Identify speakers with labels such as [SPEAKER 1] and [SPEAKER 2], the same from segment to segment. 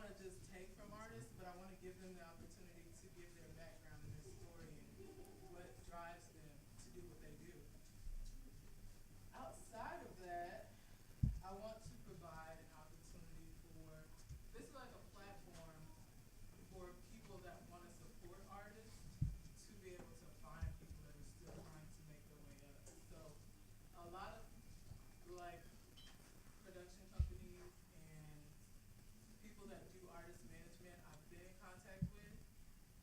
[SPEAKER 1] want to just take from artists, but I want to give them the opportunity to give their background and their story and what drives them to do what they do. Outside of that, I want to provide an opportunity for, this is like a platform for people that want to support artists to be able to find people that are still trying to make their way up. So a lot of like production companies and people that do artist management I've been in contact with,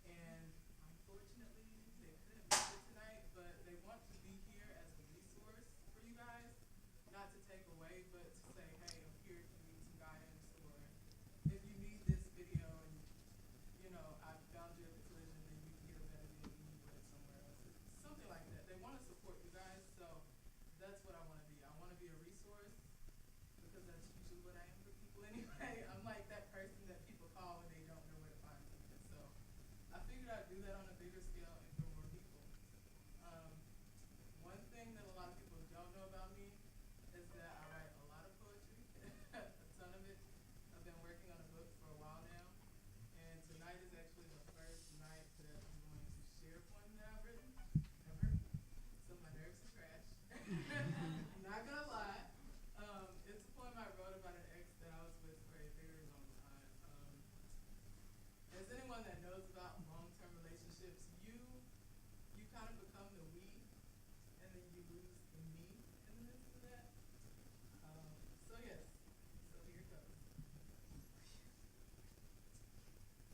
[SPEAKER 1] and unfortunately they couldn't make it tonight, but they want to be here as a resource for you guys, not to take away, but to say, hey, I'm here if you need some guidance, or if you need this video and I found you at the Collision, then you can get a better deal than you would at somewhere else. It's something like that. They want to support you guys, so that's what I want to be. I want to be a resource, because that's usually what I am for people anyway. I'm like that person that people call when they don't know where to find something. So I figured I'd do that on a bigger scale and for more people. One thing that a lot of people don't know about me is that I write a lot of poetry, a ton of it. I've been working on a book for a while now, and tonight is actually the first night that I'm going to share a poem that I've written ever. So my nerves are crashed. Not gonna lie. It's a poem I wrote about an ex that I was with for a very long time. As anyone that knows about long-term relationships, you kind of become the we, and then you lose the me in the midst of that. So yes, so here it goes.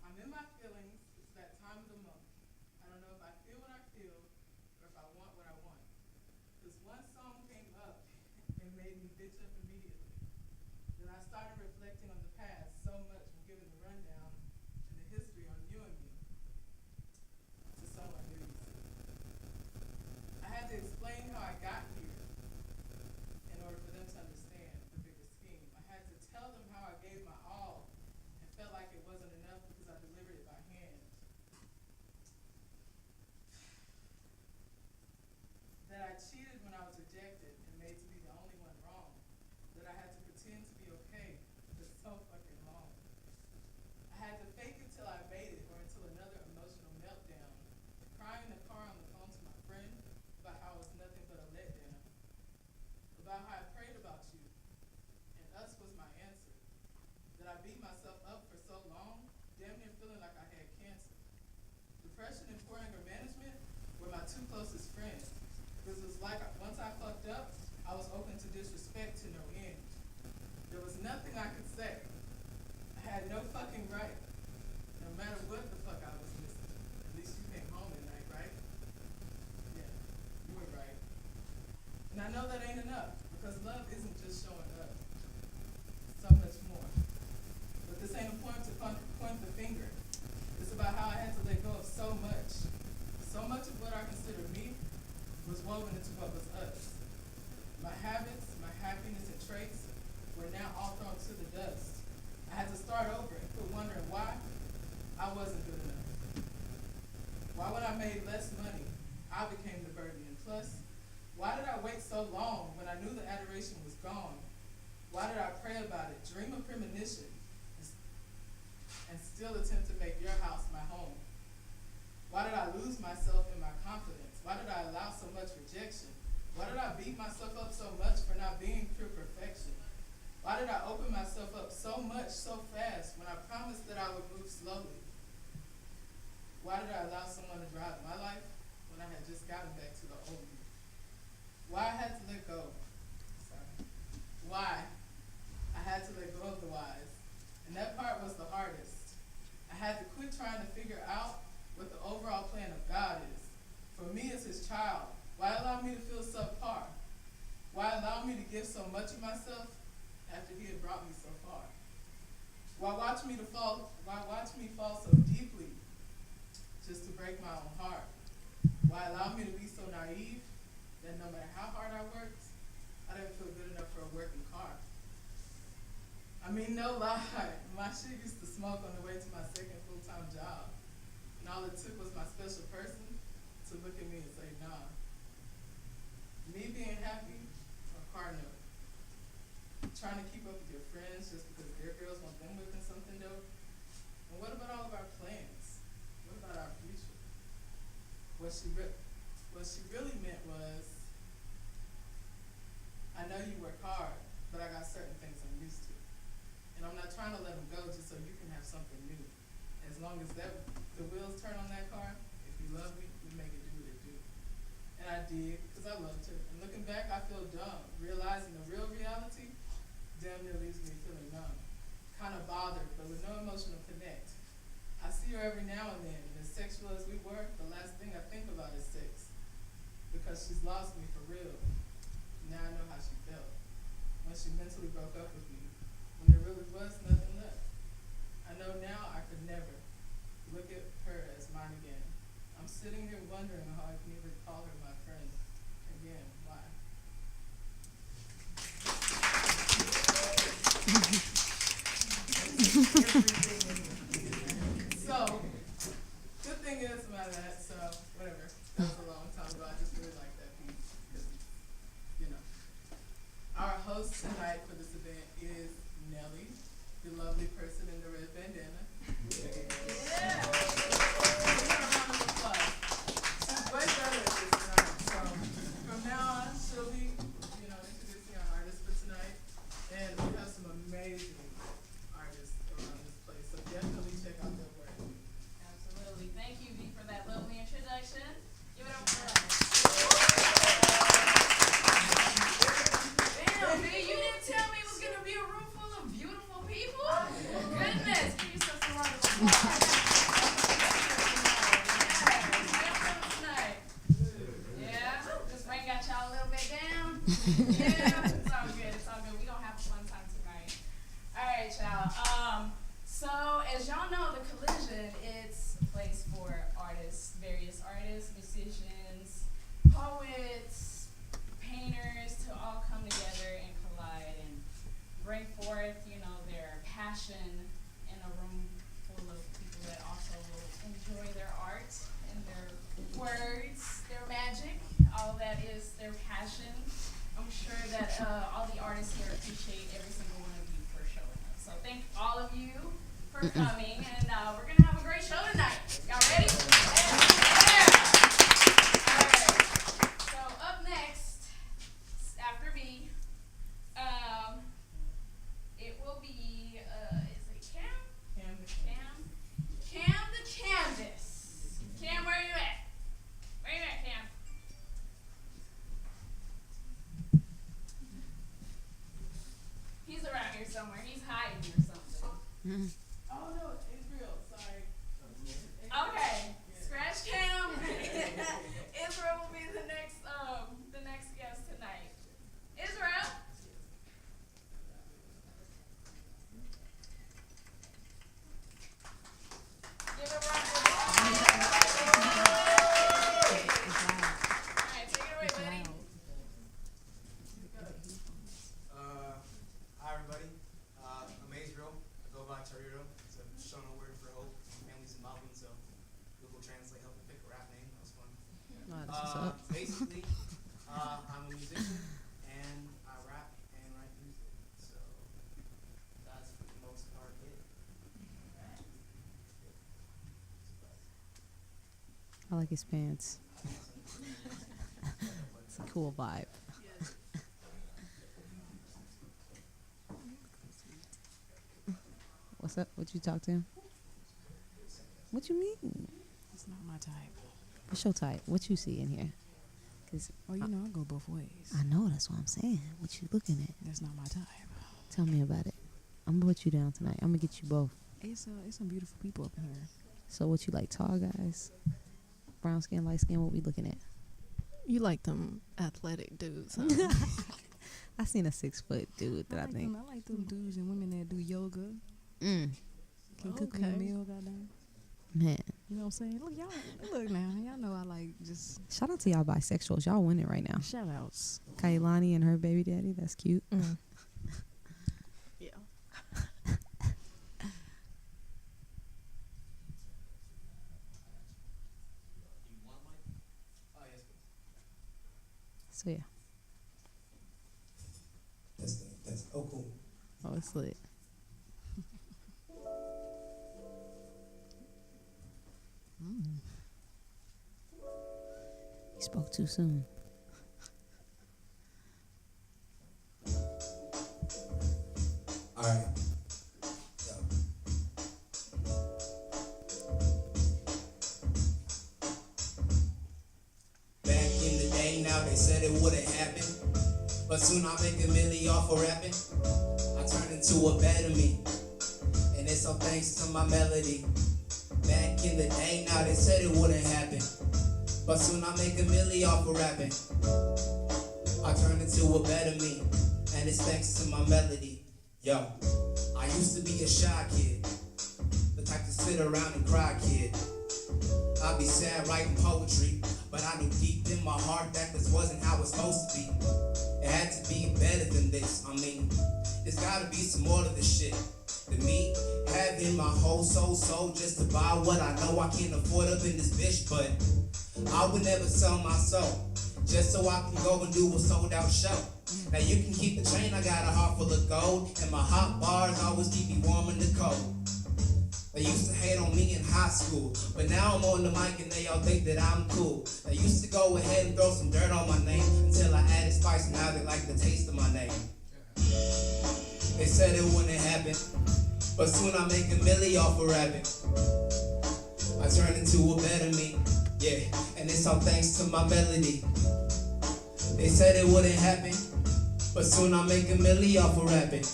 [SPEAKER 1] I'm in my feelings, it's that time of the month. I don't know if I feel what I feel, or if I want what I want. This one song came up and made me bitch up immediately. Then I started reflecting on the past so much when giving the rundown and the history on you and me to someone new, you see. I had to explain how I got here in order for them to understand the bigger scheme. I had to tell them how I gave my all and felt like it wasn't enough because I delivered it by hand. That I cheated when I was rejected and made to be the only one wrong. That I had to pretend to be okay for so fucking long. I had to fake it till I made it, or until another emotional meltdown. Crying in the car on the phone to my friend about how it was nothing but a letdown. About how I prayed about you, and us was my answer. That I beat myself up for so long, damn near feeling like I had cancer. Depression and poor anger management were my two closest friends. Because it was like once I fucked up, I was open to disrespect to no end. There was nothing I could say. I had no fucking right, no matter what the fuck I was missing. At least you came home at night, right? Yeah, you were right. And I know that ain't enough, because love isn't just showing up. It's so much more. But this ain't a point to point the finger. It's about how I had to let go of so much. So much of what I consider me was woven into what was us. My habits, my happiness, and traits were now all thrown to the dust. I had to start over and quit wondering why I wasn't good enough. Why when I made less money, I became the burden. And plus, why did I wait so long when I knew the adoration was gone? Why did I pray about it, dream of premonition, and still attempt to make your house my home? Why did I lose myself in my confidence? Why did I allow so much rejection? Why did I beat myself up so much for not being pure perfection? Why did I open myself up so much so fast when I promised that I would move slowly? Why did I allow someone to drive my life when I had just gotten back to the old me? Why I had to let go? Sorry. Why I had to let go of the whys. And that part was the hardest. I had to quit trying to figure out what the overall plan of God is. For me as his child, why allow me to feel subpar? Why allow me to give so much of myself after he had brought me so far? Why watch me fall so deeply just to break my own heart? Why allow me to be so naive that no matter how hard I worked, I didn't feel good enough for a working car? I mean, no lie, my shit used to smoke on the way to my second full-time job. And all it took was my special person to look at me and say, nah. Me being happy, a car note. Trying to keep up with your friends just because their girls want them whipping something dope, And what about all of our plans? What about our future? What she really meant was, I know you work hard, but I got certain things I'm used to. And I'm not trying to let them go just so you can have something new. As long as the wheels turn on that car, if you love me, we make it do what it do. And I did, because I loved her. And looking back, I feel dumb. Realizing the real reality damn near leaves me feeling numb. Kind of bothered, but with no emotional connect. I see her every now and then, and as sexual as we were, the last thing I think about is sex. Because she's lost me for real. Now I know how she felt. When she mentally broke up with me. When there really was nothing left. I know now I could never look at her as mine again. I'm sitting here wondering how I can even call her my friend again. Why? So, good thing is about that, so whatever. That was a long time ago. I just really like that piece. Because, you know. Our host tonight for this event is Nelly, the lovely person in the red bandana. Yeah. Give her a round of applause. She's way better at this tonight. So from now on, she'll be, introducing our artists for tonight. And we have some amazing artists around this place. So definitely check out their work.
[SPEAKER 2] Absolutely. Thank you, V, for that lovely introduction. Give it up for us. Damn, V, you didn't tell me it was going to be a room full of beautiful people? Goodness. Give yourself some round of applause. Yeah, this rain got y'all a little bit down. Yeah, it's all good. It's all good. We're going to have a fun time tonight. All right, y'all. So, as y'all know, the Collision, it's a place for various artists, musicians, poets, painters to all come together and collide and bring forth, their passion in a room full of people that also will enjoy their art and their words, their magic, all that is their passion. I'm sure that all the artists here appreciate every single one of you for showing up. So thank all of you for coming, and we're going to have a great show tonight. Y'all ready? Yeah. All right. So up next, after me, it will be, is it Cam? Cam the Canvas. Cam, where are you at? Where you at, Cam? He's around here somewhere. He's hiding or something.
[SPEAKER 1] Oh no, Israel, sorry.
[SPEAKER 2] Okay, scratch Cam. Israel will be the next guest tonight. Israel. Give a round of applause. All right, take it away, buddy.
[SPEAKER 3] Hi everybody. I'm Israel. I go by Charito. It's a Shona word for hope. My family's in Malvin, so Google Translate helped me pick a rap name. That was fun. Basically, I'm a musician and I rap and write music. So that's for the most part it.
[SPEAKER 4] I like his pants. It's a cool vibe. What's up? What you talk to him? What you mean?
[SPEAKER 5] It's not my type.
[SPEAKER 4] What's your type? What you see in here? Cause
[SPEAKER 5] Well, I go both ways.
[SPEAKER 4] I know, that's what I'm saying. What you looking at?
[SPEAKER 5] That's not my type.
[SPEAKER 4] Tell me about it. I'm gonna put you down tonight. I'm gonna get you both.
[SPEAKER 5] It's some beautiful people up in here.
[SPEAKER 4] So what you like, tall guys? Brown skin, light skin, what we looking at?
[SPEAKER 5] You like them athletic dudes, huh?
[SPEAKER 4] I seen a 6 foot dude that I think.
[SPEAKER 5] I like them dudes and women that do yoga.
[SPEAKER 4] Mm.
[SPEAKER 5] Can cook me a meal, goddamn.
[SPEAKER 4] Man.
[SPEAKER 5] You know what I'm saying? Look now. Y'all know I like just
[SPEAKER 4] Shout out to y'all bisexuals. Y'all winning right now.
[SPEAKER 5] shout outs.
[SPEAKER 4] Kailani and her baby daddy. That's cute.
[SPEAKER 5] Mm. Yeah.
[SPEAKER 3] Oh yes, please.
[SPEAKER 4] So yeah.
[SPEAKER 3] That's oh cool.
[SPEAKER 4] Oh, it's lit. He spoke too soon.
[SPEAKER 3] All right. Back in the day, now they said it wouldn't happen, but soon I'll make a million off of rapping. I turn into a better me, and it's all thanks to my melody. Back in the day, now they said it wouldn't happen, but soon I'll make a million off of rapping. I turn into a better me, and it's thanks to my melody. Yo, I used to be a shy kid, the type to sit around and cry kid. I'd be sad writing poetry, but I knew deep in my heart that this wasn't how it's supposed to be. It had to be better than this. I mean, there's gotta be some more to this shit than me having my whole soul just to buy what I know I can't afford up in this bitch. But I would never sell my soul just so I can go and do a sold out show. Now you can keep the chain, I got a heart full of gold, and my hot bars always keep me warm in the cold. They used to hate on me in high school, but now I'm on the mic and they all think that I'm cool. They used to go ahead and throw some dirt on my name until I added spice, and now they like the taste of my name. They said it wouldn't happen, but soon I make a million off of rapping. I turn into a better me, yeah, and it's all thanks to my melody. They said it wouldn't happen, but soon I make a million off of rapping.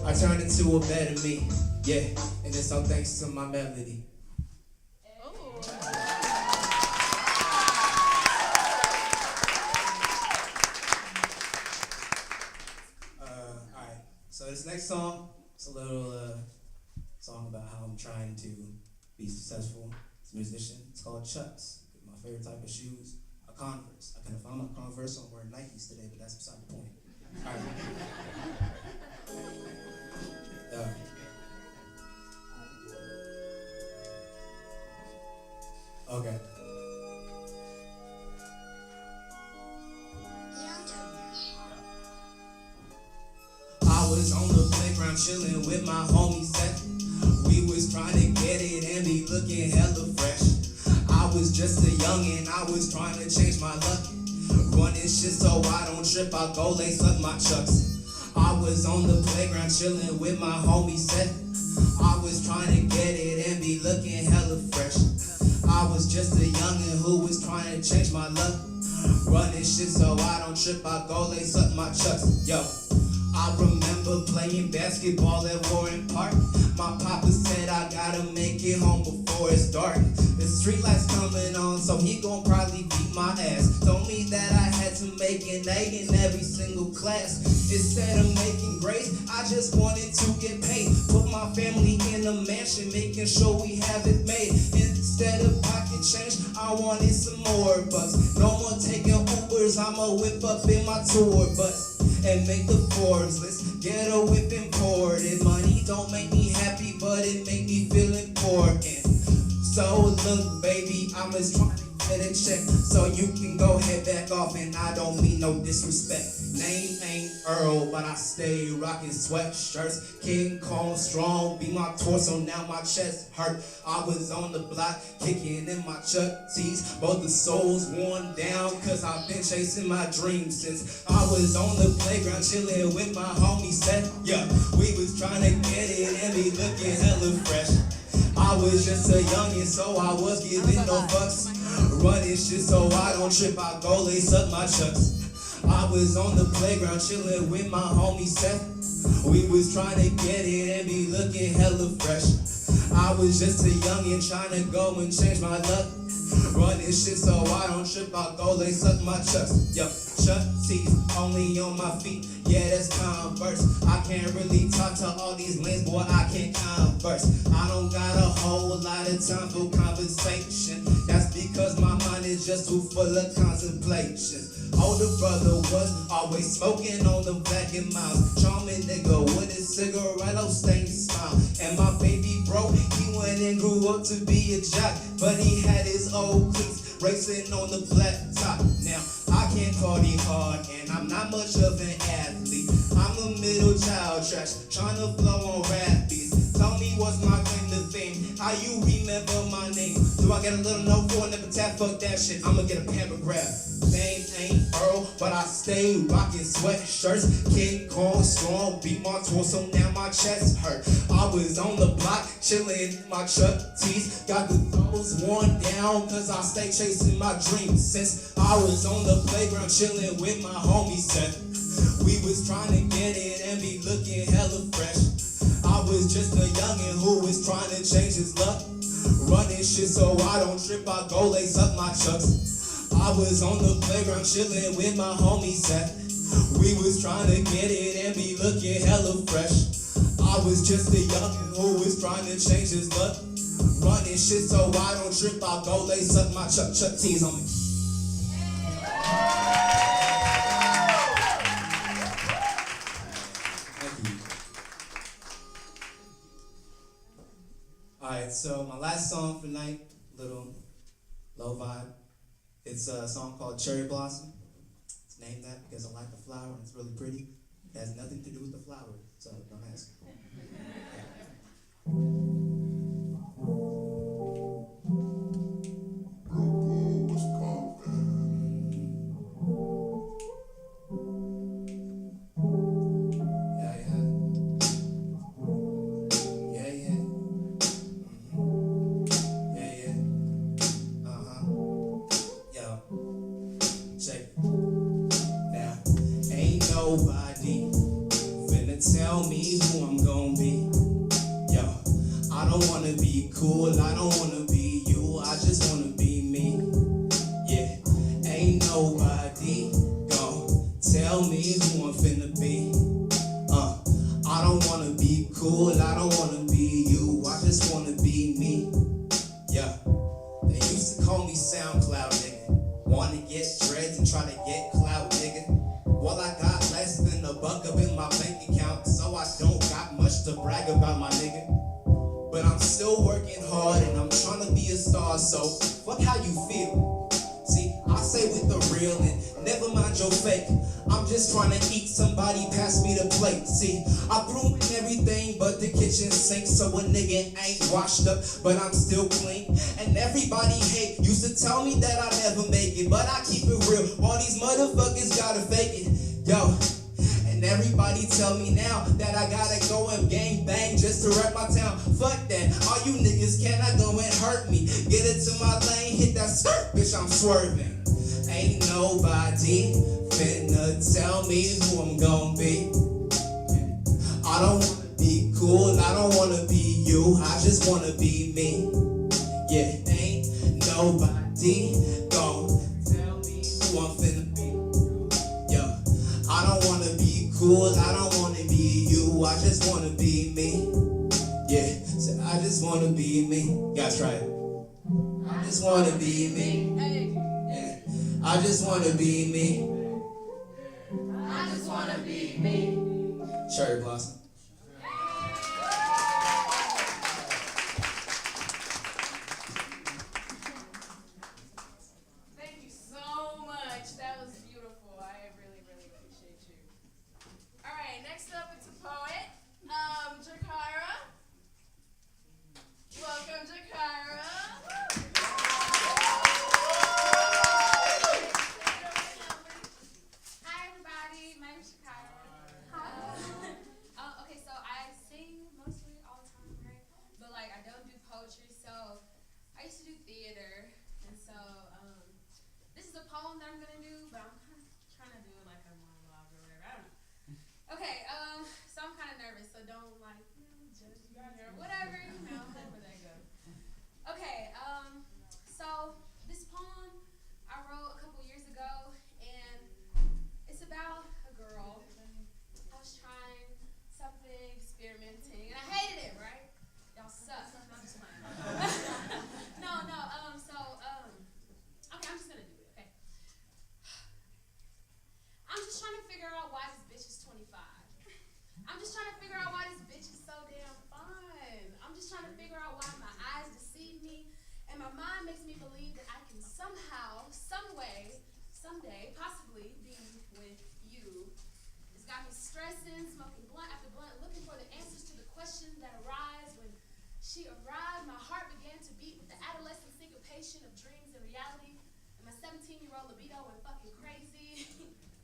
[SPEAKER 3] I turn into a better me, yeah, and it's all thanks to my melody. Alright, so this next song, it's a little song about how I'm trying to be successful as a musician. It's called Chucks, my favorite type of shoes. Converse. I couldn't find my Converse, so I'm wearing Nikes today, but that's beside the point. All right. Okay. I was on the playground chilling with my homies. We was trying to get it and be looking hella fresh. I was just a youngin', I was trying to change my luck. Running shit so I don't trip, I go lace up my chucks. I was on the playground chillin' with my homie Seth. I was trying to get it and be looking hella fresh. I was just a youngin' who was trying to change my luck. Running shit so I don't trip, I go lace up my chucks. Yo, I remember playing basketball at Warren Park. My papa said I gotta make it home before it's dark. The street lights coming on, so he gon' probably beat my ass. Told me that I had to make an A in every single class. Instead of making grades, I just wanted to get paid. Put my family in a mansion, making sure we have it made. Instead of pocket change, I wanted some more bucks. No more taking Ubers, I'ma whip up in my tour bus and make the Forbes list. Get a whip imported. Money don't make me happy, but it make me feel important. So look, baby, I'm just trying to get a check, so you can go head back off, and I don't mean no disrespect. Name ain't Earl, but I stay rocking sweatshirts. King Kong strong, be my torso, now my chest hurt. I was on the block, kicking in my Chuck tees. Both the soles worn down, cause I've been chasing my dreams since I was on the playground chilling with my homie Seth. Yeah, we was trying to get it and be looking hella fresh. I was just a youngin', so I was giving no fucks. Running shit so I don't trip, I go lace up my chucks. I was on the playground chillin' with my homie Seth. We was trying to get it and be looking hella fresh. I was just a youngin' trying to go and change my luck. Running shit so I don't trip, I go lace up my chucks. Yo, Chuck T's only on my feet, yeah, that's Converse. I can't really talk to all these lanes, boy, I can't converse. I don't got a whole lot of time for conversation. That's because my mind is just too full of contemplation. Older brother was always smoking on the Black and Miles. Charming nigga with his cigaretto stained smile. And my baby bro, he went and grew up to be a jock, but he had his old cleats racing on the black top. Now, I can't party hard and I'm not much of an athlete. I'm a middle child trash, trying to flow on rap beats. Tell me what's my claim to fame. I How you remember my name? Do I get a little note for an epitaph? Fuck that shit, I'ma get a paragraph. Name ain't Earl, but I stay rocking sweatshirts. King Kong strong, beat my torso, now my chest hurt. I was on the block, chillin' in my Chuck tees. Got the clothes worn down, cause I stay chasing my dreams. Since I was on the playground, chillin' with my homies. We was trying to get it and be looking hella fresh. I was just a youngin' who was trying to change his luck. Running shit so I don't trip, I go lace up my chucks. I was on the playground chillin' with my homies. We was trying to get it and be looking hella fresh. I was just a youngin' who was trying to change his luck. Running shit so I don't trip, I go lace up my chuck tees on me. Alright, so my last song for night, little low vibe. It's a song called Cherry Blossom. It's named that because I like the flower and it's really pretty. It has nothing to do with the flower, so don't ask. Nobody finna tell me who I'm gonna be. Yo, I don't wanna be cool, I don't wanna be you, I just wanna be me. Yeah, ain't nobody gonna tell me who I'm finna be. I don't wanna be cool, I don't wanna be you, I just wanna be me. Yeah, they used to call me SoundCloud nigga. Wanna get dreads and try to get clout nigga. Well, I got less than $1 up in my bank account, so I don't got much to brag about, my nigga. But I'm still working hard and I'm trying to be a star, so fuck how you feel. See, I say with the real and never mind your fake. I'm just trying to eat, somebody pass me the plate. See, I threw in everything but the kitchen sink, so a nigga ain't washed up, but I'm still clean. And everybody hate, used to tell me that I'd never make it, but I keep it real, all these motherfuckers gotta fake it. Yo, and everybody tell me now that I gotta go and gang bang just to rep my town. Fuck that, all you niggas cannot go and hurt me. Get it to my lane, hit that skirt, bitch, I'm swerving. Ain't nobody finna tell me who I'm gonna be. I don't wanna be cool, I don't wanna be you, I just wanna be me. Yeah, ain't nobody gonna tell me who I'm finna be. Yeah, I don't wanna be cool, I don't wanna be you, I just wanna be me. Yeah, so I just wanna be me. You guys try it. I just wanna be me. Yeah, I just wanna be me.
[SPEAKER 2] I just wanna be me.
[SPEAKER 3] Cherry Blossom.
[SPEAKER 2] Thank you so much. That was beautiful. I really, really appreciate you. All right, next up it's a poet, Jakira. Welcome, Jakira.
[SPEAKER 6] Hi everybody, my name is Shakira. Okay, so I sing mostly all the time, right? But like I don't do poetry, so I used to do theater, and so this is a poem that I'm gonna do, but I'm kind of trying to do it like a monologue or whatever. I don't know. Okay, so I'm kind of nervous, so don't like judge me or whatever, however that goes. Okay, so this poem I wrote a couple years ago, and it's about a girl. I was trying something, experimenting, and I hated it, right? Y'all suck. No, I'm just playing. Okay, I'm just gonna do it, okay? I'm just trying to figure out why this bitch is 25. I'm just trying to figure out why this bitch is so damn fun. I'm just trying to figure out why my eyes deceive me, and my mind makes me believe that I can somehow, some way, someday, possibly be with you. It's got me stressing, smoking blunt after blunt, looking for the answers to the questions that arise when She arrived, my heart began to beat with the adolescent syncopation of dreams and reality, and my 17-year-old libido went fucking crazy.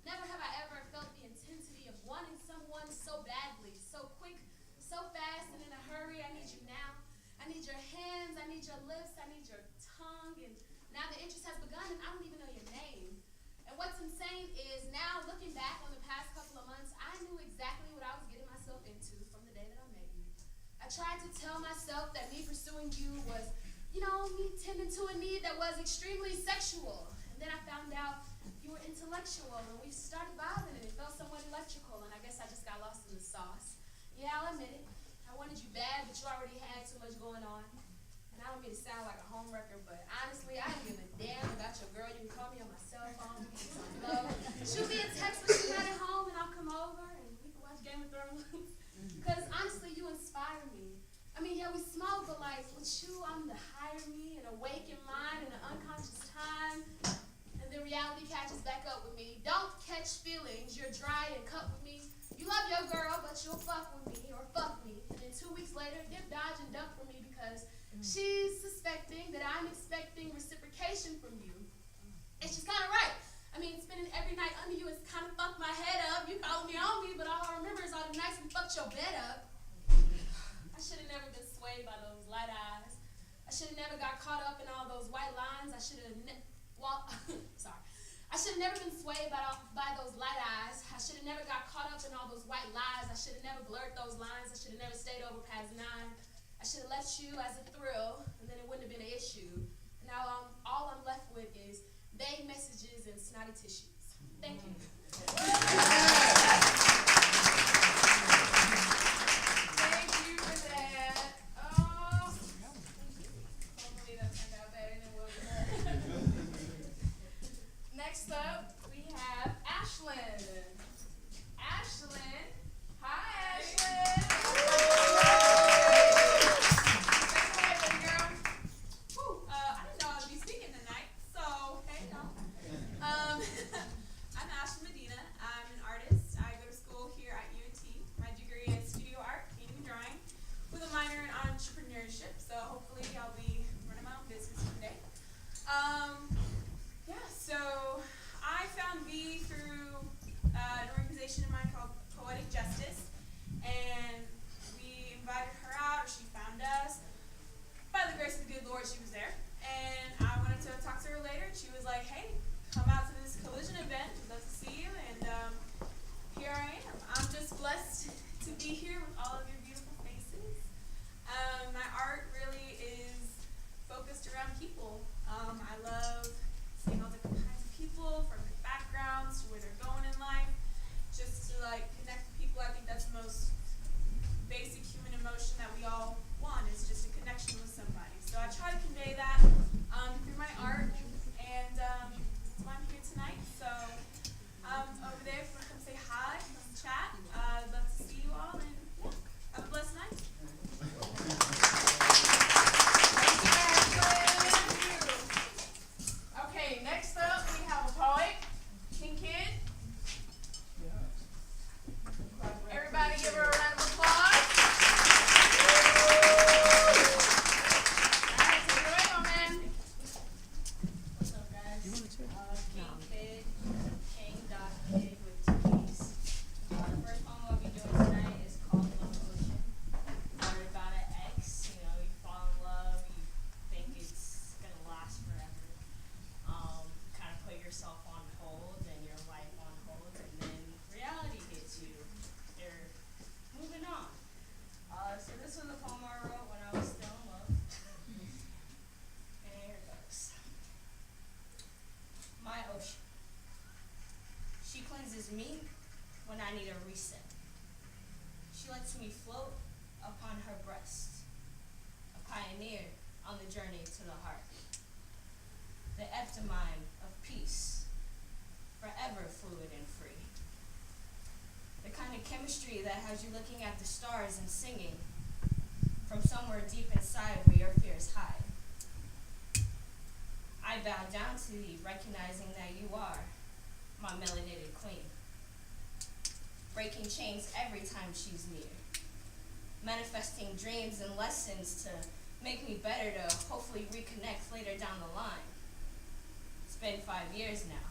[SPEAKER 6] Never have I ever felt the intensity of wanting someone so badly, so quick, so fast, and in a hurry. I need you now. I need your hands, I need your lips, I need your tongue, and now the interest has begun and I don't even know your name. And what's insane is now looking back on the past couple of months, I knew exactly what I was getting myself into from the day that I met you. I tried to tell myself that me pursuing you was, me tending to a need that was extremely sexual. And then I found out you were intellectual, and we started vibing, and it felt somewhat electrical, and I guess I just got lost in the sauce. Yeah, I'll admit it. I wanted you bad, but you already had too much going on. And I don't mean to sound like a homewrecker, but honestly, I don't give a damn about your girl. You can call me on my cell phone, we can talk low. Shoot me a text when you're not at home, and I'll come over, and we can watch Game of Thrones. Because honestly, you inspire me. I mean, yeah, we smoke, but like, with you, I'm the higher me, and awake in mind, in an unconscious time. And then reality catches back up with me. Don't catch feelings, you're dry and cut with me. You love your girl, but you'll fuck with me, or fuck me. And then 2 weeks later, dip, dodge, and duck for me because she's suspecting that I'm expecting reciprocation from you. And she's kind of right. I mean, spending every night under you has kind of fucked my head up. You calling me on me, but all I remember is all the nights we fucked your bed up. I should have never been swayed by those light eyes. I should have never got caught up in all those white lines. I should have sorry. I should have never been swayed by those light eyes. I should have never got caught up in all those white lies. I should have never blurred those lines. I should have never stayed over past 9. I should have left you as a thrill, and then it wouldn't have been an issue. Now all I'm left with is vague messages and snotty tissues. Thank you.
[SPEAKER 2] Thank you for that. Oh, hopefully that turned out better than what we heard. Next up, we have Ashlyn. Ashlyn. Hi, Ashlyn. Take it away, baby girl.
[SPEAKER 7] Whew, I didn't know I would be speaking tonight, so hey y'all. I'm Ashlyn Medina. I'm an artist. I go to school here at UNT. My degree is studio art, painting and drawing, with a minor in entrepreneurship. So hopefully I'll be running my own business one day. So I found V through an organization of mine called Poetic Justice, and we invited her out, or she found us. By the grace of the good Lord, she was there, and I wanted to talk to her later. She was like, hey, come out to this Collision event, we'd love to see you, and here I am. I'm just blessed to be here with all of your beautiful faces. My art really is focused around people. I love seeing all different kinds of people, from their backgrounds to where they're going in life, just to like connect with people. I think that's the most basic human emotion that we all want, is just a connection with somebody. So I try to convey that through my art, and that's why I'm here tonight. So over there, if you want to come say hi, come chat, I'd love to see you all, and yeah, have a blessed night.
[SPEAKER 2] Okay, next up we have a poet, King Kid. Everybody give her a round of applause. Alright, take it away, my man.
[SPEAKER 8] What's up, guys? King Kid, King.Kid with 2 E's. The first poem I'll be doing tonight is called Love Ocean. Wrote about an ex, you fall in love, you think it's gonna last forever. Kind of put yourself on hold and your life on hold, and then reality hits you. You're moving on. So this was a poem I wrote when I was still in love. And here it goes. My ocean. She cleanses me when I need a reset. She lets me float upon her breast, a pioneer on the journey to the heart. The epitome of peace, forever fluid and free. The kind of chemistry that has you looking at the stars and singing from somewhere deep inside where your fears hide. I bow down to thee, recognizing that you are my melanated queen, breaking chains every time she's near. manifesting dreams and lessons to make me better to hopefully reconnect later down the line. It's been 5 years now,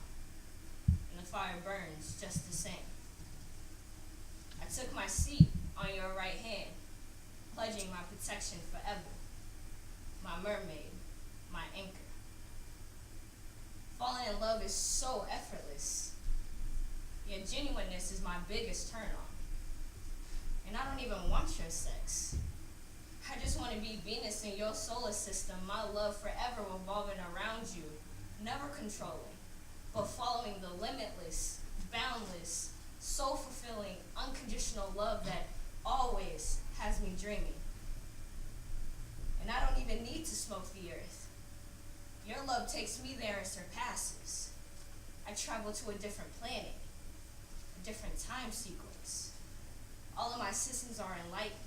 [SPEAKER 8] and the fire burns just the same. I took my seat on your right hand, pledging my protection forever, my mermaid, my anchor. Falling in love is so effortless. Your genuineness is my biggest turn on. And I don't even want your sex. I just want to be Venus in your solar system, my love forever revolving around you, never controlling, but following the limitless, boundless, soul-fulfilling, unconditional love that always has me dreaming. And I don't even need to smoke the earth. Your love takes me there and surpasses. I travel to a different planet, a different time sequence. All of my systems are enlightened.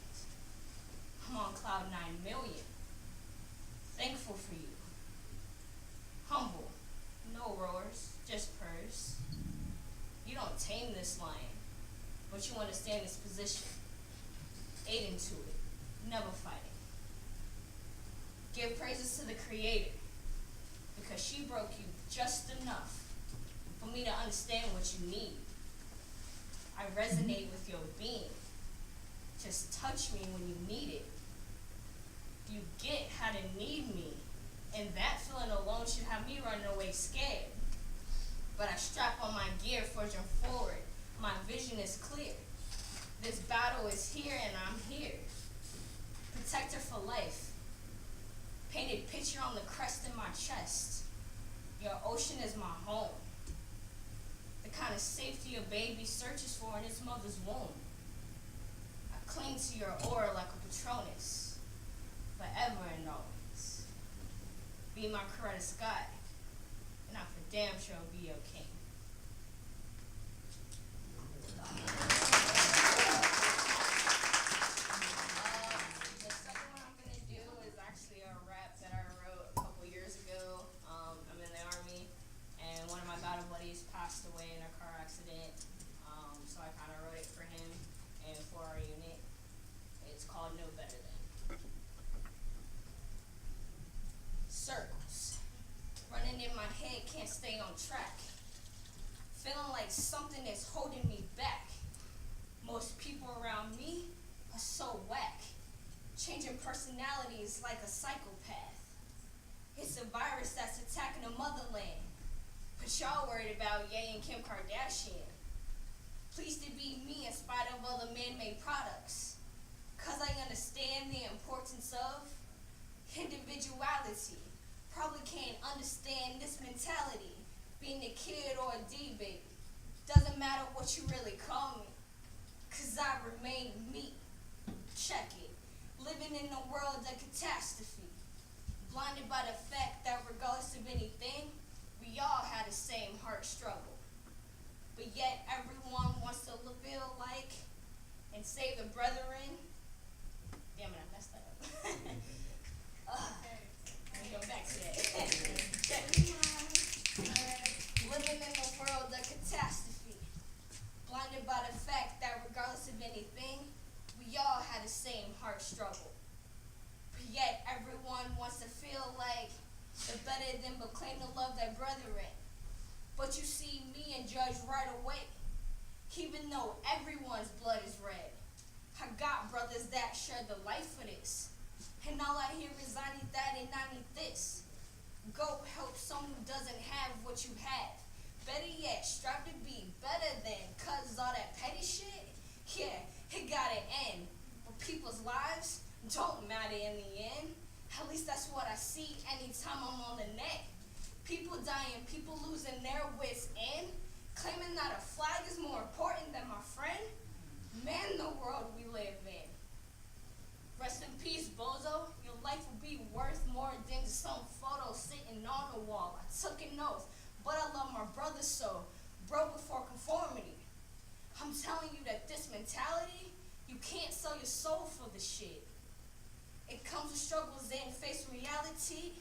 [SPEAKER 8] I'm on cloud 9,000,000. Thankful for you. Humble. No roars, just purrs. You don't tame this lion, but you understand its position. Aid into it, never fighting. Give praises to the Creator, because she broke you just enough for me to understand what you need. I resonate with your being. Just touch me when you need it. You get how to need me, and that feeling alone should have me running away scared. But I strap on my gear, forging forward. My vision is clear. This battle is here, and I'm here. Protector for life. Painted picture on the crest in my chest. Your ocean is my home. The kind of safety a baby searches for in its mother's womb. I cling to your aura like a Patronus, forever and always. Be my Coretta Scott, and I for damn sure be your king. The second one I'm gonna do is actually a rap that I wrote a couple years ago. I'm in the Army, and one of my battle buddies passed away in a car accident. So I kind of wrote it for him and for our unit. It's called No Better Than. Circles. Running in my head, can't stay on track. Feeling like something is holding me back. Most people around me are so whack. Changing personalities like a psychopath. It's a virus that's attacking the motherland. But y'all worried about Ye and Kim Kardashian. Pleased to be me in spite of other man-made products. Cause I understand the importance of individuality. Probably can't understand this mentality. Being a kid or a D-baby. Doesn't matter what you really call me. Cause I remain me. Check it. Living in a world of catastrophe. Blinded by the fact that regardless of anything, we all had the same heart struggle. But yet everyone wants to feel like and save the brethren. Damn it, I messed that up. Let me go back to that. Living in a world of catastrophe. Blinded by the fact that regardless of anything, we all had the same heart struggle. But yet everyone wants to feel like they're better than but claim to love their brethren. But you see me and judge right away, even though everyone's blood is red. I got brothers that shed the life for this, and all I hear is I need that and I need this. Go help someone who doesn't have what you have. Better yet, strive to be better than, cause all that petty shit, yeah, it gotta end. But people's lives don't matter in the end. At least that's what I see anytime I'm on the net. People dying, people losing their wits, and claiming that a flag is more important than my friend. Man, the world we live in. Rest in peace, bozo. Your life will be worth more than just some photo sitting on the wall. I took an oath, but I love my brother so. Broke before conformity. I'm telling you that this mentality, you can't sell your soul for the shit. It comes with struggles and face reality,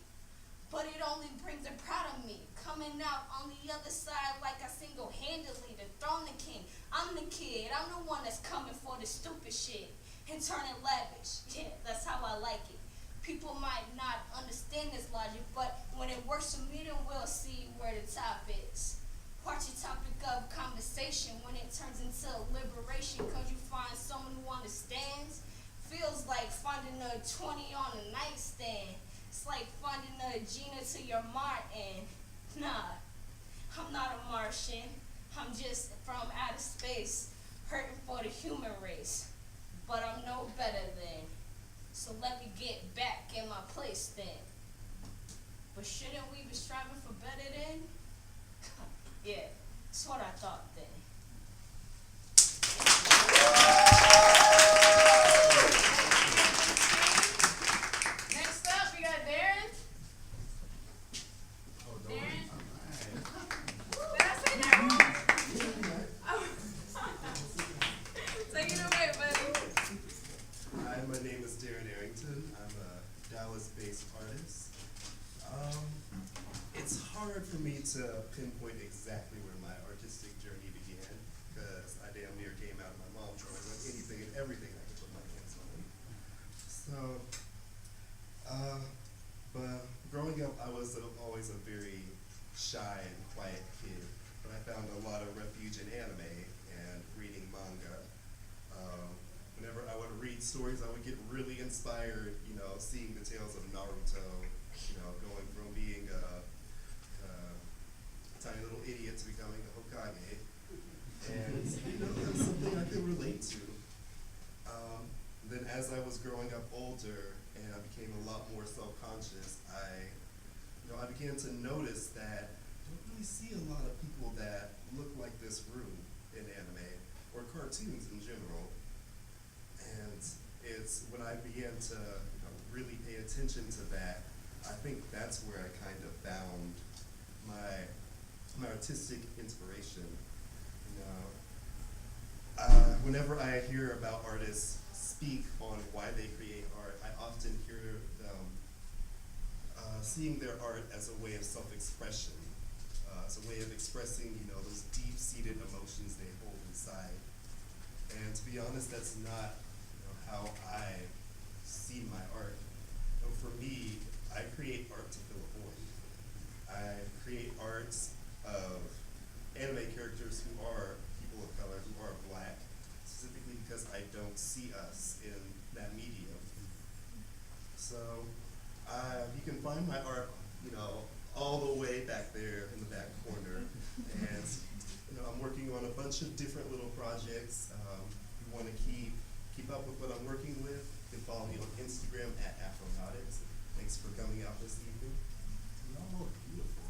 [SPEAKER 8] but it only brings the pride of me. Coming out on the other side like I single-handedly dethroned the king. I'm the kid, I'm the one that's coming for the stupid shit. and turn it lavish. Yeah, that's how I like it. People might not understand this logic, but when it works for me, then we'll see where the top is. Watch your topic of conversation when it turns into liberation, cause you find someone who understands. Feels like finding a 20 on a nightstand. It's like finding a Gina to your Martin. Nah, I'm not a Martian. I'm just from outer space, hurting for the human race. But I'm no better than. So let me get back in my place then. But shouldn't we be striving for better then? Yeah, that's what I thought then.
[SPEAKER 2] Next up, we got Darren. Darren? Did I say that wrong? Oh. Take it away, buddy.
[SPEAKER 9] Hi, my name is Darren Arrington. I'm a Dallas-based artist. It's hard for me to pinpoint exactly where my artistic journey began because I damn near came out of my mom's drawing with anything and everything I could put my hands on. So, but growing up, I was always a very shy and quiet kid, but I found a lot of refuge in anime and reading manga. Whenever I would read stories, I would get really inspired, seeing the tales of Naruto, going from being a tiny little idiot to becoming the Hokage. And, that's something I could relate to. Then as I was growing up older and I became a lot more self-conscious, I began to notice that I don't really see a lot of people that look like this room in anime or cartoons in general. And it's when I began to really pay attention to that, I think that's where I kind of found my artistic inspiration. Whenever I hear about artists speak on why they create art, I often hear them seeing their art as a way of self-expression, as a way of expressing, those deep-seated emotions they hold inside. And to be honest, that's not how I see my art. For me, I create art to fill a void. I create arts of anime characters who are people of color, who are black, specifically because I don't see us in that medium. So you can find my art, all the way back there in the back corner. And I'm working on a bunch of different little projects. If you want to keep up with what I'm working with, you can follow me on Instagram at Afronautics. Thanks for coming out this evening. Y'all look beautiful.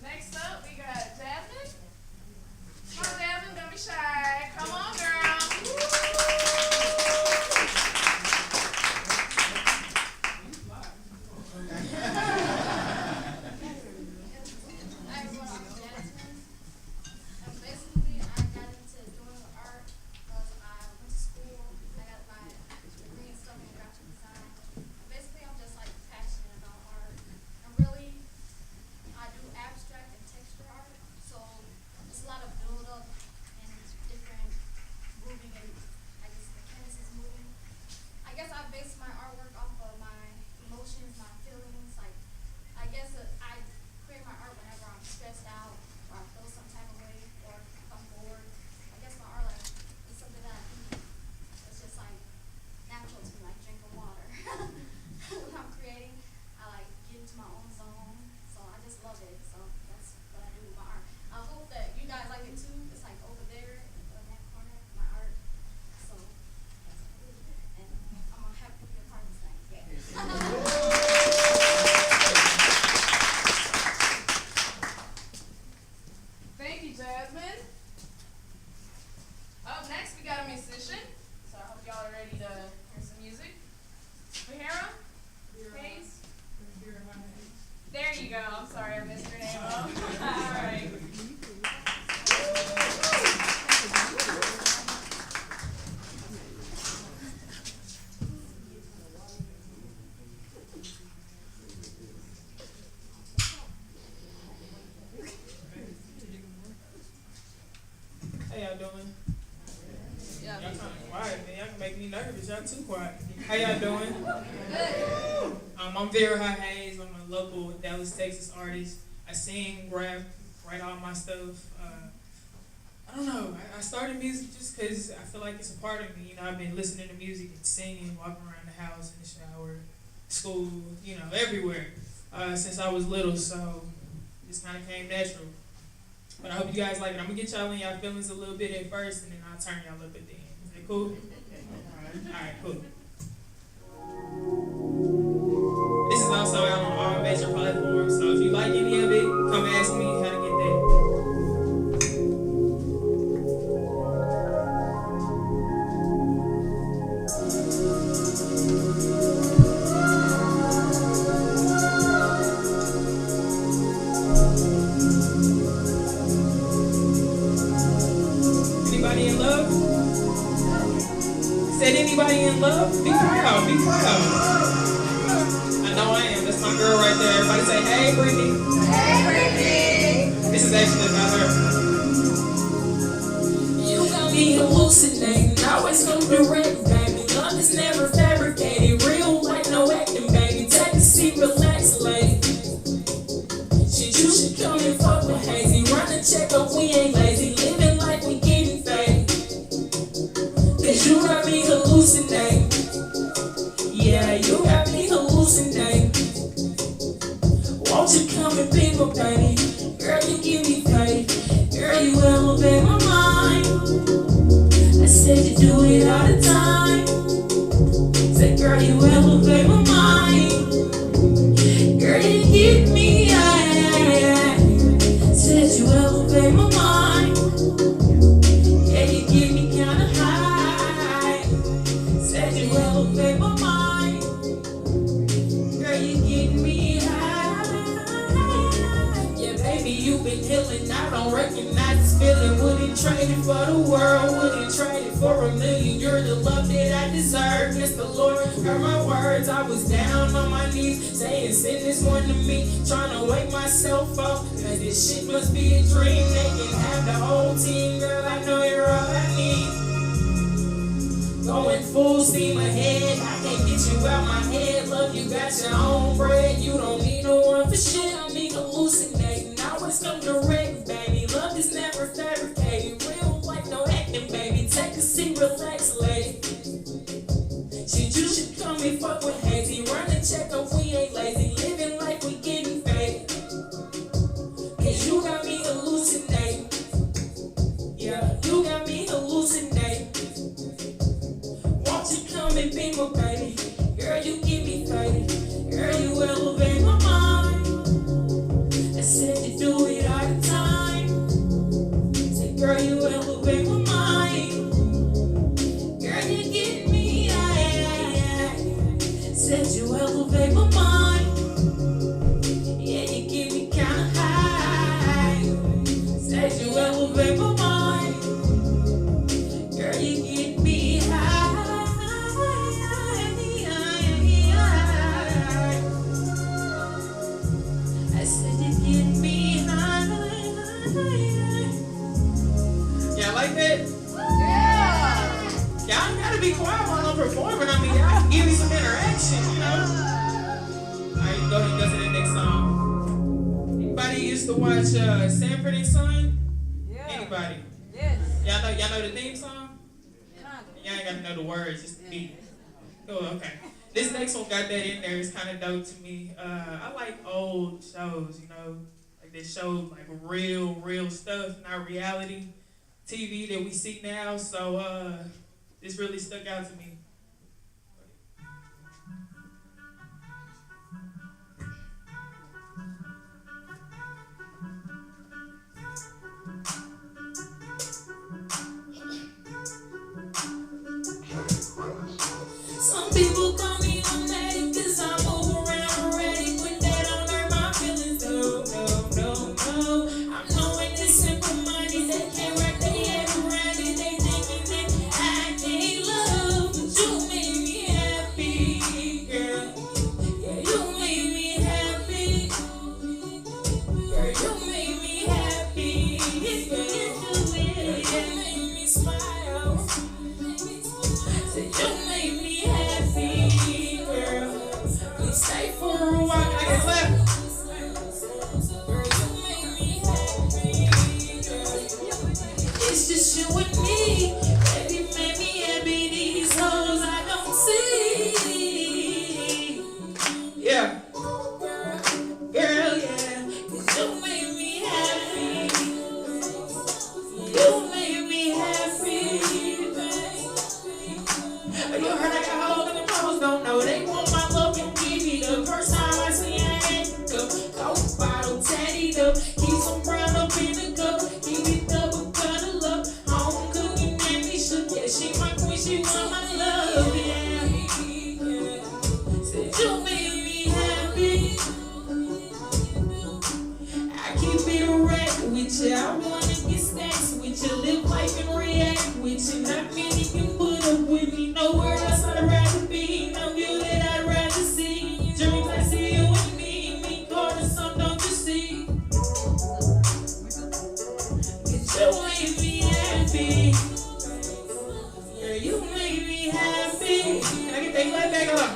[SPEAKER 2] Next up, we got Jasmine. Come on, Jasmine, don't be shy. Come on, girl.
[SPEAKER 6] Hi everyone, I'm Jasmine. And basically, I got into doing art because I went to school. I got my degree and stuff in graphic design. Basically, I'm just like passionate about art. And really, I do abstract and texture art. So it's a lot of build up and different moving and I guess the canvas is moving. I guess I base my artwork off of my emotions, my feelings. Like I guess I create my art whenever I'm stressed out or I feel some type of way or if I'm bored. I guess my art is something that I do. It's just like natural to me, like drinking water. When I'm creating, I get into my own zone. So I just love it. So that's what I do with my art. I hope that you guys like it too. It's like over there in that corner, my art. So that's what I do. And I'm happy to be a part of this thing. Yeah.
[SPEAKER 2] Thank you, Jasmine. Up next, we got a musician. So I hope y'all are ready to hear some music. Bahira? Hayes? There you go. I'm sorry I missed your name. All right.
[SPEAKER 10] y'all doing?
[SPEAKER 5] Yeah.
[SPEAKER 10] Y'all kind of quiet, man. Y'all can make me nervous. Y'all too quiet. How y'all doing? I'm Vera Hayes. I'm a local Dallas, Texas artist. I sing, rap, write all my stuff. I don't know. I started music just because I feel like it's a part of me. You know, I've been listening to music and singing, walking around the house, in the shower, school, you know, everywhere since I was little. So it just kind of came natural. But I hope you guys like it. I'm going to get y'all in y'all feelings a little bit at first, and then I'll turn y'all up at the end. Is that cool? All right, cool. This is also out on all major platforms, so if you like any of it, come ask me how to get that. Anybody in love? Said anybody in love? Be proud, be proud. I know I am. That's my girl right there. Everybody say, hey, Brittany. Hey, Brittany. This is actually about her.
[SPEAKER 11] You got me hallucinating. Always come direct, baby. Love is never fabricated. Real like no acting, baby. Take a seat, relax, lady. Shit, you should come and fuck with Hazy. Run and check up, we ain't lazy. Living like we getting faded. Cause you got me hallucinating. Yeah, you got me hallucinating. Won't you come and be my baby? Girl, you give me faith. Girl, you elevate my mind. I said you do it all the time. Said, girl, you elevate my mind. Girl, you give me high. Said you elevate my mind. Yeah, you give me kinda high. Said you elevate my mind. Girl, you get me high. Yeah, baby, you been healing. I don't recognize this feeling. Wouldn't trade it for the world. Wouldn't trade it for a million. You're the love that I deserve. Yes, the Lord heard my words. I was down on my knees, saying, send this one to me. Trying to wake myself up, cause this shit must be a dream. They can have the whole team, girl. I know you're all I need. Going full steam ahead. I can't get you out my head. Love, you got your own bread. You don't need no one for shit. I mean hallucinating. Now it's come direct, baby. Love is never fabricated. Real like no acting, baby. Take a seat, relax, lady. Shit, you should come and fuck with Hazy. Run and check up, we ain't lazy. Living like we getting faded. Cause you got me hallucinating. Yeah, you got me hallucinating. Won't you come and be my baby? Girl, you give me faded. Girl, you elevate my mind. I said you do it all the time. Said, girl, you elevate my mind. Girl, you get me high. Said you elevate my mind. Yeah, you give me kinda high. Said you elevate my mind. Girl, you get me high. I said you get me high.
[SPEAKER 10] Y'all like that? Yeah. Y'all ain't gotta be quiet while I'm performing. I mean, y'all can give me some interaction, you know? Alright, go ahead and go to the next song. Anybody used to watch Sanford and Son?
[SPEAKER 5] Yeah.
[SPEAKER 10] Anybody?
[SPEAKER 5] Yes.
[SPEAKER 10] Y'all know the theme song? Y'all ain't gotta know the words, just the beat. Oh, okay. This next one got that in there. It's kind of dope to me. I like old shows, you know, like they show like real stuff, not reality TV that we see now. So this really stuck out to me.
[SPEAKER 11] Some people call me nomadic cause I move around erratic, but that don't hurt my feelings. No. I'm knowing they simple-minded, they can't wrap their head around it. They thinking that I can't love, but you you are my love, yeah. Said you made me happy. I keep it a rack with you. I wanna get stacks with you. Live life and react with you. Not many can put up with me. Nowhere else I'd rather be. No view that I'd rather see. Dreams I see you and me caught in some, don't you see? You made me happy. Girl, you made me happy.
[SPEAKER 10] Can I get that clap back up?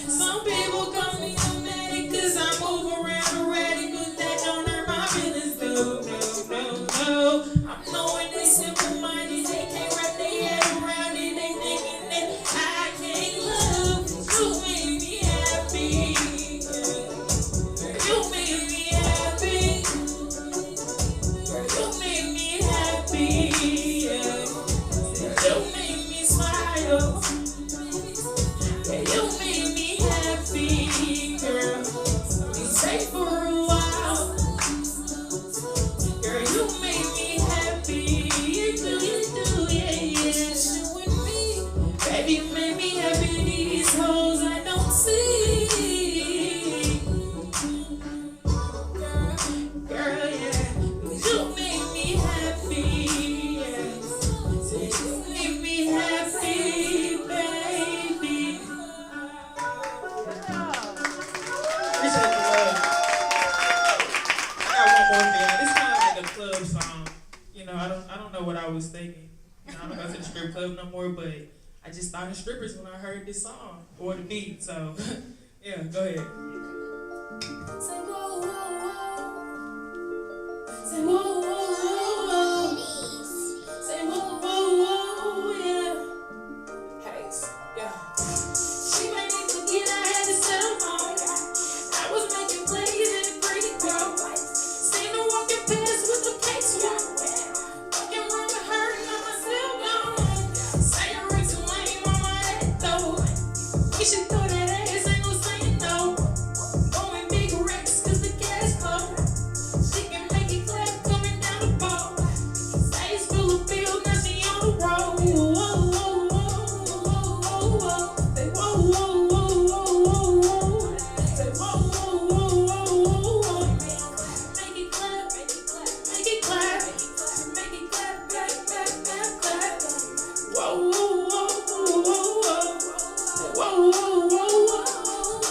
[SPEAKER 11] Some people call me nomadic cause I move around erratic, but that don't hurt my feelings. No. I'm knowing they simple-minded, they can't wrap their head around it. They thinking that I can't love. You made me happy. You made me happy. You made me happy. You made me smile. You made me happy, girl. You stay for a while. Girl, you made me happy. You do, yeah. You with me. Baby, you made me happy. These hoes I don't see. Girl, yeah. You made me happy, yeah. Say you made me happy, baby.
[SPEAKER 10] Appreciate the love. I got one more thing. This kind of like a club song. You know, I don't know what I was thinking. You know, I don't go to the strip club no more, but I just thought of strippers when I heard this song or the beat. So, yeah, go ahead.
[SPEAKER 11] Say whoa, whoa, whoa. Say whoa, whoa, whoa. Say whoa, whoa, whoa, yeah. Hey, yeah. She made me forget I had a cell phone. I was making plays in the pretty girl. Seen her walking past with the case walk. Fucking wrong with her and got my cell gone. Say her ex lame on my head though. We should throw that ass, ain't no saying no. Going big racks cause the cash flow. She can make it clap coming down the pole. Face full of bills, now she on the road. Whoa, whoa, whoa, whoa, whoa, whoa. Say whoa, whoa, whoa, whoa, whoa, whoa. Say whoa, whoa, whoa, whoa, whoa, whoa. Make it clap, make it clap, make it clap. Make it clap, clap, clap, clap, clap. Whoa, whoa, whoa, whoa, whoa. Say whoa, whoa, whoa, whoa.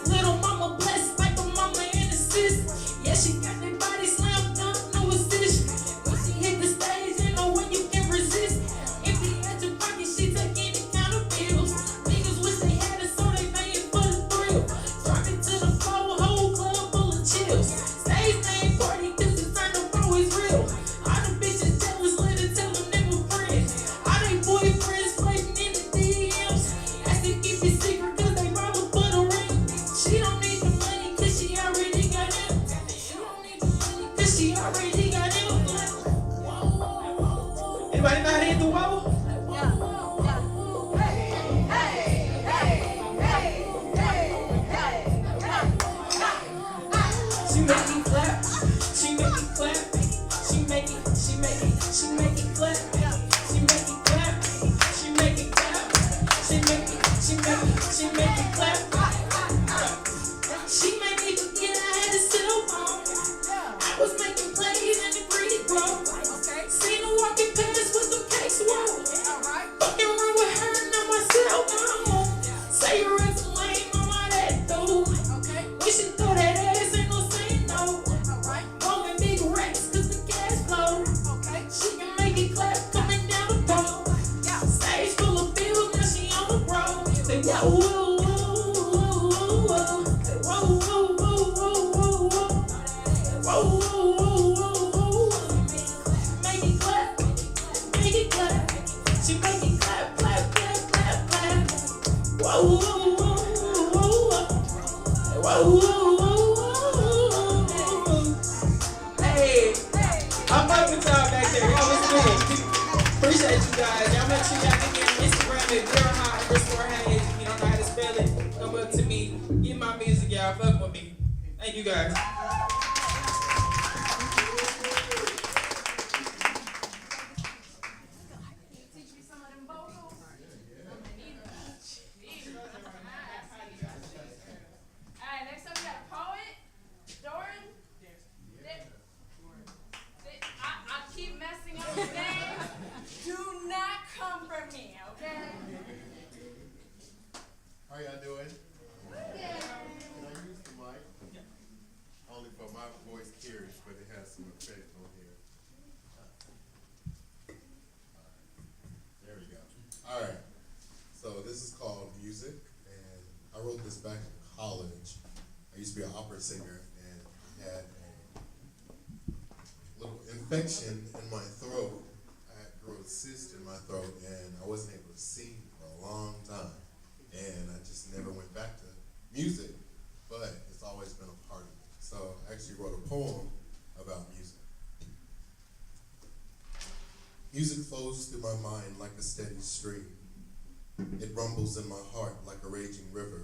[SPEAKER 11] Little mama blessed like a mama in assist. Yeah, she got that body slam dunk, no assist. When she hit the stage, ain't no way you can resist. Empty at your pocket, she take any kind of bills. Niggas wish they had it, so they paying for the thrill. Drop it to the floor, whole club full of chills. Stage name party, cause the turn up always real. All the bitches jealous, let her tell them they were friends. All they boyfriends floating in the DMs. Ask to keep it secret, cause they rather put a ring. She don't need the money, cause she already got him. She don't need the money, cause she already got him.
[SPEAKER 10] Anybody know how to hit the wall?
[SPEAKER 11] She make me clap, she make me clap, she make it clap, she make it clap, she make it clap, she make it clap. She made me forget I had a cell phone. I was making plays in the pretty grove. Seen her walking past with the case walk. Fucking wrong with her, now my cell phone. Say her ex lame, I'm on that though. We should throw that ass, ain't no saying no. Rolling big racks cause the cash flow. She can make it clap coming down the pole. Stage full of bills, now she on the road. Say whoa, whoa, whoa, whoa, whoa. Say whoa, whoa, whoa, whoa, whoa, whoa. Whoa, whoa, whoa, whoa, whoa. Make it clap, make it clap. She make it clap, clap, clap, clap, clap. Whoa, whoa, whoa, whoa, whoa. Whoa, whoa, whoa, whoa.
[SPEAKER 10] Hey, I'm up with y'all back there. Y'all was good. Appreciate you guys. Y'all make sure y'all get me on Instagram at Jeremiah_Hayes. If you don't know how to spell it, come up to me. Get my music, y'all. Fuck with me. Thank you guys.
[SPEAKER 2] Teach me some of them vocals.
[SPEAKER 12] opera singer, and I had a little infection in my throat. I had growth cyst in my throat, and I wasn't able to sing for a long time. And I just never went back to music, but it's always been a part of me. So I actually wrote a poem about music. Music flows through my mind like a steady stream. It rumbles in my heart like a raging river.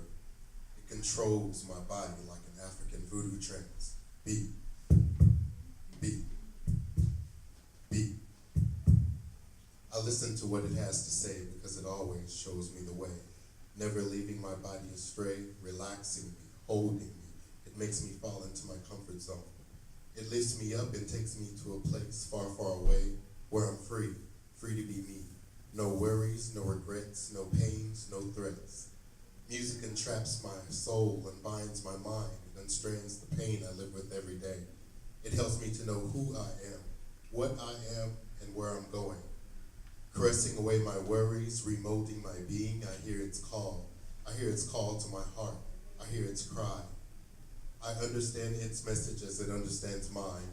[SPEAKER 12] It controls my body like an African voodoo trance. Beat, beat, beat. I listen to what it has to say because it always shows me the way. Never leaving my body astray, relaxing me, holding me. It makes me fall into my comfort zone. It lifts me up and takes me to a place far, far away where I'm free, free to be me. No worries, no regrets, no pains, no threats. Music entraps my soul and binds my mind. It unstrands the pain I live with every day. It helps me to know who I am, what I am, and where I'm going. Caressing away my worries, remolding my being, I hear its call. I hear its call to my heart. I hear its cry. I understand its message as it understands mine.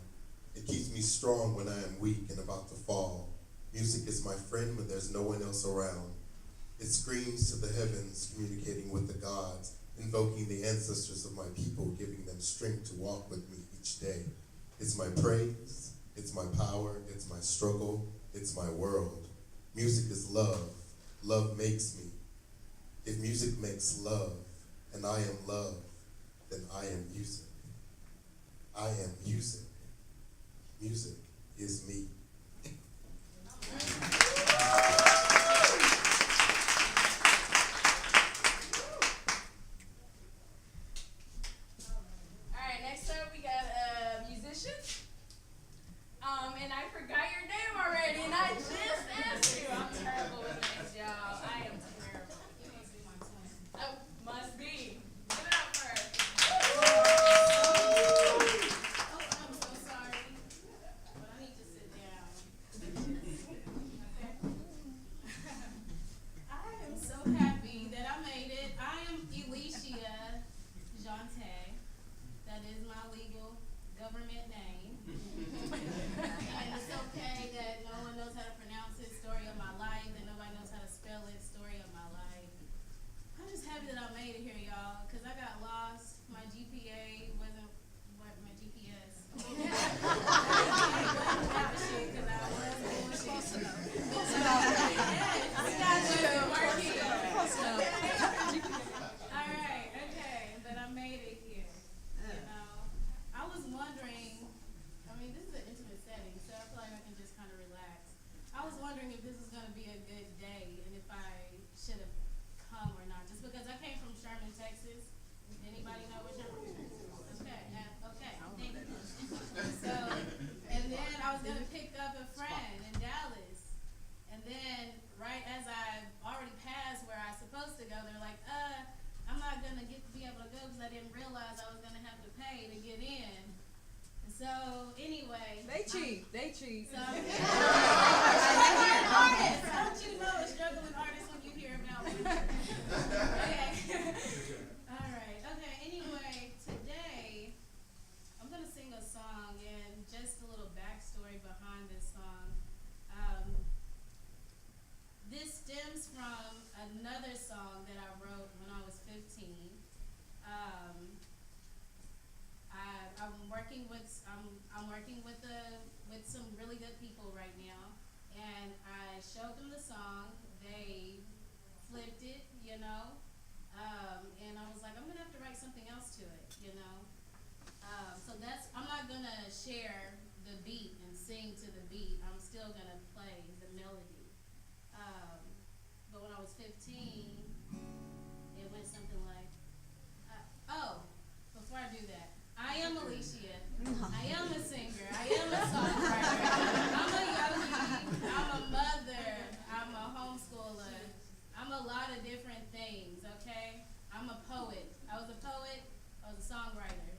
[SPEAKER 12] It keeps me strong when I am weak and about to fall. Music is my friend when there's no one else around. It screams to the heavens, communicating with the gods, invoking the ancestors of my people, giving them strength to walk with me each day. It's my praise, it's my power, it's my struggle, it's my world. Music is love. Love makes me. If music makes love, and I am love, then I am music. I am music. Music is me.
[SPEAKER 2] Alright, next up we got a musician. And I forgot your name already, and I just asked you. I'm terrible with names, y'all. I am terrible. Oh, must be. Give it up for her. Oh, I'm so sorry. But I need to sit down. I am so happy that I made it. I am Alicia Jante. That is my legal government name. And it's okay that no one knows how to pronounce it, story of my life, and nobody knows how to spell it, story of my life. I'm just happy that I made it here, y'all, because I got lost. My GPA wasn't what my GPS. Alright, okay, but I made it here. You know, I was wondering, I mean, this is an intimate setting, so I feel like I can just kind of relax. I was wondering if this was going to be a good day and if I should have come or not, just because I came from Sherman, Texas. Anybody know where Sherman is? Okay, okay, thank you. So, and then I was going to pick up a friend in Dallas, and then right as I already passed where I was supposed to go, they're like, I'm not going to be able to go because I didn't realize I was going to have to pay to get in. So anyway,
[SPEAKER 5] They cheat. They cheat.
[SPEAKER 2] so struggling artists. Don't you know a struggling artist when you hear about me? Okay. All right. Okay. Anyway, today I'm gonna sing a song, and just a little backstory behind this song. This stems from another song that I wrote when I was 15. I'm working with some really good people right now, and I showed them the song. They flipped it, you know, and I was like, I'm gonna have to write something else to it, you know. So I'm not gonna share the beat and sing to the beat. I'm still gonna play the melody. But when I was 15, it went something like, before I do that, I am Alicia. I am a singer. I am a songwriter. I'm a yogi. I'm a mother. I'm a homeschooler. I'm a lot of different things, okay? I'm a poet. I was a poet. I was a songwriter.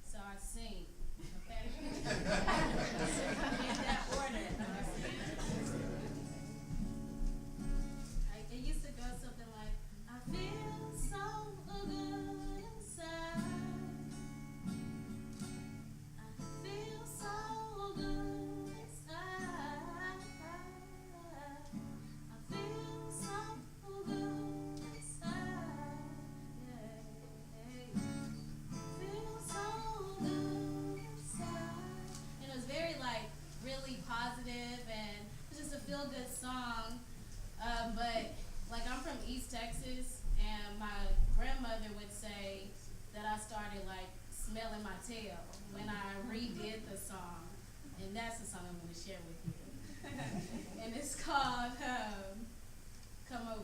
[SPEAKER 2] So I sing, okay? In that order, understand? East Texas, and my grandmother would say that I started like smelling my tail when I redid the song, and that's the song I'm going to share with you. And it's called Come Over.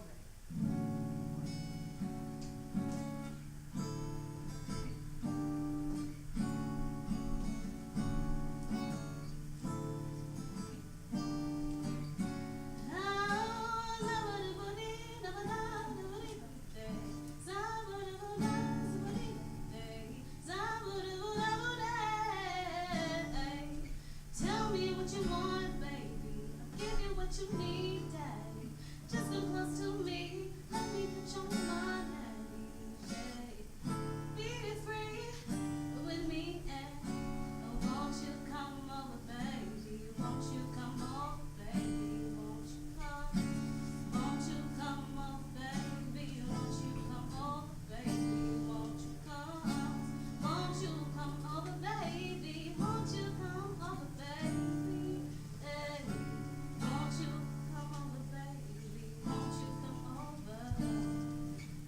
[SPEAKER 11] Tell me what you want, baby. I'll give you what you need, daddy. Just come close to me. Let me put your mind at ease. Yeah. Be free with me, and won't you come over, baby? Won't you come over, baby? Won't you come? Won't you come over, baby? Won't you come over, baby? Won't you come? Won't you come over, baby? Won't you come over, baby? Hey, won't you come over, baby? Won't you come over?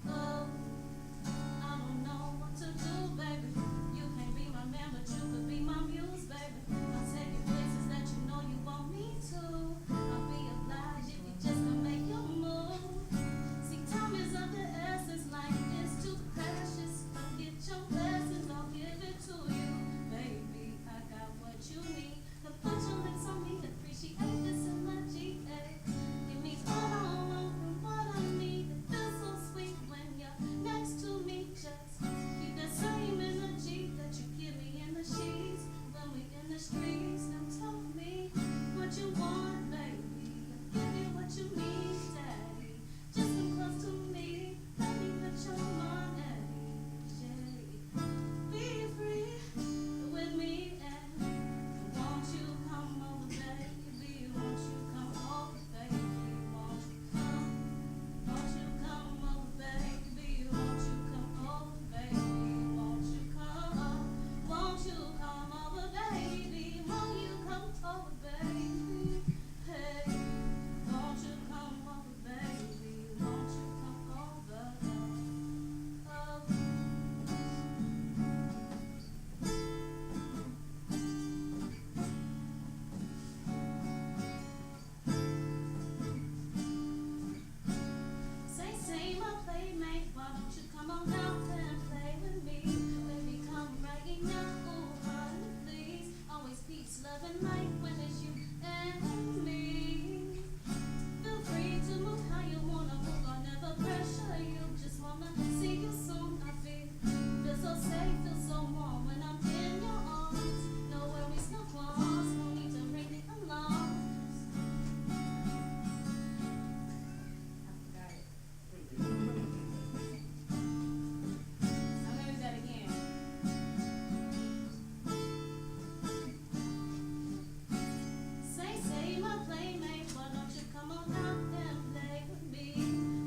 [SPEAKER 11] Oh, I don't know what to do, baby. You can't be my man, but you could be my muse, baby. I'll take you places that you know you want me to. I'll be obliged if you just to make your move. See, time is of the essence, life is too precious. Don't get your blessings, I'll give it to you, baby. I got what you need. Now put your lips on me, appreciate this energy. Give me what I want and what I need. It feels so sweet when you're next to me. Just keep that same energy that you give me in the sheets when we in the streets. Now tell me what you want, baby. I'll give you what you need, daddy. Just come close to me. Let me put your mind at ease. Yeah. Be free with me, and won't you come over, baby? Won't you come over, baby? Won't you come? Won't you come over, baby? Won't you come over, baby? Won't you come? Won't you come over, baby? Won't you come over, baby? Hey, won't you come over, baby? Won't you come over? Oh. Say, my playmate, why don't you come on out and play with me? Baby, come right now, oh, honey, please. Always peace, love, and light when it's you and me. Feel free to move how you wanna move, I'll never pressure you. Just wanna see you soon, I feel so safe, feel so warm when I'm in your arms. No worries, no qualms, no need to ring the alarm.
[SPEAKER 2] I forgot it. I'm gonna do that again.
[SPEAKER 11] Say, my playmate, why don't you come on out and play with me?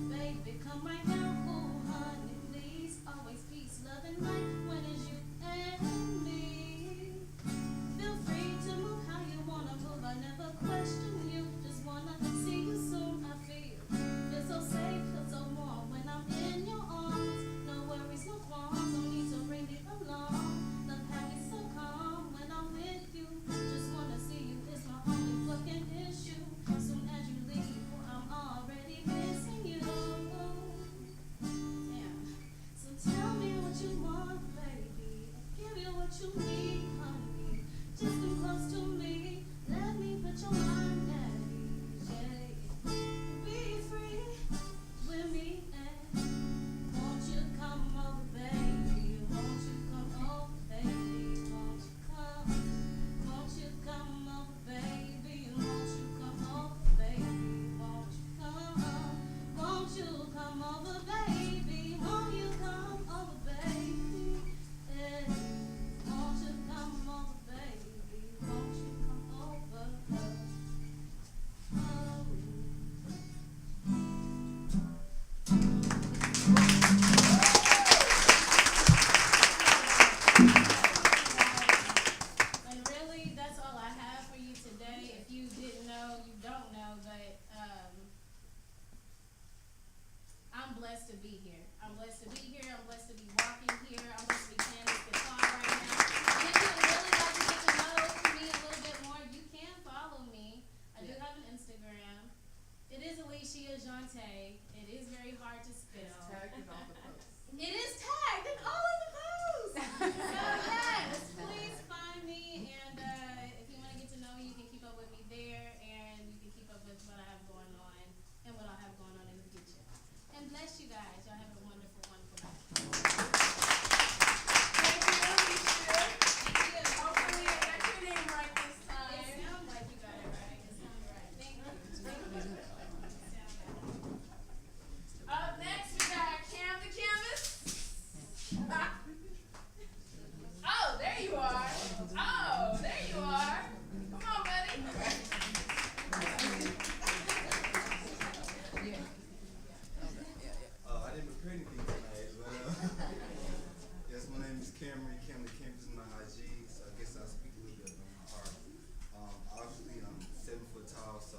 [SPEAKER 11] Baby, come right now, oh, honey, please. Always peace, love, and light when it's you and me. Feel free to move how you wanna move, I never question you. Just wanna see you soon, I feel so safe, feel so warm when I'm in your arms. No worries, no qualms, no need to ring the alarm. Love happy, so calm when I'm with you. Just wanna see you is my only fucking issue. Soon as you leave, I'm already missing you. Damn. So tell me what you want, baby. I'll give you what you need, honey. Just come close to me. Let me put your mind at ease. Yeah. Be free with me, and won't you come over, baby? Won't you come over, baby? Won't you come? Won't you come over, baby? Won't you come over, baby? Won't you come? Won't you come over, baby? Won't you come over, baby? Hey, won't you come over, baby? Won't you come over?
[SPEAKER 2] blessed to be here. I'm blessed to be here. I'm blessed to be walking here. I'm blessed to be playing this guitar right now. And if you would really like to get to know me a little bit more, you can follow me. I do have an Instagram. It is Alicia Jante. It is very hard to spell.
[SPEAKER 1] It's tagged in all the posts.
[SPEAKER 2] It is tagged in all of the posts. So yes, please find me, and if you want to get to know me, you can keep up with me there, and you can keep up with what I have going on and what I'll have going on in the future. And bless you guys. Y'all have a wonderful, wonderful night.
[SPEAKER 1] Thank you, Alicia.
[SPEAKER 2] Thank you.
[SPEAKER 1] Hopefully I got your name right this time.
[SPEAKER 2] It sounds like you got it right. It sounds right. Thank you.
[SPEAKER 1] Up next, we got Cam the Canvas. Oh, there you are. Oh, there you are. Come on, buddy.
[SPEAKER 13] I didn't prepare anything tonight, but yes, my name is Cameron. Cameron the Campus is my IG, so I guess I'll speak a little bit about my art. Obviously, I'm 7 foot tall, so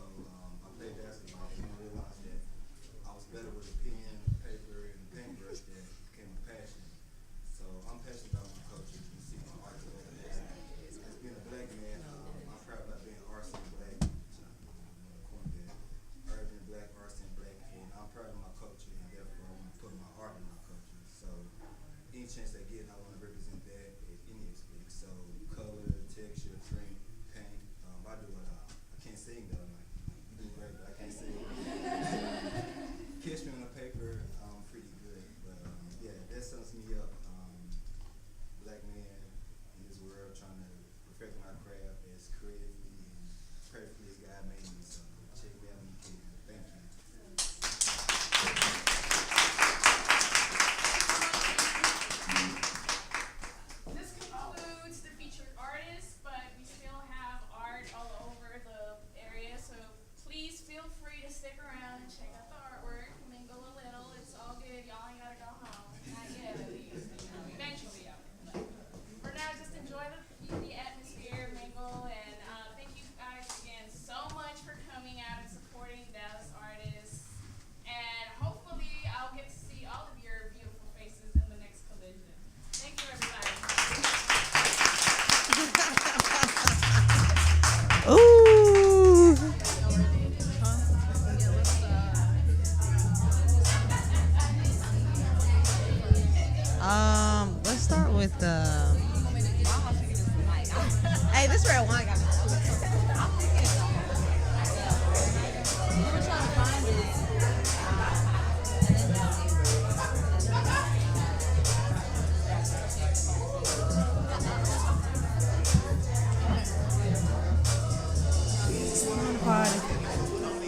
[SPEAKER 13] I play basketball. I didn't realize that I was better with a pen, paper, and paintbrush. That became a passion. So I'm passionate about my culture. You can see my art development. As being a black man, I'm proud about being artsy black. Urban black, artsy black, and I'm proud of my culture, and therefore I want to put my art in my culture. So any chance I get, I want to represent that at any aspect. So color, texture, print, paint, I do it all. I can't sing though. Like, you do great, but I can't sing. Catch me on the paper, I'm pretty good. But yeah, that sums me up. Black man in this world trying to perfect my craft as creatively and perfectly as God made me. So check me out when you can. Thank you.
[SPEAKER 2] This concludes the featured artists, but we still have art all over the area, so please feel free to stick around and check out the artwork, mingle a little. It's all good. Y'all ain't gotta go home. Not yet, at least. Eventually, y'all. But for now, just enjoy the atmosphere, mingle, and thank you guys again so much for coming out and supporting Dallas artists. And hopefully, I'll get to see all of your beautiful faces in the next collision. Thank you, everybody.
[SPEAKER 4] Ooh. Let's start with hey, this red wine got me.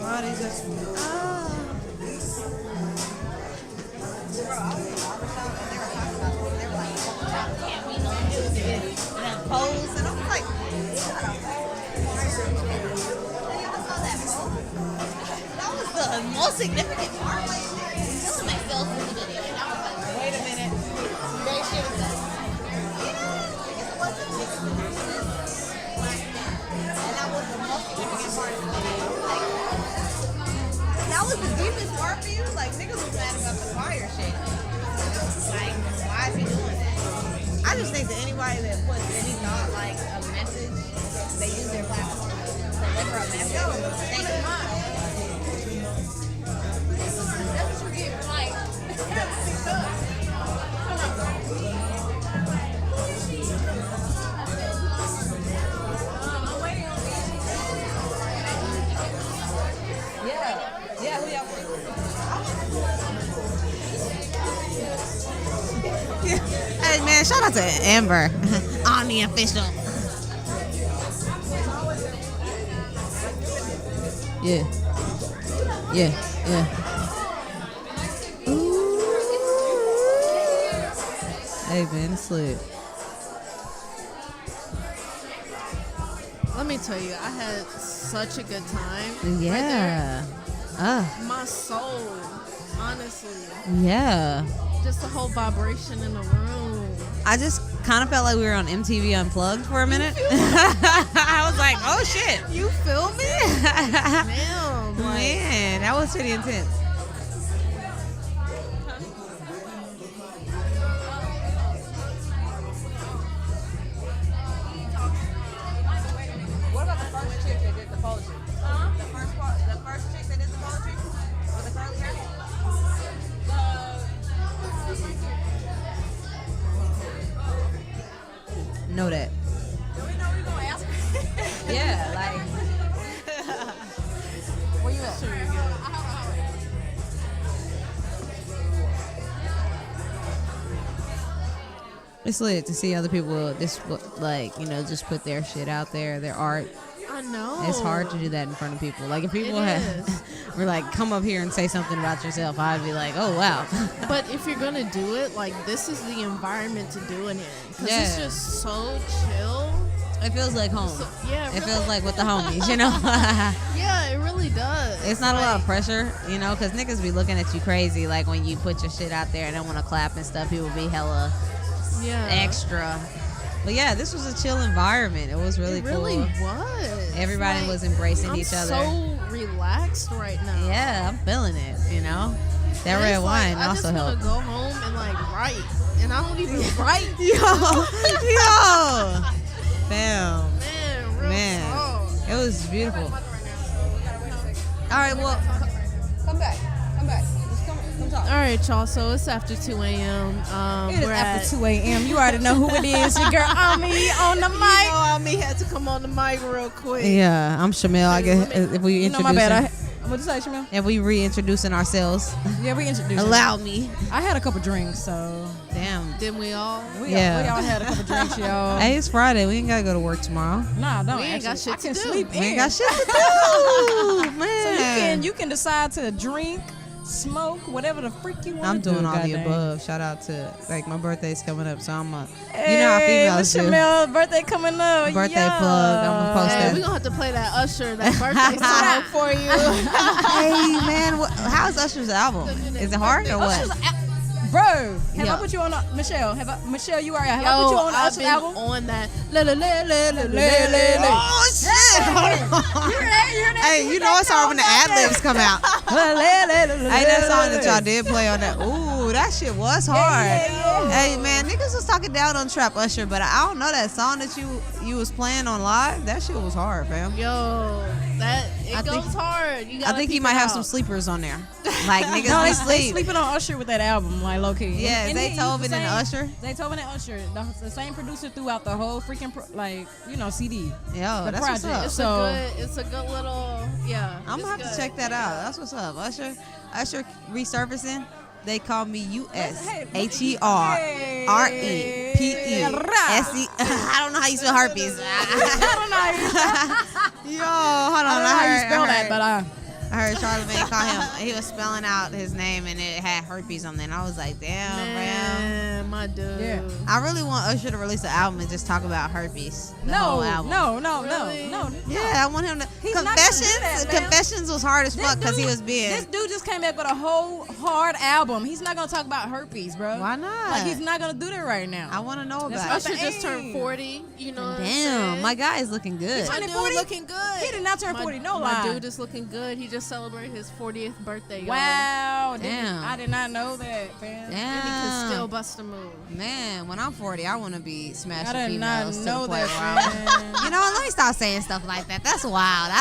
[SPEAKER 4] Party just pose, and I was like, that was the most significant part. Still myself in the video, and I was like, wait a minute, they should have done. And that was the most significant part of the video. Like, that was the deepest part for you. Like, niggas was mad about the fire shit. Like, why is he doing that? I just think that anybody that puts any thought like a message, they use their platform to deliver a message. Thank you, Mom. That's what you get from like. Yeah, who y'all think? Hey man, shout out to Amber on the official. Yeah. Ooh. Hey man, it's lit.
[SPEAKER 5] Let me tell you, I had such a good time.
[SPEAKER 4] Yeah.
[SPEAKER 5] My soul, honestly.
[SPEAKER 4] Yeah.
[SPEAKER 5] Just the whole vibration in the room.
[SPEAKER 4] I just kind of felt like we were on MTV Unplugged for a minute. I was like, oh shit.
[SPEAKER 5] You feel me? Damn.
[SPEAKER 4] Man, that was pretty intense. know that.
[SPEAKER 5] Do we know we gonna ask her?
[SPEAKER 4] Yeah, like.
[SPEAKER 5] Where you at?
[SPEAKER 4] It's lit to see other people just like, you know, just put their shit out there, their art.
[SPEAKER 14] I know.
[SPEAKER 4] It's hard to do that in front of people. Like if people
[SPEAKER 14] is.
[SPEAKER 4] were like, come up here and say something about yourself, I'd be like, oh wow.
[SPEAKER 14] But if you're gonna do it, like this is the environment to do it in. Cause it's
[SPEAKER 4] Yeah.
[SPEAKER 14] just so chill.
[SPEAKER 4] It feels like home.
[SPEAKER 14] So, yeah,
[SPEAKER 4] It feels like with the homies, you know.
[SPEAKER 14] Yeah, it really does.
[SPEAKER 4] It's not a lot of pressure, you know, because niggas be looking at you crazy. Like when you put your shit out there and don't want to clap and stuff, people be hella extra. But yeah, this was a chill environment. It was really cool.
[SPEAKER 14] It really was.
[SPEAKER 4] Everybody
[SPEAKER 14] Like,
[SPEAKER 4] was embracing each other.
[SPEAKER 14] I'm so relaxed right now.
[SPEAKER 4] Yeah, I'm feeling it, you know. That
[SPEAKER 14] And
[SPEAKER 4] red
[SPEAKER 14] it's
[SPEAKER 4] wine
[SPEAKER 14] like,
[SPEAKER 4] also
[SPEAKER 14] I just want
[SPEAKER 4] helped.
[SPEAKER 14] to go home and like write, and I don't even write.
[SPEAKER 4] Yo, fam.
[SPEAKER 14] Man, real
[SPEAKER 4] Man,
[SPEAKER 14] talk.
[SPEAKER 4] it was beautiful. All right, well, come back. Just come talk.
[SPEAKER 14] All right, y'all. So it's after 2 a.m.
[SPEAKER 5] It is
[SPEAKER 14] We're
[SPEAKER 5] after
[SPEAKER 14] at
[SPEAKER 5] 2 a.m. You already know who it is. Your girl Ami on the mic.
[SPEAKER 14] Ami had to come on the mic real quick.
[SPEAKER 4] Yeah, I'm Shamel. I guess if we
[SPEAKER 5] You know
[SPEAKER 4] introduce,
[SPEAKER 5] my bad. What'd you say, Shamil?
[SPEAKER 4] if we reintroducing ourselves,
[SPEAKER 5] Yeah, we introduced.
[SPEAKER 4] allow me.
[SPEAKER 5] I had a couple drinks, so
[SPEAKER 4] Damn.
[SPEAKER 14] Didn't we all?
[SPEAKER 5] we
[SPEAKER 4] Yeah.
[SPEAKER 5] all had a couple drinks, y'all.
[SPEAKER 4] Hey, it's Friday. We ain't gotta go to work tomorrow.
[SPEAKER 5] Nah, don't.
[SPEAKER 14] We ain't got
[SPEAKER 5] actually.
[SPEAKER 14] shit
[SPEAKER 5] I can
[SPEAKER 14] to do.
[SPEAKER 5] sleep
[SPEAKER 4] We
[SPEAKER 5] in.
[SPEAKER 4] ain't got shit to do, man.
[SPEAKER 5] So you can decide to drink, smoke, whatever the freak you want.
[SPEAKER 4] I'm doing all the
[SPEAKER 5] goddamn.
[SPEAKER 4] above. Shout out to like my birthday's coming up, so I'm
[SPEAKER 5] Hey,
[SPEAKER 4] you know how females do.
[SPEAKER 5] Shamel, birthday coming up.
[SPEAKER 4] Birthday
[SPEAKER 5] yeah.
[SPEAKER 4] plug. I'm gonna post
[SPEAKER 14] Hey,
[SPEAKER 4] that.
[SPEAKER 14] we're gonna have to play that Usher, that birthday song for you.
[SPEAKER 4] Hey man, how's Usher's album? Is it hard or what?
[SPEAKER 5] Bro, have
[SPEAKER 4] Yeah.
[SPEAKER 5] I put you on Michelle? Michelle, you are. Have I
[SPEAKER 14] Yo,
[SPEAKER 5] put you on
[SPEAKER 14] I've
[SPEAKER 5] Usher's
[SPEAKER 14] been
[SPEAKER 5] album?
[SPEAKER 14] on that.
[SPEAKER 4] Oh shit! Hold on. Hey, you know it's hard when the ad libs come out. Hey, that song that y'all did play on that. Ooh, that shit was hard. Hey man, niggas was talking down on Trap Usher, but I don't know that song that you was playing on live. That shit was hard, fam.
[SPEAKER 14] Yo, it goes hard. You
[SPEAKER 4] I
[SPEAKER 14] gotta
[SPEAKER 4] think he
[SPEAKER 14] peep
[SPEAKER 4] might
[SPEAKER 14] it
[SPEAKER 4] have
[SPEAKER 14] out.
[SPEAKER 4] some sleepers on there. Like niggas
[SPEAKER 5] No,
[SPEAKER 4] be
[SPEAKER 5] they
[SPEAKER 4] sleep.
[SPEAKER 5] sleeping on Usher with that album, like low key.
[SPEAKER 4] Yeah,
[SPEAKER 5] And he
[SPEAKER 4] Zaytoven
[SPEAKER 5] used the
[SPEAKER 4] and
[SPEAKER 5] same-
[SPEAKER 4] Usher.
[SPEAKER 5] Zaytoven and Usher, the same producer throughout the whole freaking CD.
[SPEAKER 4] Yo,
[SPEAKER 5] The
[SPEAKER 4] that's what's
[SPEAKER 5] project.
[SPEAKER 4] up.
[SPEAKER 5] So
[SPEAKER 14] It's a good little, yeah.
[SPEAKER 4] I'm gonna have to check that out. That's what's up. Usher resurfacing. They call me USHERREPESE. I don't know how you spell herpes.
[SPEAKER 5] I don't know.
[SPEAKER 4] Yo, hold on.
[SPEAKER 5] I don't know how you spell
[SPEAKER 4] I
[SPEAKER 5] that,
[SPEAKER 4] heard-
[SPEAKER 5] but
[SPEAKER 4] I heard Charlamagne call him. He was spelling out his name and it had herpes on there. And I was like, damn, man.
[SPEAKER 14] Man, my dude.
[SPEAKER 5] Yeah.
[SPEAKER 4] I really want Usher to release an album and just talk about herpes. The whole album.
[SPEAKER 5] No.
[SPEAKER 4] Yeah, I want him to.
[SPEAKER 5] He's not gonna do
[SPEAKER 4] Confessions.
[SPEAKER 5] that, man.
[SPEAKER 4] Confessions was hard as fuck because he was being.
[SPEAKER 5] This dude just came back with a whole hard album. He's not gonna talk about herpes, bro.
[SPEAKER 4] Why not?
[SPEAKER 5] Like he's not gonna do that right now.
[SPEAKER 4] I want to know
[SPEAKER 5] That's
[SPEAKER 4] about
[SPEAKER 14] Usher
[SPEAKER 4] it.
[SPEAKER 14] just turned 40. You know what I'm
[SPEAKER 4] Damn,
[SPEAKER 14] saying?
[SPEAKER 4] my guy is looking good.
[SPEAKER 14] My
[SPEAKER 5] turning
[SPEAKER 14] dude
[SPEAKER 5] 40?
[SPEAKER 14] looking good.
[SPEAKER 5] He did not turn 40, no
[SPEAKER 14] My
[SPEAKER 5] lie.
[SPEAKER 14] dude is looking good. He just celebrated his 40th birthday. Y'all.
[SPEAKER 5] Wow,
[SPEAKER 4] Damn.
[SPEAKER 5] I did not know that, fam.
[SPEAKER 14] And he can still
[SPEAKER 4] Damn.
[SPEAKER 14] bust a move.
[SPEAKER 4] Man, when I'm 40, I want to be smashing
[SPEAKER 5] I did not
[SPEAKER 4] females to
[SPEAKER 5] know
[SPEAKER 4] the point
[SPEAKER 5] that,
[SPEAKER 4] where
[SPEAKER 5] man.
[SPEAKER 4] you know, let me stop saying stuff like that. That's wild.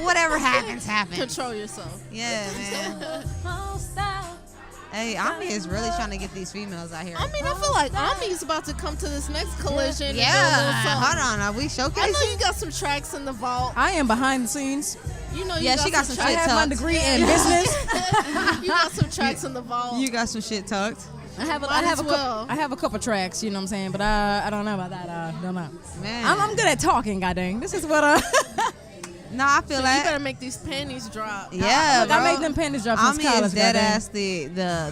[SPEAKER 4] Whatever happens, happens.
[SPEAKER 14] Control yourself.
[SPEAKER 4] Yeah, man. Hey, Ami is really trying to get these females out here.
[SPEAKER 14] I mean, I feel like Ami's about to come to this next collision. and do a
[SPEAKER 4] Yeah,
[SPEAKER 14] little something.
[SPEAKER 4] hold on. Are we
[SPEAKER 14] I know
[SPEAKER 4] showcasing?
[SPEAKER 14] you got some tracks in the vault.
[SPEAKER 5] I am behind the scenes.
[SPEAKER 14] You know you
[SPEAKER 4] Yeah,
[SPEAKER 14] got
[SPEAKER 4] she got
[SPEAKER 14] some
[SPEAKER 4] some
[SPEAKER 5] I
[SPEAKER 4] shit
[SPEAKER 5] have my
[SPEAKER 4] tucked.
[SPEAKER 5] degree in business.
[SPEAKER 14] You got some tracks in the vault.
[SPEAKER 4] You got some shit tucked.
[SPEAKER 5] I have
[SPEAKER 14] Might as well.
[SPEAKER 5] I have a couple tracks, you know what I'm saying, but I don't know about that. Don't know.
[SPEAKER 4] Man.
[SPEAKER 5] I'm good at talking, goddamn. This is what
[SPEAKER 4] No, I feel
[SPEAKER 14] So
[SPEAKER 4] like.
[SPEAKER 14] you better make these panties drop.
[SPEAKER 4] Yeah,
[SPEAKER 5] look,
[SPEAKER 4] bro.
[SPEAKER 5] I made them panties drop since
[SPEAKER 4] Ami
[SPEAKER 5] college,
[SPEAKER 4] is dead
[SPEAKER 5] goddamn.
[SPEAKER 4] ass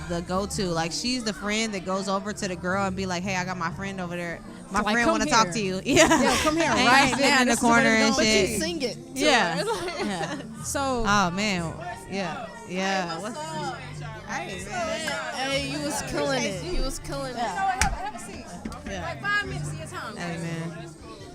[SPEAKER 4] the go-to. Like, she's the friend that goes over to the girl and be like, hey, I got my friend over there. My
[SPEAKER 5] Like,
[SPEAKER 4] friend
[SPEAKER 5] come
[SPEAKER 4] want to talk
[SPEAKER 5] here.
[SPEAKER 4] to you. Yeah.
[SPEAKER 5] Yeah, come here
[SPEAKER 4] And
[SPEAKER 5] right
[SPEAKER 4] you sitting
[SPEAKER 5] now.
[SPEAKER 4] in the
[SPEAKER 5] This is
[SPEAKER 4] corner
[SPEAKER 5] what
[SPEAKER 4] and
[SPEAKER 5] it's
[SPEAKER 14] But
[SPEAKER 5] gonna
[SPEAKER 14] you
[SPEAKER 4] shit.
[SPEAKER 14] sing it. to
[SPEAKER 5] Yeah.
[SPEAKER 14] her.
[SPEAKER 5] Yeah. So
[SPEAKER 4] Oh, man. Yeah. Yeah. What's Hey,
[SPEAKER 14] Hey, you was killing it. You was killing it.
[SPEAKER 5] have a seat. Like 5 minutes of your time.
[SPEAKER 4] Hey, man.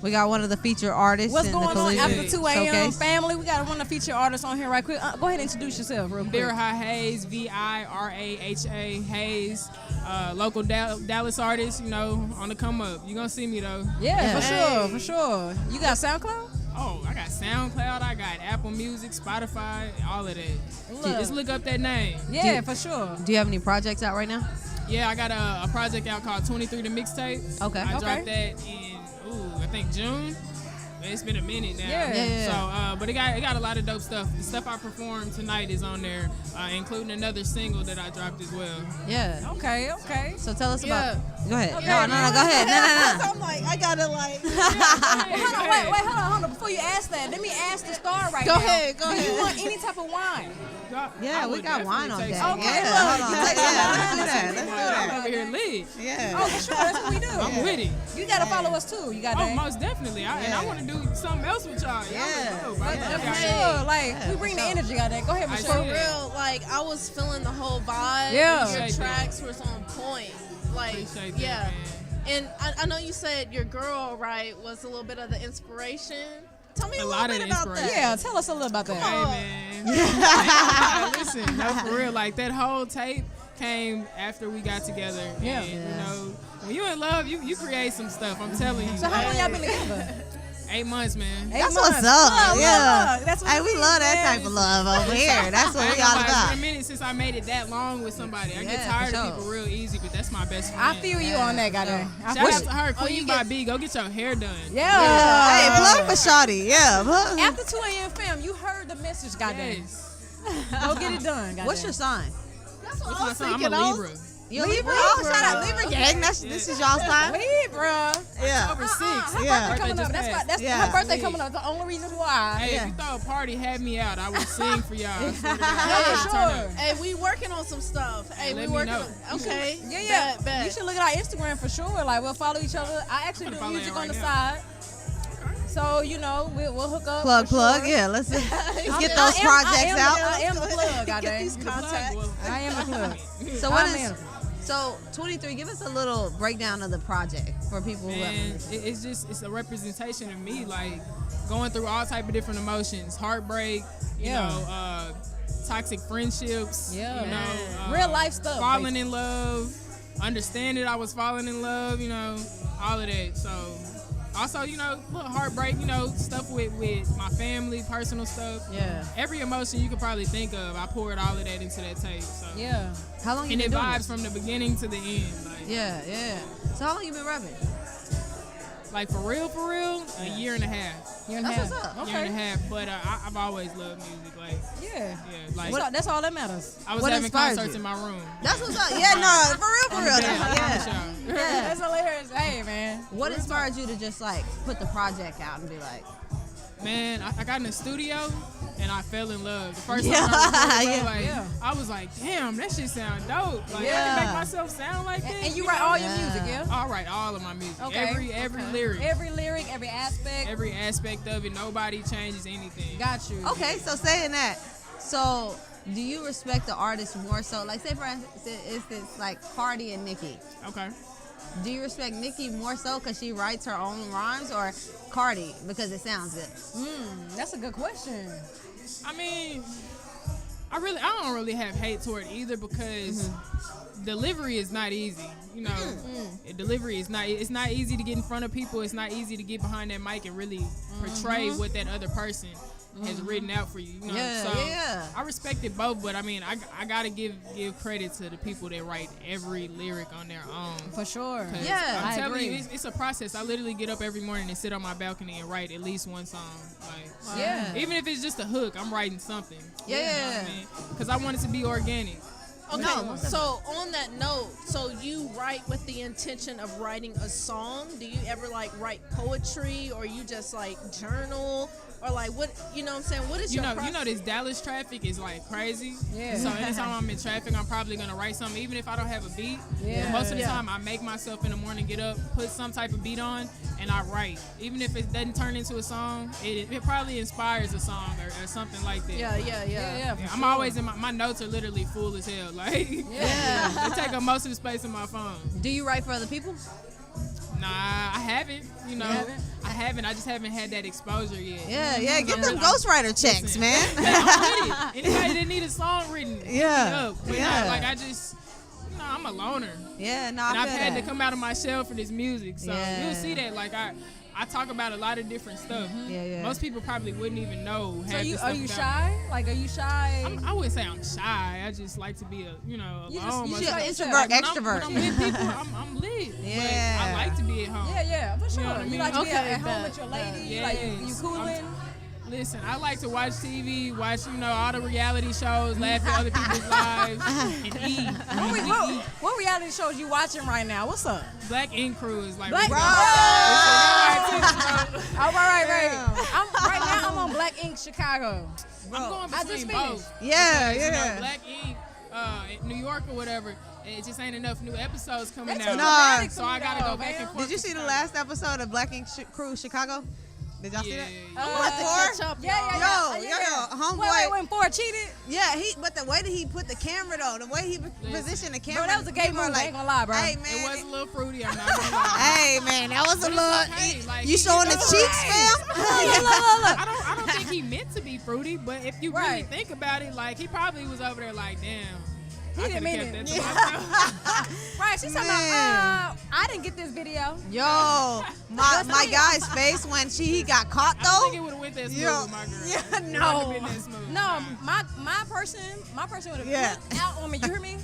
[SPEAKER 4] We got one of the featured artists
[SPEAKER 5] What's
[SPEAKER 4] in the
[SPEAKER 5] going on
[SPEAKER 4] Collision
[SPEAKER 5] after 2 a.m.
[SPEAKER 4] showcase.
[SPEAKER 5] family? We got one of the featured artists on here right quick. Go ahead and introduce yourself real quick.
[SPEAKER 10] Virha Hayes, VIRAHA Hayes, local Dallas artist, on the come up. You gonna see me though.
[SPEAKER 5] Yeah,
[SPEAKER 4] Yeah.
[SPEAKER 5] for sure. You got SoundCloud?
[SPEAKER 10] Oh, I got SoundCloud, I got Apple Music, Spotify, all of that.
[SPEAKER 5] Look.
[SPEAKER 10] Just look up that name.
[SPEAKER 5] Yeah, for sure.
[SPEAKER 4] Do you have any projects out right now?
[SPEAKER 10] Yeah, I got a project out called 23 the Mixtape.
[SPEAKER 4] Okay.
[SPEAKER 10] I dropped that in, I think June. It's been a minute now.
[SPEAKER 5] Yeah.
[SPEAKER 10] So, but it got a lot of dope stuff. The stuff I performed tonight is on there, including another single that I dropped as well.
[SPEAKER 4] Yeah.
[SPEAKER 5] Okay.
[SPEAKER 4] So tell us about. Go ahead.
[SPEAKER 5] Okay,
[SPEAKER 4] No, go ahead. No.
[SPEAKER 5] I'm like, I gotta like. Hold on. Before you ask that, let me ask the star right
[SPEAKER 4] Go
[SPEAKER 5] now.
[SPEAKER 4] ahead.
[SPEAKER 5] Do you want any type of wine?
[SPEAKER 4] Yeah, we got wine on deck.
[SPEAKER 5] Okay,
[SPEAKER 4] Yeah, hold on.
[SPEAKER 5] look.
[SPEAKER 4] Let's do
[SPEAKER 10] I'm
[SPEAKER 4] that.
[SPEAKER 10] over here lit.
[SPEAKER 4] Yeah.
[SPEAKER 5] Oh, for sure. That's what we do.
[SPEAKER 10] I'm with it.
[SPEAKER 5] You gotta follow us too. You gotta.
[SPEAKER 10] Oh, most definitely. And I want to do something else with y'all.
[SPEAKER 4] Yeah.
[SPEAKER 10] Y'all dope.
[SPEAKER 5] For sure. Like we bring the energy out there. Go ahead,
[SPEAKER 10] I
[SPEAKER 5] Michelle.
[SPEAKER 10] see
[SPEAKER 15] For real, like I was feeling the whole vibe.
[SPEAKER 5] Yeah.
[SPEAKER 15] Your
[SPEAKER 10] Appreciate
[SPEAKER 15] tracks was on point. Like,
[SPEAKER 10] Appreciate that,
[SPEAKER 15] yeah.
[SPEAKER 10] man.
[SPEAKER 15] And I know you said your girl, right, was a little bit of the inspiration. Tell me a,
[SPEAKER 10] A
[SPEAKER 15] little
[SPEAKER 10] lot of
[SPEAKER 15] bit
[SPEAKER 10] the
[SPEAKER 15] about that.
[SPEAKER 10] inspiration.
[SPEAKER 5] Yeah, tell us a little about that.
[SPEAKER 10] Hey, man. Listen, no, for real. Like, that whole tape came after we got together.
[SPEAKER 5] Yeah.
[SPEAKER 10] And, you know, when you in love, you create some stuff. I'm telling you.
[SPEAKER 5] So how long y'all been together?
[SPEAKER 10] 8 months, man.
[SPEAKER 4] That's what's up. Yeah.
[SPEAKER 5] That's what
[SPEAKER 4] Hey, we love that type of love over here. That's what we all
[SPEAKER 10] It's
[SPEAKER 4] about.
[SPEAKER 10] been a minute since I made it that long with somebody. I get
[SPEAKER 4] Yeah,
[SPEAKER 10] tired
[SPEAKER 4] for
[SPEAKER 10] of
[SPEAKER 4] sure.
[SPEAKER 10] people real easy, but that's my best friend.
[SPEAKER 5] I feel you on that, goddamn.
[SPEAKER 10] Shout out to her, Queen by B. Go get your hair done.
[SPEAKER 5] Yeah.
[SPEAKER 4] Hey, plug for Shawty. Yeah. plug.
[SPEAKER 5] After 2 a.m. fam, you heard the message, goddamn.
[SPEAKER 10] Yes.
[SPEAKER 5] Go get it done, goddamn.
[SPEAKER 4] What's your sign?
[SPEAKER 15] That's what
[SPEAKER 10] What's
[SPEAKER 15] I
[SPEAKER 10] my
[SPEAKER 15] was
[SPEAKER 10] sign? I'm
[SPEAKER 15] thinking.
[SPEAKER 10] a Libra.
[SPEAKER 4] You a Libra? Oh, shout out Libra gang. This is y'all's time.
[SPEAKER 5] Libra.
[SPEAKER 4] Yeah.
[SPEAKER 10] Over 6.
[SPEAKER 5] Her
[SPEAKER 4] Yeah.
[SPEAKER 5] birthday coming up.
[SPEAKER 10] just
[SPEAKER 5] That's
[SPEAKER 10] passed.
[SPEAKER 5] why. That's
[SPEAKER 4] Yeah.
[SPEAKER 5] her birthday coming up. That's the only reason why.
[SPEAKER 10] Hey,
[SPEAKER 4] Yeah.
[SPEAKER 10] if you throw a party, have me out. I will sing for y'all. I swear to God.
[SPEAKER 5] Yeah,
[SPEAKER 10] Turn
[SPEAKER 5] sure.
[SPEAKER 10] up.
[SPEAKER 15] Hey, we working on some stuff. Hey,
[SPEAKER 10] Let
[SPEAKER 15] we
[SPEAKER 10] me
[SPEAKER 15] working
[SPEAKER 10] know.
[SPEAKER 15] on. Okay.
[SPEAKER 5] Yeah.
[SPEAKER 15] Bet.
[SPEAKER 5] You should look at our Instagram for sure. Like we'll follow each other. I actually
[SPEAKER 10] I'm
[SPEAKER 5] do
[SPEAKER 10] gonna
[SPEAKER 5] music
[SPEAKER 10] follow
[SPEAKER 5] on
[SPEAKER 10] you
[SPEAKER 5] the
[SPEAKER 10] right
[SPEAKER 5] side. So you know we'll hook up.
[SPEAKER 4] Plug.
[SPEAKER 5] for sure.
[SPEAKER 4] Yeah. Let's get
[SPEAKER 5] I
[SPEAKER 4] those
[SPEAKER 5] am-
[SPEAKER 4] projects
[SPEAKER 5] I
[SPEAKER 4] out.
[SPEAKER 5] am the plug.
[SPEAKER 15] Get
[SPEAKER 5] Goddamn.
[SPEAKER 15] these contacts.
[SPEAKER 5] I am the plug.
[SPEAKER 4] So what
[SPEAKER 5] I'm
[SPEAKER 4] is?
[SPEAKER 5] in.
[SPEAKER 4] So 23. Give us a little breakdown of the project for people who
[SPEAKER 10] Man,
[SPEAKER 4] haven't.
[SPEAKER 10] it's a representation of me, like going through all type of different emotions, heartbreak, you
[SPEAKER 5] Yeah.
[SPEAKER 10] know, toxic friendships,
[SPEAKER 5] Yeah.
[SPEAKER 10] you know,
[SPEAKER 5] Real life stuff.
[SPEAKER 10] falling in love, understanding I was falling in love, you know, all of that. So also, you know, a little heartbreak, you know, stuff with my family, personal stuff.
[SPEAKER 5] Yeah.
[SPEAKER 10] Every emotion you could probably think of, I poured all of that into that tape. So
[SPEAKER 5] Yeah.
[SPEAKER 4] How long you
[SPEAKER 10] and
[SPEAKER 4] been
[SPEAKER 10] it
[SPEAKER 4] doing
[SPEAKER 10] vibes
[SPEAKER 4] this?
[SPEAKER 10] from the beginning to the end. Like,
[SPEAKER 4] Yeah. So how long you been rapping?
[SPEAKER 10] like for real, a year and a half.
[SPEAKER 5] Year and a
[SPEAKER 4] That's
[SPEAKER 5] half.
[SPEAKER 4] what's up.
[SPEAKER 10] Year and a half, but I've always loved music. Like,
[SPEAKER 5] Yeah.
[SPEAKER 10] like
[SPEAKER 5] That's all that matters.
[SPEAKER 10] I was
[SPEAKER 4] what
[SPEAKER 10] having
[SPEAKER 4] inspired
[SPEAKER 10] concerts
[SPEAKER 4] you?
[SPEAKER 10] in my room.
[SPEAKER 4] That's what's up. Yeah. No. For real.
[SPEAKER 10] I
[SPEAKER 4] Yeah.
[SPEAKER 10] promise y'all.
[SPEAKER 4] Yeah.
[SPEAKER 5] That's hilarious. Hey man.
[SPEAKER 4] What inspired you to just like put the project out and be like,
[SPEAKER 10] Man, I got in the studio and I fell in love. The first time
[SPEAKER 4] Yeah.
[SPEAKER 10] I recorded,
[SPEAKER 4] Yeah.
[SPEAKER 10] like,
[SPEAKER 5] Yeah.
[SPEAKER 10] I was like, damn, that shit sound dope. Like, I
[SPEAKER 4] Yeah.
[SPEAKER 10] can make myself sound like this.
[SPEAKER 5] And you
[SPEAKER 10] know?
[SPEAKER 5] write all your
[SPEAKER 4] Yeah.
[SPEAKER 5] music, yeah?
[SPEAKER 10] I write all of my music.
[SPEAKER 5] Okay.
[SPEAKER 10] Every lyric.
[SPEAKER 5] Every lyric, every aspect.
[SPEAKER 10] Every aspect of it. Nobody changes anything.
[SPEAKER 5] Got you.
[SPEAKER 4] okay, so saying that, so do you respect the artist more so? Like, say for instance, like Cardi and Nicki.
[SPEAKER 10] Okay.
[SPEAKER 4] Do you respect Nicki more so because she writes her own rhymes, or Cardi because it sounds good?
[SPEAKER 5] That's a good question.
[SPEAKER 10] I mean, I don't really have hate toward either because delivery is not easy. You know, delivery is not. It's not easy to get in front of people. It's not easy to get behind that mic and really portray what that other person has written out for you. You know,
[SPEAKER 4] Yeah,
[SPEAKER 10] so
[SPEAKER 4] yeah.
[SPEAKER 10] I respect it both, but I mean, I gotta give credit to the people that write every lyric on their own.
[SPEAKER 5] For sure.
[SPEAKER 10] 'Cause
[SPEAKER 4] Yeah,
[SPEAKER 10] I'm
[SPEAKER 5] I
[SPEAKER 10] telling
[SPEAKER 5] agree.
[SPEAKER 10] you, it's a process. I literally get up every morning and sit on my balcony and write at least one song. Like,
[SPEAKER 5] Yeah.
[SPEAKER 10] even if it's just a hook, I'm writing something.
[SPEAKER 4] Yeah.
[SPEAKER 10] Because I want it to be organic.
[SPEAKER 15] Okay,
[SPEAKER 4] No.
[SPEAKER 15] so on that note, so you write with the intention of writing a song? Do you ever like write poetry, or you just like journal, or like what? You know what I'm saying? What is
[SPEAKER 10] You
[SPEAKER 15] your
[SPEAKER 10] know,
[SPEAKER 15] process?
[SPEAKER 10] this Dallas traffic is like crazy.
[SPEAKER 5] Yeah.
[SPEAKER 10] So anytime I'm in traffic, I'm probably gonna write something, even if I don't have a beat.
[SPEAKER 5] Yeah.
[SPEAKER 10] But most of the
[SPEAKER 15] Yeah.
[SPEAKER 10] time, I make myself in the morning get up, put some type of beat on, and I write. Even if it doesn't turn into a song, it probably inspires a song or something like that.
[SPEAKER 15] Yeah.
[SPEAKER 5] Yeah,
[SPEAKER 10] I'm always in my notes are literally full as hell. Like,
[SPEAKER 4] Yeah.
[SPEAKER 10] they take up most of the space on my phone.
[SPEAKER 4] Do you write for other people?
[SPEAKER 10] Nah, I haven't. You know,
[SPEAKER 5] haven't?
[SPEAKER 10] I haven't. I just haven't had that exposure yet.
[SPEAKER 4] Yeah, yeah. Get them
[SPEAKER 10] I'm-
[SPEAKER 4] ghostwriter checks,
[SPEAKER 10] Listen,
[SPEAKER 4] man.
[SPEAKER 10] I'm with it. Anybody that need a song written, hit me
[SPEAKER 4] Yeah,
[SPEAKER 10] up. But
[SPEAKER 4] yeah.
[SPEAKER 10] nah, like I just, I'm a loner.
[SPEAKER 4] Yeah, no,
[SPEAKER 10] And
[SPEAKER 4] I
[SPEAKER 10] I've
[SPEAKER 4] feel
[SPEAKER 10] had
[SPEAKER 4] that.
[SPEAKER 10] to come out of my shell for this music. So
[SPEAKER 4] Yeah.
[SPEAKER 10] you'll see that. Like I talk about a lot of different stuff.
[SPEAKER 5] Yeah, yeah.
[SPEAKER 10] Most people probably wouldn't even know.
[SPEAKER 5] So
[SPEAKER 10] half the
[SPEAKER 5] are
[SPEAKER 10] stuff
[SPEAKER 5] you
[SPEAKER 10] about
[SPEAKER 5] shy?
[SPEAKER 10] me.
[SPEAKER 5] Like, are you shy?
[SPEAKER 10] I wouldn't say I'm shy. I just like to be
[SPEAKER 5] You
[SPEAKER 10] alone.
[SPEAKER 5] just an introvert,
[SPEAKER 10] Like,
[SPEAKER 5] extrovert.
[SPEAKER 10] When I'm with people, I'm lit.
[SPEAKER 5] Yeah.
[SPEAKER 10] But I like to be at home.
[SPEAKER 5] Yeah, for sure.
[SPEAKER 10] You know what I mean?
[SPEAKER 5] You like to be
[SPEAKER 14] Okay,
[SPEAKER 5] at home
[SPEAKER 14] bet,
[SPEAKER 5] with your lady.
[SPEAKER 10] Yes.
[SPEAKER 5] Like, you cooling.
[SPEAKER 10] Listen, I like to watch TV, watch all the reality shows, laugh at other people's lives, and eat.
[SPEAKER 5] What reality shows you watching right now? What's up?
[SPEAKER 10] Black Ink Crew is like.
[SPEAKER 5] Black.
[SPEAKER 10] Bro.
[SPEAKER 5] All right. Right now, I'm on Black Ink Chicago.
[SPEAKER 10] I'm going
[SPEAKER 5] I just
[SPEAKER 10] between
[SPEAKER 5] finished.
[SPEAKER 10] both.
[SPEAKER 5] Yeah,
[SPEAKER 10] Because,
[SPEAKER 5] yeah.
[SPEAKER 10] Black Ink, in New York or whatever, it just ain't enough new episodes coming
[SPEAKER 5] That's
[SPEAKER 10] out.
[SPEAKER 5] too dramatic
[SPEAKER 10] So
[SPEAKER 5] to me,
[SPEAKER 10] I gotta
[SPEAKER 5] though,
[SPEAKER 10] go back
[SPEAKER 5] man.
[SPEAKER 10] and forth.
[SPEAKER 16] Did you see the last episode of Black Ink Crew Chicago? Did y'all see that?
[SPEAKER 5] Yeah.
[SPEAKER 16] Yo, homeboy.
[SPEAKER 5] Wait, Ford cheated?
[SPEAKER 16] Yeah, but the way that he put the camera though, the way he positioned the camera.
[SPEAKER 5] Bro, that was a gay
[SPEAKER 16] people
[SPEAKER 5] move.
[SPEAKER 16] are
[SPEAKER 5] I ain't gonna lie, bro.
[SPEAKER 16] Hey man,
[SPEAKER 10] It was a little fruity. I'm not gonna lie.
[SPEAKER 16] Hey man, that was a
[SPEAKER 10] But it's
[SPEAKER 16] little.
[SPEAKER 10] okay. Like,
[SPEAKER 16] You showing the cheeks, fam?
[SPEAKER 5] Look.
[SPEAKER 10] I don't think he meant to be fruity, but if you really
[SPEAKER 5] Right.
[SPEAKER 10] think about it, like he probably was over there like, damn.
[SPEAKER 5] He
[SPEAKER 10] I
[SPEAKER 5] didn't
[SPEAKER 10] could've
[SPEAKER 5] mean
[SPEAKER 10] kept
[SPEAKER 5] it.
[SPEAKER 10] that to myself.
[SPEAKER 5] Right, she's talking about, I didn't get this video.
[SPEAKER 16] Yo, my guy's face when he got caught
[SPEAKER 10] I don't
[SPEAKER 16] though.
[SPEAKER 10] think it would have went that smooth
[SPEAKER 16] Yo,
[SPEAKER 10] with my girl.
[SPEAKER 16] yeah,
[SPEAKER 10] It wouldn't
[SPEAKER 16] no.
[SPEAKER 10] have been that smooth.
[SPEAKER 5] No, my person would have
[SPEAKER 16] Yeah.
[SPEAKER 5] flipped out on me. You hear me?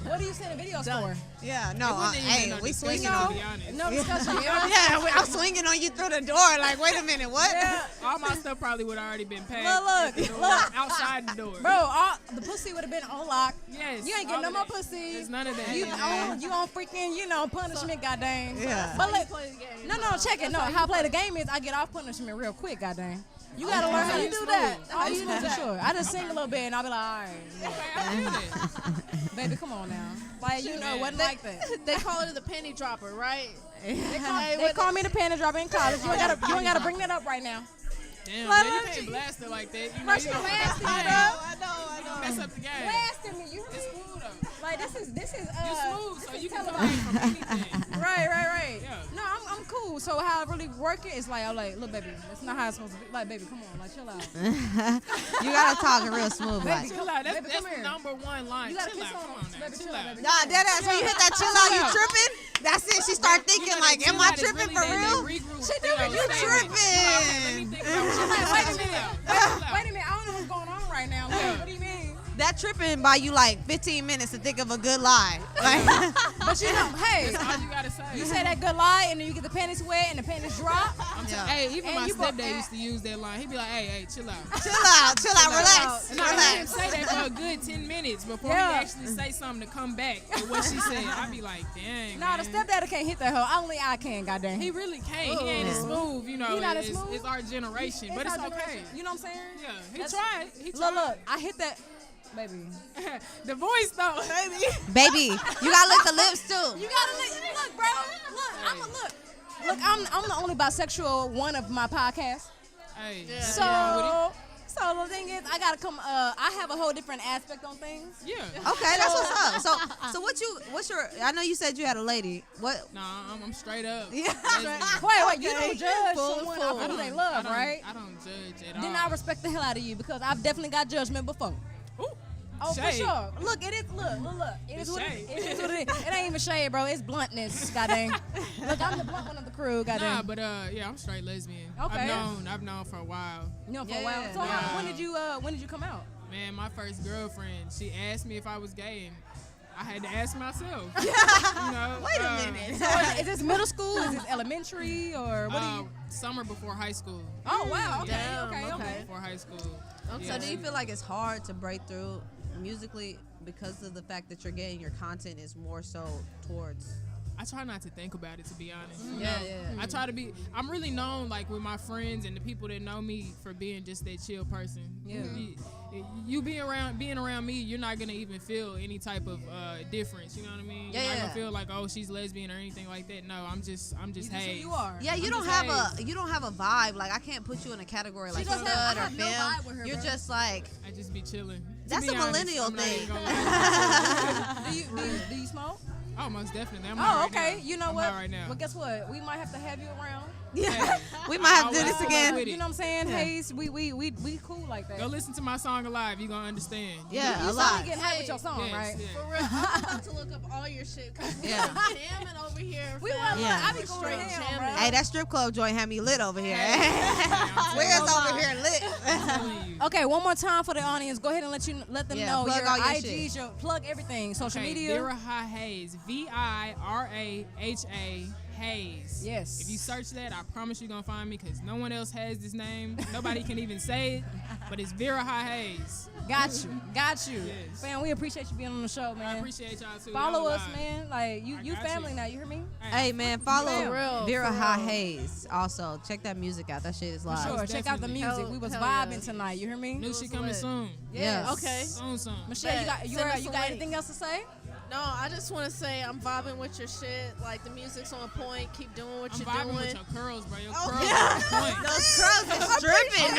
[SPEAKER 5] What do you send the videos for?
[SPEAKER 16] Yeah,
[SPEAKER 10] It
[SPEAKER 16] no,
[SPEAKER 10] wasn't even
[SPEAKER 16] hey,
[SPEAKER 10] no
[SPEAKER 16] we
[SPEAKER 10] discussion,
[SPEAKER 16] swinging
[SPEAKER 10] to
[SPEAKER 16] on.
[SPEAKER 10] be honest.
[SPEAKER 5] No discussion.
[SPEAKER 16] I'm swinging on you through the door. Like, wait a minute, what?
[SPEAKER 5] Yeah.
[SPEAKER 10] All my stuff probably would have already been packed.
[SPEAKER 5] Look.
[SPEAKER 10] Outside the door.
[SPEAKER 5] Bro, the pussy would have been on lock.
[SPEAKER 10] Yes.
[SPEAKER 5] You ain't getting no more pussy.
[SPEAKER 10] There's none of that.
[SPEAKER 5] You on freaking, punishment, goddamn.
[SPEAKER 16] Yeah.
[SPEAKER 5] But look, no, check it. No, how I play the game is I get off punishment real quick, goddamn. You gotta learn how you do that. How you do that? Sure. I just sing a little bit and I'll be like, all right.
[SPEAKER 10] Okay, I feel that.
[SPEAKER 5] Baby, come on now. Like, it wasn't like that.
[SPEAKER 14] They call it the penny dropper, right?
[SPEAKER 5] They call me the panty dropper in college. You ain't gotta bring that up right now.
[SPEAKER 10] Damn,
[SPEAKER 5] Like,
[SPEAKER 10] man, you
[SPEAKER 5] look,
[SPEAKER 10] can't blast it like that.
[SPEAKER 5] Right, she blasting me, bro.
[SPEAKER 16] I know.
[SPEAKER 10] Mess up the game.
[SPEAKER 5] Blasting me. You
[SPEAKER 10] It's cool though.
[SPEAKER 5] like this is
[SPEAKER 10] You smooth, so
[SPEAKER 5] this
[SPEAKER 10] you
[SPEAKER 5] is
[SPEAKER 10] can come
[SPEAKER 5] televised.
[SPEAKER 10] in from anything.
[SPEAKER 5] Right.
[SPEAKER 10] Yeah.
[SPEAKER 5] No, I'm cool. So how I really work it is like, I'm like, look, baby, that's not how it's supposed to be. Like, baby, come on, like, chill out.
[SPEAKER 16] You gotta talk real smooth,
[SPEAKER 5] Baby,
[SPEAKER 16] like.
[SPEAKER 10] Chill out. That's
[SPEAKER 5] Baby, come
[SPEAKER 10] the
[SPEAKER 5] here.
[SPEAKER 10] number one line.
[SPEAKER 5] You gotta
[SPEAKER 10] Chill
[SPEAKER 5] kiss
[SPEAKER 10] out.
[SPEAKER 5] on
[SPEAKER 10] Come on
[SPEAKER 5] me.
[SPEAKER 10] now.
[SPEAKER 5] Baby,
[SPEAKER 10] Chill
[SPEAKER 5] chill out,
[SPEAKER 10] out.
[SPEAKER 5] baby.
[SPEAKER 16] Nah, deadass. When you hit that chill out, you tripping? That's it. She start thinking like, am I tripping for real?
[SPEAKER 5] She doing you
[SPEAKER 16] tripping.
[SPEAKER 5] Wait a minute, I don't know what's going on right now. Like, what do you mean?
[SPEAKER 16] That tripping by you like 15 minutes to think of a good lie. Like,
[SPEAKER 5] But you know, hey,
[SPEAKER 10] That's all you gotta say.
[SPEAKER 5] you say that good lie and then you get the panties wet and the panties drop.
[SPEAKER 10] Hey, even
[SPEAKER 5] And
[SPEAKER 10] my
[SPEAKER 5] you go-
[SPEAKER 10] stepdad used to use that line. He'd be like, hey, chill out.
[SPEAKER 16] chill out, relax,
[SPEAKER 10] And I let him
[SPEAKER 16] relax.
[SPEAKER 10] say that for a good 10 minutes before
[SPEAKER 5] Yeah.
[SPEAKER 10] he actually say something to come back at what she said. I'd be like, dang,
[SPEAKER 5] Nah, the
[SPEAKER 10] man.
[SPEAKER 5] stepdaddy can't hit that hoe. Only I can, goddamn.
[SPEAKER 10] He really can't. He ain't as smooth,
[SPEAKER 5] He not as smooth.
[SPEAKER 10] It's our generation, but
[SPEAKER 5] our
[SPEAKER 10] it's okay.
[SPEAKER 5] generation. You know what I'm saying?
[SPEAKER 10] Yeah, he
[SPEAKER 5] That's-
[SPEAKER 10] tried. He tried.
[SPEAKER 5] Look, I hit that, baby.
[SPEAKER 10] The voice though, baby.
[SPEAKER 16] Baby, you gotta lick the lips too.
[SPEAKER 5] You gotta look, bro. Look, I'm the only bisexual one of my podcast.
[SPEAKER 10] Hey,
[SPEAKER 5] So the thing is, I gotta come. I have a whole different aspect on things.
[SPEAKER 10] yeah.
[SPEAKER 16] Okay, that's what's up. So what's your? I know you said you had a lady. What?
[SPEAKER 10] Nah, I'm straight up.
[SPEAKER 16] Yeah.
[SPEAKER 5] Wait, you don't judge
[SPEAKER 16] Full,
[SPEAKER 5] someone
[SPEAKER 16] full.
[SPEAKER 5] off of who they love, right?
[SPEAKER 10] I don't judge at all.
[SPEAKER 5] Then I respect the hell out of you because I've definitely got judgment before.
[SPEAKER 10] Ooh,
[SPEAKER 5] Oh, for
[SPEAKER 10] shade.
[SPEAKER 5] sure. Look, it is. Look. It is
[SPEAKER 10] It's
[SPEAKER 5] what
[SPEAKER 10] shade.
[SPEAKER 5] it is. What it is. It ain't even shade, bro. It's bluntness. Goddamn. Look, I'm the blunt one of the crew.
[SPEAKER 10] Nah,
[SPEAKER 5] Goddamn.
[SPEAKER 10] but I'm straight lesbian.
[SPEAKER 5] Okay.
[SPEAKER 10] I've known for a while.
[SPEAKER 5] You know, for a
[SPEAKER 16] Yeah,
[SPEAKER 5] while. So
[SPEAKER 10] yeah.
[SPEAKER 5] when did you come out?
[SPEAKER 10] Man, my first girlfriend, she asked me if I was gay, and I had to ask myself. You know,
[SPEAKER 16] Wait a minute.
[SPEAKER 5] So is this middle school? Is this elementary or what do you?
[SPEAKER 10] Summer before high school.
[SPEAKER 5] Oh wow. Okay.
[SPEAKER 14] Damn,
[SPEAKER 5] Okay.
[SPEAKER 10] Before high school.
[SPEAKER 14] Okay.
[SPEAKER 10] Yeah.
[SPEAKER 16] So do you feel like it's hard to break through musically because of the fact that you're gay and your content is more so towards?
[SPEAKER 10] I try not to think about it, to be honest. You
[SPEAKER 16] Yeah,
[SPEAKER 10] know?
[SPEAKER 16] yeah.
[SPEAKER 10] I try to be. I'm really known, like with my friends and the people that know me, for being just that chill person.
[SPEAKER 5] Yeah.
[SPEAKER 10] You being around me, you're not gonna even feel any type of difference. You know what I mean?
[SPEAKER 16] Yeah,
[SPEAKER 10] You're not
[SPEAKER 16] yeah.
[SPEAKER 10] gonna feel like, oh, she's lesbian or anything like that. No, I'm just
[SPEAKER 5] Who
[SPEAKER 10] hey.
[SPEAKER 5] you are.
[SPEAKER 16] Yeah, you
[SPEAKER 10] I'm
[SPEAKER 16] don't
[SPEAKER 10] just
[SPEAKER 16] have a vibe. Like I can't put you in a category like
[SPEAKER 5] doesn't
[SPEAKER 16] stud
[SPEAKER 5] have- I
[SPEAKER 16] or
[SPEAKER 5] have no
[SPEAKER 16] femme.
[SPEAKER 5] vibe with her,
[SPEAKER 16] You're
[SPEAKER 5] bro.
[SPEAKER 16] just like
[SPEAKER 10] I just be chilling. To
[SPEAKER 16] That's
[SPEAKER 10] be
[SPEAKER 16] a
[SPEAKER 10] honest,
[SPEAKER 16] millennial
[SPEAKER 10] I'm not even
[SPEAKER 16] thing.
[SPEAKER 10] gonna lie.
[SPEAKER 5] Do you smoke?
[SPEAKER 10] Oh, most definitely. I'm
[SPEAKER 5] Oh,
[SPEAKER 10] high right
[SPEAKER 5] okay.
[SPEAKER 10] now.
[SPEAKER 5] You know
[SPEAKER 10] I'm
[SPEAKER 5] what?
[SPEAKER 10] high right now.
[SPEAKER 5] Well, guess what? We might have to have you around.
[SPEAKER 16] Yeah. We might have to do this again.
[SPEAKER 5] You know what I'm saying?
[SPEAKER 16] Yeah.
[SPEAKER 5] Hayes, we cool like that.
[SPEAKER 10] Go listen to my song alive. You gonna understand.
[SPEAKER 16] Yeah,
[SPEAKER 5] You
[SPEAKER 16] a lot.
[SPEAKER 5] sound getting hype with your song,
[SPEAKER 10] Yes,
[SPEAKER 5] right?
[SPEAKER 10] yeah.
[SPEAKER 15] For real, I'm about to look up all your shit.
[SPEAKER 16] Yeah.
[SPEAKER 15] Jamming over here.
[SPEAKER 5] We
[SPEAKER 15] fam.
[SPEAKER 5] want
[SPEAKER 16] Yeah.
[SPEAKER 5] I be going
[SPEAKER 15] Straight
[SPEAKER 5] ham,
[SPEAKER 15] jamming.
[SPEAKER 5] bro.
[SPEAKER 16] Hey, that strip club joint had me lit over here. Where's over here lit?
[SPEAKER 10] I'm telling you.
[SPEAKER 5] Okay, one more time for the audience. Go ahead and let them
[SPEAKER 16] Yeah,
[SPEAKER 5] know
[SPEAKER 16] plug
[SPEAKER 5] your
[SPEAKER 16] all your
[SPEAKER 5] IGs, your plug everything, social
[SPEAKER 10] Okay,
[SPEAKER 5] media.
[SPEAKER 10] Viraha Hayes, Viraha Hayes.
[SPEAKER 5] Yes.
[SPEAKER 10] If you search that, I promise you're gonna find me because no one else has this name. Nobody can even say it, but it's Viraha Hayes.
[SPEAKER 5] Got you.
[SPEAKER 10] Yes.
[SPEAKER 5] Fam, we appreciate you being on the show, man.
[SPEAKER 10] I appreciate y'all too.
[SPEAKER 5] Follow
[SPEAKER 10] Y'all
[SPEAKER 5] us,
[SPEAKER 10] live.
[SPEAKER 5] man. Like you
[SPEAKER 10] got
[SPEAKER 5] family
[SPEAKER 10] you.
[SPEAKER 5] now. You hear me?
[SPEAKER 16] Hey man, follow
[SPEAKER 15] For real,
[SPEAKER 16] Vera
[SPEAKER 15] for
[SPEAKER 16] Ha
[SPEAKER 15] real.
[SPEAKER 16] Hayes. Also, check that music out. That shit is
[SPEAKER 5] For
[SPEAKER 16] live.
[SPEAKER 5] sure. Check out the
[SPEAKER 10] definitely.
[SPEAKER 5] music.
[SPEAKER 15] Hell-
[SPEAKER 5] We was
[SPEAKER 15] hell
[SPEAKER 5] vibing
[SPEAKER 15] yeah.
[SPEAKER 5] tonight. You hear me?
[SPEAKER 10] New shit coming
[SPEAKER 15] lit.
[SPEAKER 10] soon.
[SPEAKER 16] Yes.
[SPEAKER 15] Okay.
[SPEAKER 10] Soon.
[SPEAKER 5] Michelle, you got
[SPEAKER 15] Send us a link.
[SPEAKER 5] anything else to say?
[SPEAKER 15] No, I just want to say I'm vibing with your shit. Like the music's on point. Keep doing what
[SPEAKER 10] I'm
[SPEAKER 15] you're
[SPEAKER 10] vibing
[SPEAKER 15] doing.
[SPEAKER 10] with your curls, bro. Your
[SPEAKER 15] Oh,
[SPEAKER 10] curls
[SPEAKER 15] yeah.
[SPEAKER 10] are on point.
[SPEAKER 16] Those curls are stripping.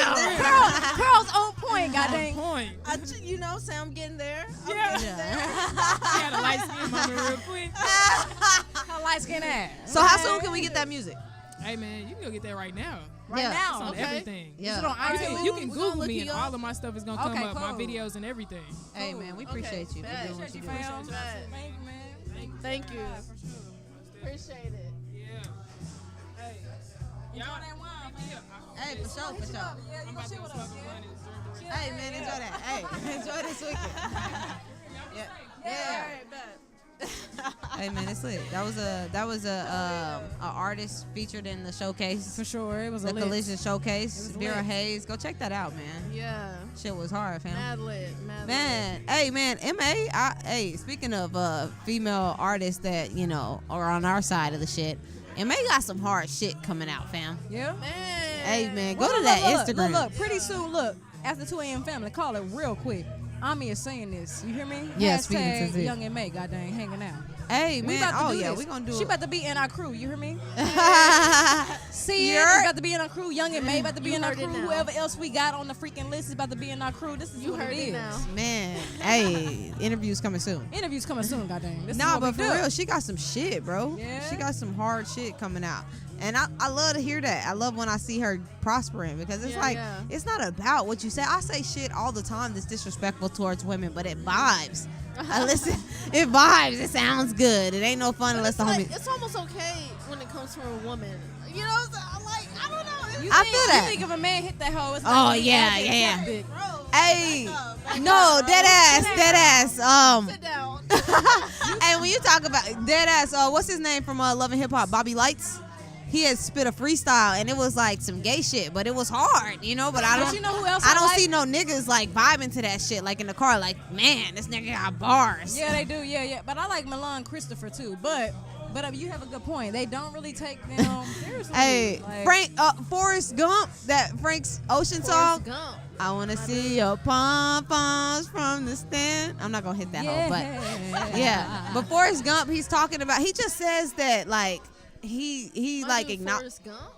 [SPEAKER 5] Curls on point, goddamn.
[SPEAKER 10] On point.
[SPEAKER 15] You know, say I'm getting there. I'm
[SPEAKER 10] Yeah.
[SPEAKER 15] getting there.
[SPEAKER 10] She had a light skin moment real quick.
[SPEAKER 5] How light skin ass.
[SPEAKER 16] So how soon can we get that music?
[SPEAKER 10] Hey man, you can go get that right now.
[SPEAKER 5] Right
[SPEAKER 16] Yeah.
[SPEAKER 10] It's
[SPEAKER 5] now.
[SPEAKER 10] on
[SPEAKER 5] Okay.
[SPEAKER 10] everything.
[SPEAKER 16] Yeah.
[SPEAKER 5] Is it on iTunes?
[SPEAKER 10] You can
[SPEAKER 15] We're gonna
[SPEAKER 10] Google
[SPEAKER 15] look
[SPEAKER 10] me
[SPEAKER 15] you
[SPEAKER 10] and
[SPEAKER 15] up.
[SPEAKER 10] all of my stuff is gonna come
[SPEAKER 5] Okay,
[SPEAKER 10] up. My
[SPEAKER 5] cool.
[SPEAKER 10] videos and everything.
[SPEAKER 16] Hey man, we appreciate you for
[SPEAKER 15] bet.
[SPEAKER 16] doing what you do.
[SPEAKER 5] Fam.
[SPEAKER 15] Bet.
[SPEAKER 5] Thank you, man.
[SPEAKER 15] Thank you.
[SPEAKER 5] For sure.
[SPEAKER 15] Appreciate it.
[SPEAKER 10] Yeah. Hey.
[SPEAKER 5] Enjoy that wine, fam.
[SPEAKER 16] Hey, for sure, for sure.
[SPEAKER 5] Yeah,
[SPEAKER 10] I'm
[SPEAKER 5] you
[SPEAKER 10] about
[SPEAKER 5] gonna
[SPEAKER 10] to
[SPEAKER 5] chill
[SPEAKER 10] go
[SPEAKER 5] with
[SPEAKER 10] smoke
[SPEAKER 5] us,
[SPEAKER 10] a blunt
[SPEAKER 5] yeah?
[SPEAKER 10] and drink the
[SPEAKER 16] Hey man, enjoy that. Hey, enjoy this weekend. Yeah.
[SPEAKER 15] All
[SPEAKER 16] Yeah.
[SPEAKER 15] right, bet.
[SPEAKER 16] Hey man, it's lit. That was a artist featured in the showcase.
[SPEAKER 5] For sure. It was
[SPEAKER 16] The
[SPEAKER 5] a lit.
[SPEAKER 16] Collision Showcase.
[SPEAKER 5] It was
[SPEAKER 16] Vera
[SPEAKER 5] lit.
[SPEAKER 16] Hayes. Go check that out, man.
[SPEAKER 15] Yeah.
[SPEAKER 16] Shit was hard, fam.
[SPEAKER 15] Mad lit. Mad
[SPEAKER 16] Man, hey man, hey, speaking of female artists that, you know, are on our side of the shit, MA got some hard shit coming out, fam.
[SPEAKER 5] Yeah.
[SPEAKER 15] lit. Man.
[SPEAKER 16] Hey man, go
[SPEAKER 5] Look,
[SPEAKER 16] to that
[SPEAKER 5] look,
[SPEAKER 16] Instagram.
[SPEAKER 5] Look, pretty soon, look, after 2 a.m. family, call it real quick. Ami is saying this. You hear me?
[SPEAKER 16] Yeah, speaking to Z.
[SPEAKER 5] Young and May, goddamn, hanging out.
[SPEAKER 16] Hey
[SPEAKER 5] We
[SPEAKER 16] man,
[SPEAKER 5] about to
[SPEAKER 16] oh
[SPEAKER 5] do
[SPEAKER 16] yeah,
[SPEAKER 5] this.
[SPEAKER 16] we gonna do
[SPEAKER 5] She
[SPEAKER 16] it.
[SPEAKER 5] about to be in our crew. You hear me? See it?
[SPEAKER 16] You're-
[SPEAKER 5] About to be in our crew. Young and May about to be
[SPEAKER 15] You
[SPEAKER 5] in our
[SPEAKER 15] heard it
[SPEAKER 5] crew.
[SPEAKER 15] now.
[SPEAKER 5] Whoever else we got on the freaking list is about to be in our crew. This is
[SPEAKER 15] You
[SPEAKER 5] what
[SPEAKER 15] heard
[SPEAKER 5] it
[SPEAKER 15] it
[SPEAKER 5] is.
[SPEAKER 15] now.
[SPEAKER 16] Man, hey, interviews coming soon.
[SPEAKER 5] Interviews coming soon, goddamn. This is
[SPEAKER 16] Nah,
[SPEAKER 5] what
[SPEAKER 16] but
[SPEAKER 5] we
[SPEAKER 16] for
[SPEAKER 5] do.
[SPEAKER 16] real, she got some shit, bro.
[SPEAKER 5] Yeah?
[SPEAKER 16] She got some hard shit coming out. And I love to hear that. I love when I see her prospering because it's
[SPEAKER 15] Yeah,
[SPEAKER 16] like,
[SPEAKER 15] yeah.
[SPEAKER 16] it's not about what you say. I say shit all the time that's disrespectful towards women, but it vibes. I listen, it vibes. It sounds good. It ain't no fun unless the homie.
[SPEAKER 15] It's almost okay when it comes from a woman. You know, I don't know.
[SPEAKER 5] You
[SPEAKER 16] I
[SPEAKER 5] think,
[SPEAKER 16] feel that.
[SPEAKER 5] You think if a man hit that hoe, it's
[SPEAKER 16] Oh,
[SPEAKER 5] like
[SPEAKER 16] yeah,
[SPEAKER 5] he
[SPEAKER 16] yeah.
[SPEAKER 5] has it.
[SPEAKER 16] Hey, no, dead ass.
[SPEAKER 15] Sit down.
[SPEAKER 16] And when you talk about dead ass, what's his name from Love and Hip Hop? Bobby Lights. He had spit a freestyle and it was like some gay shit, but it was hard, you know. But I
[SPEAKER 5] But
[SPEAKER 16] don't,
[SPEAKER 5] you know who else
[SPEAKER 16] I
[SPEAKER 5] I
[SPEAKER 16] don't
[SPEAKER 5] like?
[SPEAKER 16] see no niggas like vibing to that shit, like in the car, like man, this nigga got bars.
[SPEAKER 5] Yeah, they do. Yeah. But I like Milan Christopher too. But you have a good point. They don't really take them seriously.
[SPEAKER 16] Hey,
[SPEAKER 5] Like,
[SPEAKER 16] Forrest Gump, that Frank's Ocean song.
[SPEAKER 15] Gump.
[SPEAKER 16] I wanna see your pom poms from the stand. I'm not gonna hit that hoe, but yeah. But Forrest Gump, he's talking about. He just says that like he like acknowledge.
[SPEAKER 15] Forrest Gump.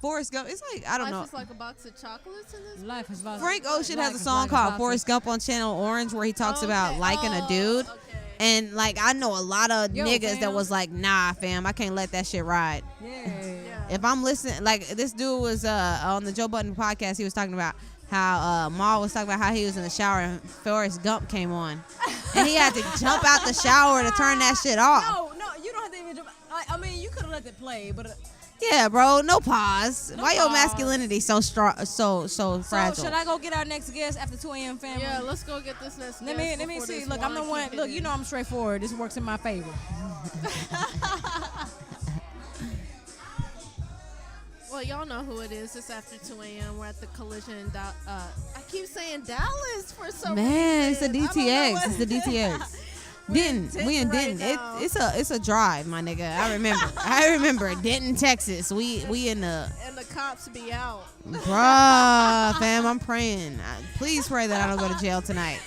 [SPEAKER 16] Forrest Gump. It's like I don't know.
[SPEAKER 15] Life is like a box of chocolates in this.
[SPEAKER 5] Life is about
[SPEAKER 16] Frank Ocean has a
[SPEAKER 5] Life is
[SPEAKER 16] song
[SPEAKER 5] like a
[SPEAKER 16] called
[SPEAKER 5] box
[SPEAKER 16] Forrest Gump on Channel Orange where he talks about
[SPEAKER 15] Okay.
[SPEAKER 16] liking a dude.
[SPEAKER 15] Okay.
[SPEAKER 16] And like I know a lot of
[SPEAKER 5] Yo,
[SPEAKER 16] niggas
[SPEAKER 5] fam.
[SPEAKER 16] that was like, nah, fam, I can't let that shit ride.
[SPEAKER 5] Yeah.
[SPEAKER 16] If I'm listening, like this dude was on the Joe Budden podcast, he was talking about how Ma was talking about how he was in the shower and Forrest Gump came on, and he had to jump out the shower to turn that shit off.
[SPEAKER 5] No, you don't have to even jump. I mean, you could have let it play, but
[SPEAKER 16] Yeah, bro, no pause.
[SPEAKER 5] No
[SPEAKER 16] Why your
[SPEAKER 5] pause.
[SPEAKER 16] masculinity so strong, so fragile?
[SPEAKER 5] So should I go get our next guest after 2 a.m. family?
[SPEAKER 15] Yeah, let's go get this next.
[SPEAKER 5] Let
[SPEAKER 15] guest
[SPEAKER 5] me
[SPEAKER 15] before
[SPEAKER 5] see.
[SPEAKER 15] this
[SPEAKER 5] Look, I'm the
[SPEAKER 15] wine
[SPEAKER 5] one.
[SPEAKER 15] kick
[SPEAKER 5] Look,
[SPEAKER 15] in.
[SPEAKER 5] you know I'm straightforward. This works in my favor.
[SPEAKER 15] Well, y'all know who it is. It's after 2 a.m. We're at the Collision. I keep saying Dallas for some
[SPEAKER 16] Man, it's a
[SPEAKER 15] reason. I don't know
[SPEAKER 16] DTX.
[SPEAKER 15] what-
[SPEAKER 16] It's the DTX.
[SPEAKER 15] We're in
[SPEAKER 16] Denton, we in
[SPEAKER 15] Denton
[SPEAKER 16] Denton.
[SPEAKER 15] right
[SPEAKER 16] It's a drive, my nigga. I remember. I remember Denton, Texas. We in the
[SPEAKER 15] And the cops be out.
[SPEAKER 16] bruh, fam. I'm praying. Please pray that I don't go to jail tonight.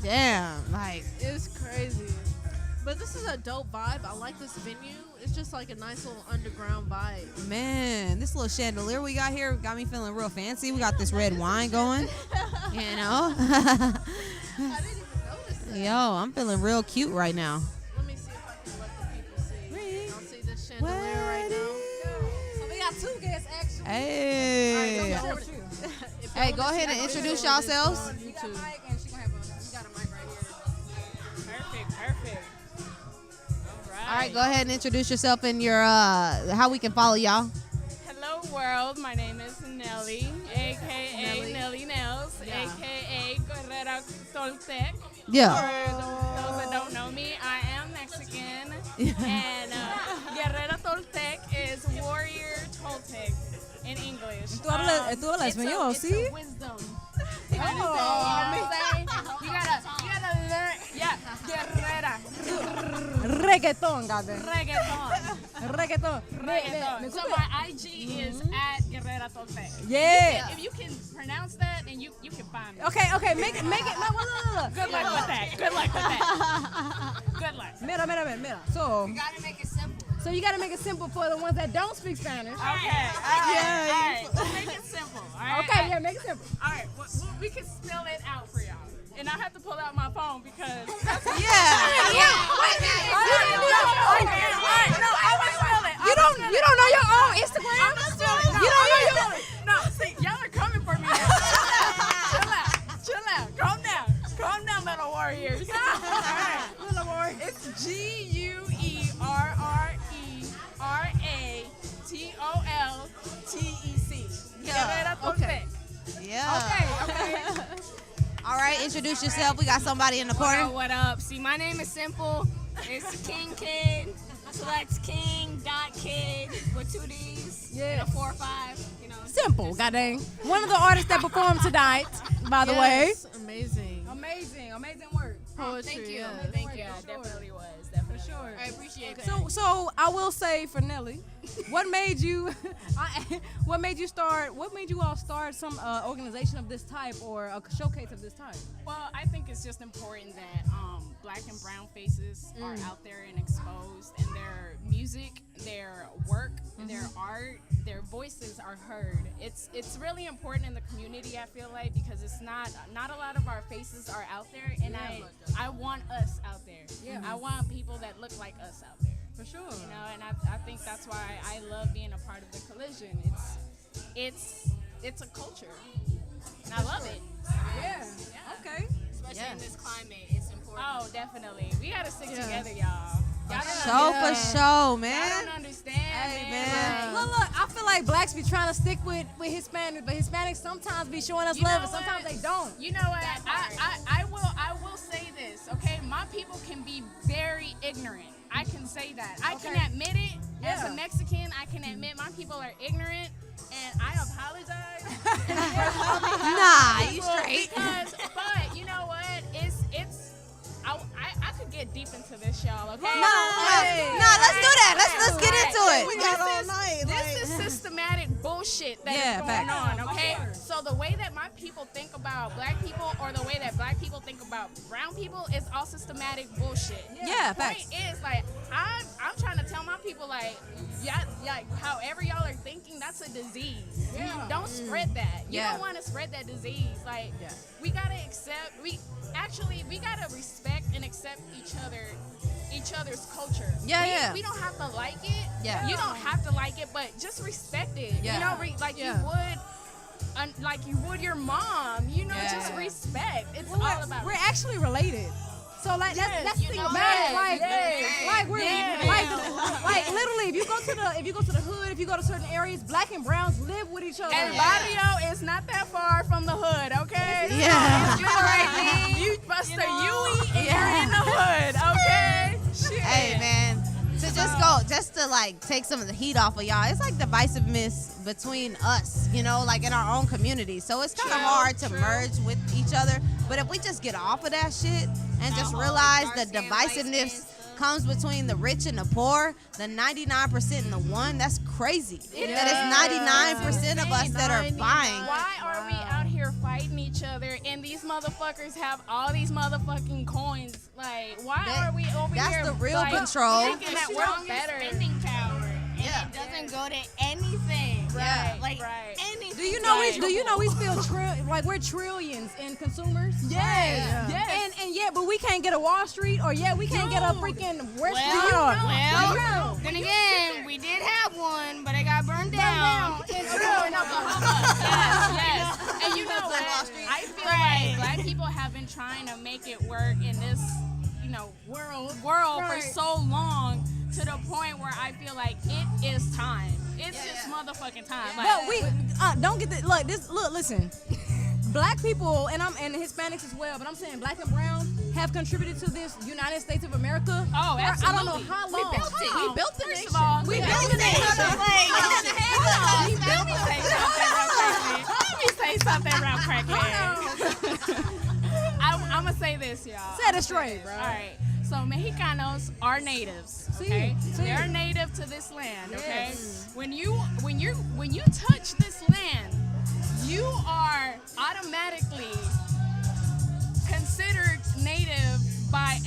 [SPEAKER 16] Damn, like
[SPEAKER 15] It's crazy. But this is a dope vibe. I like this venue. It's just like a nice little underground vibe.
[SPEAKER 16] man, this little chandelier we got here got me feeling real fancy. We got this red wine going, you know.
[SPEAKER 15] I didn't even notice that.
[SPEAKER 16] Yo, I'm feeling real cute right now.
[SPEAKER 15] Let me see if I can let the people see. Y'all see this chandelier right now?
[SPEAKER 5] So we got
[SPEAKER 16] Hey. Hey, go ahead and introduce yourselves.
[SPEAKER 5] You got a mic, and she gonna have you got a mic right here.
[SPEAKER 2] Perfect.
[SPEAKER 16] All right, go ahead and introduce yourself and your how we can follow y'all.
[SPEAKER 2] Hello, world. My name is Nelly, a.k.a. Nelly Nails, a.k.a. Guerrera Toltec.
[SPEAKER 16] Yeah.
[SPEAKER 2] For those that don't know me, I am Mexican, and Guerrera Toltec is warrior Toltec in English.
[SPEAKER 5] Tú hablas español,
[SPEAKER 2] it's
[SPEAKER 5] ¿sí?
[SPEAKER 2] a wisdom. You know what I'm saying? You gotta learn. Yeah, Guerrera.
[SPEAKER 5] Reggaeton, goddamn.
[SPEAKER 2] Reggaeton.
[SPEAKER 5] Reggaeton.
[SPEAKER 2] So my IG is at Guerrera Toltec.
[SPEAKER 5] Yeah.
[SPEAKER 2] If you can pronounce that, then you can find me.
[SPEAKER 5] Okay, make it. No.
[SPEAKER 2] Good luck with that. Good luck.
[SPEAKER 5] Mira. So
[SPEAKER 6] You gotta make it simple.
[SPEAKER 5] So you gotta make it simple for the ones that don't speak Spanish.
[SPEAKER 2] Okay. All right. We'll make it simple. All right.
[SPEAKER 5] Okay, yeah, make it simple.
[SPEAKER 2] All right. We can spell it out for y'all. And I have to pull out my phone because.
[SPEAKER 5] You don't know your own Instagram? You don't know your own.
[SPEAKER 2] No, see, y'all are coming for me now. Chill out. Calm down, little warriors. All right.
[SPEAKER 5] Little warriors.
[SPEAKER 2] It's GUERRERATOLTEC. Guerrera Toltec.
[SPEAKER 16] Yeah.
[SPEAKER 2] Okay.
[SPEAKER 16] All right, introduce yourself. We got somebody in the corner.
[SPEAKER 6] What up? See, my name is simple. It's King Kid. So that's King.Kid with 2 D's and a 4 or 5. You know.
[SPEAKER 5] Simple, goddamn. One of the artists that performed tonight, by the way.
[SPEAKER 15] Amazing
[SPEAKER 5] work.
[SPEAKER 15] poetry.
[SPEAKER 6] Thank you.
[SPEAKER 15] Yes.
[SPEAKER 6] Thank you. It definitely was. Definitely. For sure. I appreciate that.
[SPEAKER 5] So I will say for Nelly, what made you all start some organization of this type or a showcase of this type?
[SPEAKER 2] Well, I think it's just important that black and brown faces are out there and exposed, and their music, their work, their art, their voices are heard. It's really important in the community, I feel like, because it's not a lot of our faces are out there, and I want us out there.
[SPEAKER 5] Yeah.
[SPEAKER 2] I want people that look like us out there.
[SPEAKER 5] For sure.
[SPEAKER 2] You know, and I think that's why I love being a part of the Collision. It's a culture, and I love it.
[SPEAKER 5] Yeah. Okay.
[SPEAKER 6] Especially in this climate, it's important.
[SPEAKER 2] Oh, definitely. We gotta stick together, y'all.
[SPEAKER 16] For show, man.
[SPEAKER 2] I don't understand.
[SPEAKER 16] Hey, man.
[SPEAKER 5] Look, I feel like blacks be trying to stick with Hispanics, but Hispanics sometimes be showing us love, and sometimes they don't.
[SPEAKER 2] You know what? I will say this, okay? My people can be very ignorant. I can say that. I can admit it. As a Mexican, I can admit my people are ignorant, and I apologize.
[SPEAKER 16] Nah, you straight.
[SPEAKER 2] But you know what? I could get deep into this, y'all. Okay?
[SPEAKER 16] No, let's do that. Let's get into it.
[SPEAKER 15] We got all night.
[SPEAKER 2] This is systematic bullshit that is going on, okay? So the way that my people think about black people or the way that black people think about brown people is all systematic bullshit.
[SPEAKER 5] Yeah,
[SPEAKER 2] the point is, like, I'm trying to tell my people, like, however y'all are thinking, that's a disease.
[SPEAKER 5] Yeah.
[SPEAKER 2] Don't spread that. You don't want to spread that disease. Like, we gotta we gotta respect and accept each other's culture. We don't have to like it.
[SPEAKER 16] Yeah.
[SPEAKER 2] You don't have to like it, but just respect it.
[SPEAKER 16] Yeah.
[SPEAKER 2] You know, like you would your mom. You know, just respect. It's all about.
[SPEAKER 5] We're actually related. So like that's the thing about it. Like we're like literally if you go to the hood, if you go to certain areas, black and browns live with each other.
[SPEAKER 2] And Barrio is not that far from the hood, okay?
[SPEAKER 16] Yeah.
[SPEAKER 2] You right there. You Buster Yui and you're in the hood, okay? Shit.
[SPEAKER 16] Hey, man. Just to like take some of the heat off of y'all, it's like divisiveness between us, you know, like in our own community. So it's kind of hard to merge with each other. But if we just get off of that shit and just realize the divisiveness comes between the rich and the poor, the 99% and the 1, that's crazy. That it's 99% of us that are buying.
[SPEAKER 2] Why are we out here fighting each other and these motherfuckers have all these motherfucking coins? Like, why are we over here?
[SPEAKER 16] That's the real
[SPEAKER 2] like,
[SPEAKER 16] control.
[SPEAKER 2] Thinking that we're better.
[SPEAKER 6] Spending power. And it doesn't go to anything.
[SPEAKER 2] Right,
[SPEAKER 8] like
[SPEAKER 2] right.
[SPEAKER 8] anything.
[SPEAKER 5] Do you know we still like we're trillions in consumers?
[SPEAKER 2] Yes, yes.
[SPEAKER 5] And yeah, but we can't get a Wall Street or we can't get a freaking restaurant.
[SPEAKER 8] Well, then again, we did have one, but it got burned down.
[SPEAKER 2] In Oklahoma. Yes. And you know what? I feel like black people have been trying to make it work in this, world for so long, to the point where I feel like it is time. It's just motherfucking time. Like,
[SPEAKER 5] But we don't get the listen. Black people and Hispanics as well, but I'm saying black and brown have contributed to this United States of America.
[SPEAKER 2] Oh,
[SPEAKER 5] for
[SPEAKER 2] absolutely.
[SPEAKER 5] I don't know how long.
[SPEAKER 2] We built it.
[SPEAKER 5] We built the
[SPEAKER 2] First
[SPEAKER 5] nation.
[SPEAKER 2] of all,
[SPEAKER 5] we
[SPEAKER 2] yeah.
[SPEAKER 5] built the nation.
[SPEAKER 2] Let me say something real quick. I'm gonna say this, y'all.
[SPEAKER 5] Set it straight, bro.
[SPEAKER 2] All right. So Mexicanos are natives, okay? They're native to this land, okay?
[SPEAKER 5] Yes.
[SPEAKER 2] When you touch this land, you are automatically considered native by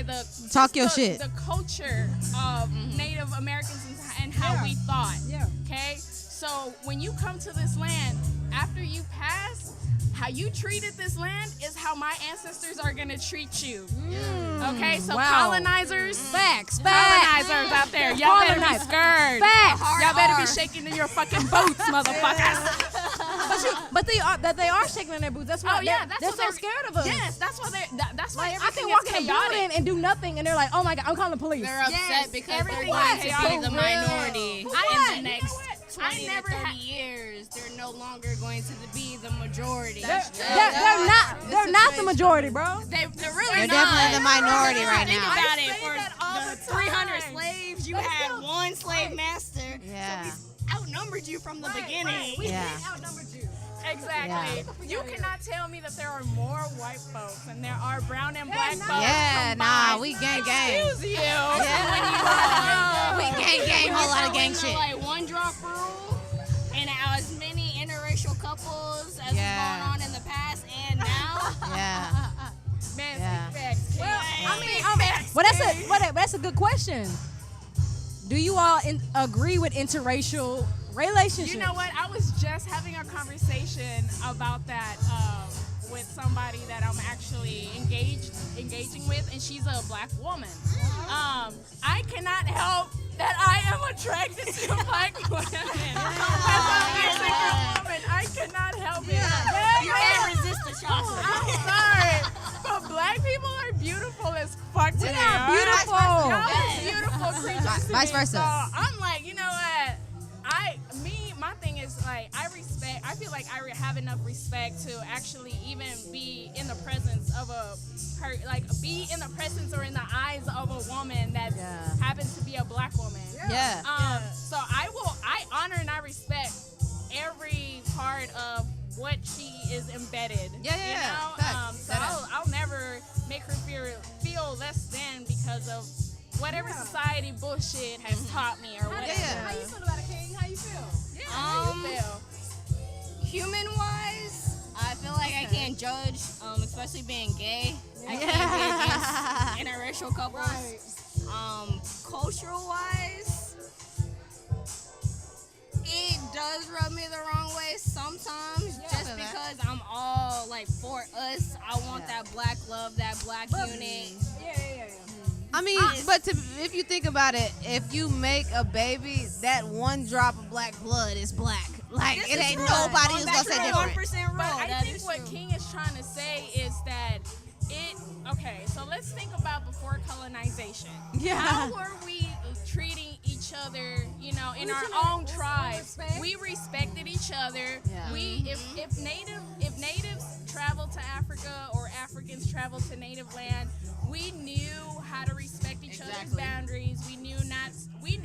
[SPEAKER 2] the
[SPEAKER 16] Talk your
[SPEAKER 2] the,
[SPEAKER 16] shit.
[SPEAKER 2] the culture of Native Americans and how we thought.
[SPEAKER 5] Yeah.
[SPEAKER 2] Okay? So when you come to this land, after you pass, how you treated this land is how my ancestors are gonna treat you. Okay, so colonizers, colonizers out there, y'all better be scared. Y'all better be shaking in your fucking boots, motherfuckers.
[SPEAKER 5] But they are shaking in their boots. That's why they're so scared of us.
[SPEAKER 2] Yes, that's why that's why
[SPEAKER 5] I
[SPEAKER 2] everything
[SPEAKER 5] can walk
[SPEAKER 2] is
[SPEAKER 5] in a
[SPEAKER 2] chaotic.
[SPEAKER 5] building and do nothing, and they're like, "Oh my God, I'm calling the police."
[SPEAKER 8] They're upset because they're
[SPEAKER 2] everything
[SPEAKER 8] going
[SPEAKER 2] is
[SPEAKER 8] to
[SPEAKER 2] chaotic.
[SPEAKER 8] be the minority.
[SPEAKER 2] I
[SPEAKER 8] In the next 20 to 30 years, they're no longer going to be the majority.
[SPEAKER 5] They're not the majority, bro.
[SPEAKER 8] They're really
[SPEAKER 16] They're
[SPEAKER 8] not.
[SPEAKER 16] definitely the minority right
[SPEAKER 8] Think
[SPEAKER 16] now.
[SPEAKER 8] about it. For the 300 slaves, you had one slave master.
[SPEAKER 16] Yeah.
[SPEAKER 8] So he outnumbered you from the beginning.
[SPEAKER 5] We
[SPEAKER 16] Yeah.
[SPEAKER 5] did outnumbered you.
[SPEAKER 2] Exactly. You cannot tell me that there are more white folks than there are brown and black folks.
[SPEAKER 16] Yeah,
[SPEAKER 2] combined.
[SPEAKER 16] nah, we gang.
[SPEAKER 2] Excuse you.
[SPEAKER 16] We gang, whole lot of gang shit.
[SPEAKER 8] Like one drop rule, and as many interracial couples as is going on in the past and now.
[SPEAKER 16] Yeah.
[SPEAKER 2] Man,
[SPEAKER 16] Yeah.
[SPEAKER 2] facts.
[SPEAKER 5] Well, that's a good question. Do you all agree with interracial relationships?
[SPEAKER 2] You know what? I was just having a conversation about that with somebody that I'm actually engaging with, and she's a black woman. I cannot help that I am attracted to black women. As a Mexican woman, I cannot help it.
[SPEAKER 8] You can't resist the chocolate.
[SPEAKER 2] I'm sorry, but black people are beautiful as fuck to me.
[SPEAKER 5] beautiful.
[SPEAKER 2] Y'all are beautiful creatures to
[SPEAKER 16] Vice
[SPEAKER 2] me.
[SPEAKER 16] versa.
[SPEAKER 2] So I'm like, you know what? My thing is like I feel like I have enough respect to actually even be in the presence of be in the presence or in the eyes of a woman that happens to be a black woman.
[SPEAKER 16] Yeah.
[SPEAKER 2] So I honor and I respect every part of what she is embedded.
[SPEAKER 16] Yeah.
[SPEAKER 2] You know?
[SPEAKER 16] Facts.
[SPEAKER 2] So I'll never make her feel less than because of whatever society bullshit has taught me or whatever.
[SPEAKER 5] How you feel about it, King? How you feel?
[SPEAKER 2] Yeah, how you feel?
[SPEAKER 8] Human-wise, I feel like I can't judge, especially being gay. I can't be against interracial couples. Cultural-wise, it does rub me the wrong way sometimes, just because I'm all like for us. I want that black love, that black unit.
[SPEAKER 5] Yeah.
[SPEAKER 16] I mean, but if you think about it, if you make a baby, that one drop of black blood is black. Like, it ain't nobody who's gonna say different.
[SPEAKER 8] 1% rule.
[SPEAKER 2] But I
[SPEAKER 8] That
[SPEAKER 2] think
[SPEAKER 8] is
[SPEAKER 2] what
[SPEAKER 8] true.
[SPEAKER 2] King is trying to say is that okay, so let's think about before colonization.
[SPEAKER 5] Yeah.
[SPEAKER 2] How were we treating each other, in our own tribes? We respected each other.
[SPEAKER 16] Yeah.
[SPEAKER 2] If natives traveled to Africa or Africans traveled to native land, we knew how to respect each other's boundaries. We knew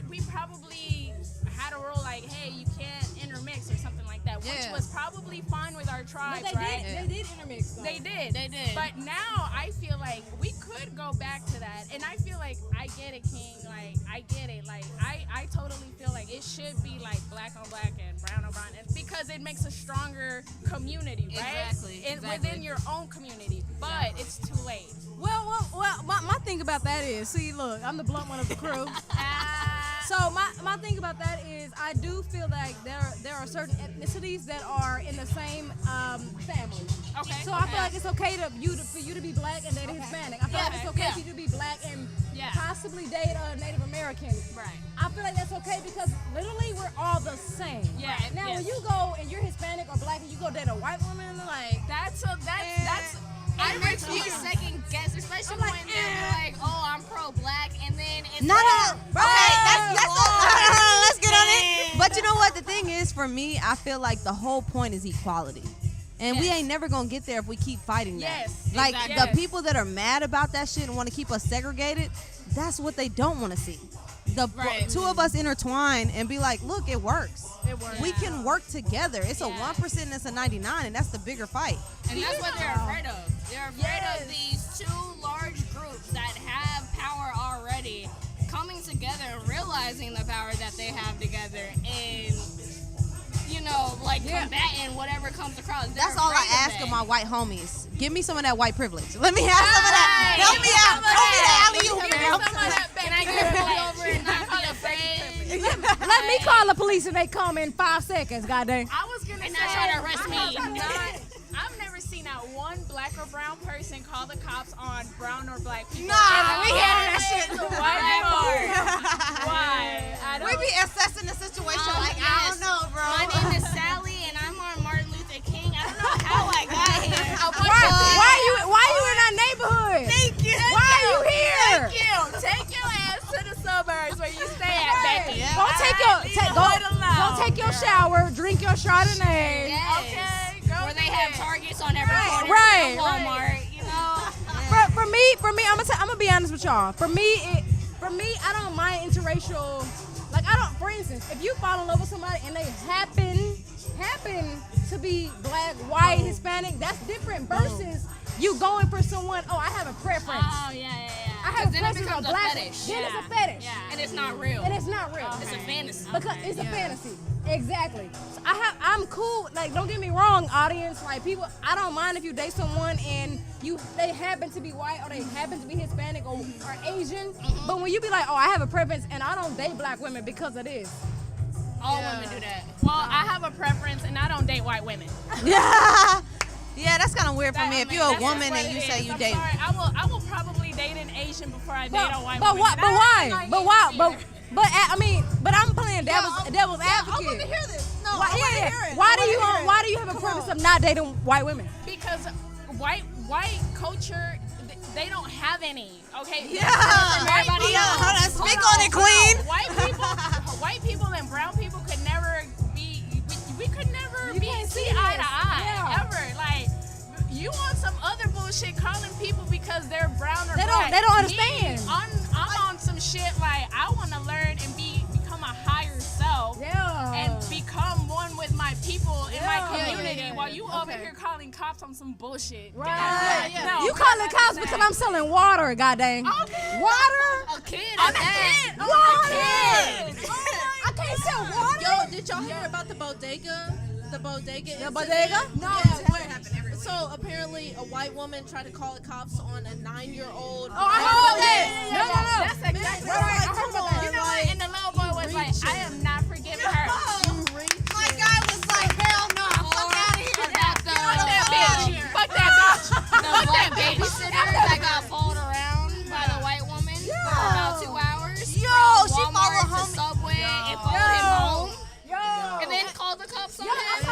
[SPEAKER 2] we probably had a rule like, hey, you can't intermix or something like that, which was probably fine with our tribes, right?
[SPEAKER 5] They did intermix, though.
[SPEAKER 2] They did. But now I feel like we could go back to that, and I feel like I get it, King. Like I get it. Like I totally feel like it should be like black on black and brown on brown, because it makes a stronger community, right?
[SPEAKER 8] Exactly.
[SPEAKER 2] Within your own community. But it's too late.
[SPEAKER 5] Well, my thing about that is, see, look, I'm the blunt one of the crew. So my thing about that is I do feel like there are certain ethnicities that are in the same family.
[SPEAKER 2] Okay.
[SPEAKER 5] So I feel like it's okay for you to be black and date a Hispanic. I feel like it's okay for you to be black and possibly date a Native American.
[SPEAKER 2] Right.
[SPEAKER 5] I feel like that's okay because literally we're all the same.
[SPEAKER 2] Yeah.
[SPEAKER 5] Now when you go and you're Hispanic or black and you go date a white woman, like
[SPEAKER 2] that's it makes me second guess, especially when they're like, oh, I'm pro-black, and then it's
[SPEAKER 16] No. Okay, let's get on it. But you know what? The thing is, for me, I feel like the whole point is equality. And we ain't never gonna get there if we keep fighting that.
[SPEAKER 2] Yes,
[SPEAKER 16] like
[SPEAKER 2] exactly.
[SPEAKER 16] the people that are mad about that shit and want to keep us segregated, that's what they don't want to see. Two of us intertwine and be like, look, it works.
[SPEAKER 5] It works.
[SPEAKER 16] We can work together. It's a 1% and it's a 99, and that's the bigger fight.
[SPEAKER 2] And that's what they're afraid of. They're afraid of these two large groups that have power already coming together and realizing the power that they have together and, combating whatever comes across.
[SPEAKER 16] That's all I ask of my white homies. Give me some of that white privilege. Let me have some of that. Help me out. Help me that alley-oop.
[SPEAKER 2] Can I get over and not call it fake?
[SPEAKER 5] let me call the police and they come in 5 seconds, goddamn.
[SPEAKER 2] I was gonna say, try to arrest me.
[SPEAKER 17] I've never seen not one black or brown person call the cops on brown or black people.
[SPEAKER 16] Nah, we hearing that shit.
[SPEAKER 17] Why?
[SPEAKER 16] We be assessing the situation like, I don't know, bro.
[SPEAKER 2] My name is Sally, and I'm on Martin Luther King. I don't know how I got here.
[SPEAKER 5] Why you in that neighborhood?
[SPEAKER 2] Thank you.
[SPEAKER 5] Why are you here?
[SPEAKER 17] Thank you. Take your ass to the suburbs where you stay at, Becky.
[SPEAKER 5] Go take your shower, drink your Chardonnay.
[SPEAKER 2] Yes.
[SPEAKER 17] Okay, go
[SPEAKER 2] where they have Targets on every corner.
[SPEAKER 5] Right.
[SPEAKER 2] Walmart, you know.
[SPEAKER 5] For me, I'm gonna be honest with y'all. For me, I don't mind interracial. Like for instance, if you fall in love with somebody and they happen to be black, white, Hispanic, that's different versus you going for someone. Oh, I have a preference.
[SPEAKER 2] Oh yeah.
[SPEAKER 5] I have
[SPEAKER 2] then
[SPEAKER 5] a
[SPEAKER 2] it
[SPEAKER 5] preference
[SPEAKER 2] becomes
[SPEAKER 5] for
[SPEAKER 2] a
[SPEAKER 5] black.
[SPEAKER 2] fetish.
[SPEAKER 5] Then it's a fetish.
[SPEAKER 2] Yeah. And it's not real.
[SPEAKER 5] It's a
[SPEAKER 2] fantasy.
[SPEAKER 5] Because it's a fantasy. Exactly. So I'm cool. Like, don't get me wrong, audience. Like, people, I don't mind if you date someone and they happen to be white or they happen to be Hispanic or Asian. But when you be like, oh, I have a preference and I don't date black women because of this.
[SPEAKER 2] All women do that.
[SPEAKER 17] Well, I have a preference and I don't date white women.
[SPEAKER 16] Yeah, that's kind of weird for me. If you're a woman and you say you date.
[SPEAKER 17] Sorry, I will probably date an Asian before I date a white
[SPEAKER 5] but
[SPEAKER 17] woman.
[SPEAKER 5] But I'm playing devil's advocate.
[SPEAKER 4] I'm gonna hear this. No,
[SPEAKER 5] Why do you have a preference of not dating white women?
[SPEAKER 17] Because white culture, they don't have any. Okay.
[SPEAKER 16] Yeah. Speak on it, queen.
[SPEAKER 17] White people and brown people could never be. We could never be see eye to eye ever. Like, you want some other bullshit calling people because they're brown or black.
[SPEAKER 5] They don't understand.
[SPEAKER 17] I'm on some shit like I want to learn and become a higher self.
[SPEAKER 5] Yeah.
[SPEAKER 17] And become one with my people in my community while you over here calling cops on some bullshit.
[SPEAKER 5] Right.
[SPEAKER 17] No,
[SPEAKER 5] You calling cops because I'm selling water, goddamn.
[SPEAKER 17] Okay.
[SPEAKER 5] Water?
[SPEAKER 2] A kid.
[SPEAKER 17] I'm a kid.
[SPEAKER 5] Water. I can't sell water.
[SPEAKER 15] Yo, did y'all hear about the bodega? The bodega.
[SPEAKER 5] The bodega?
[SPEAKER 15] No. So apparently, a white woman tried to call the cops on a 9-year-old.
[SPEAKER 5] Oh, I heard that. No.
[SPEAKER 17] That's exactly right. I heard about that. You know what? And the little boy was like, I am not forgiving her.
[SPEAKER 16] My guy was like, hell no. Fuck out of here.
[SPEAKER 17] Fuck that bitch. Fuck that bitch.
[SPEAKER 2] The black babysitter that got followed around by the white woman for about 2 hours.
[SPEAKER 16] Yo,
[SPEAKER 2] from
[SPEAKER 16] she
[SPEAKER 2] Walmart
[SPEAKER 16] followed
[SPEAKER 2] to
[SPEAKER 16] home.
[SPEAKER 2] Subway and followed him home.
[SPEAKER 5] Yo.
[SPEAKER 2] And then called the cops on him.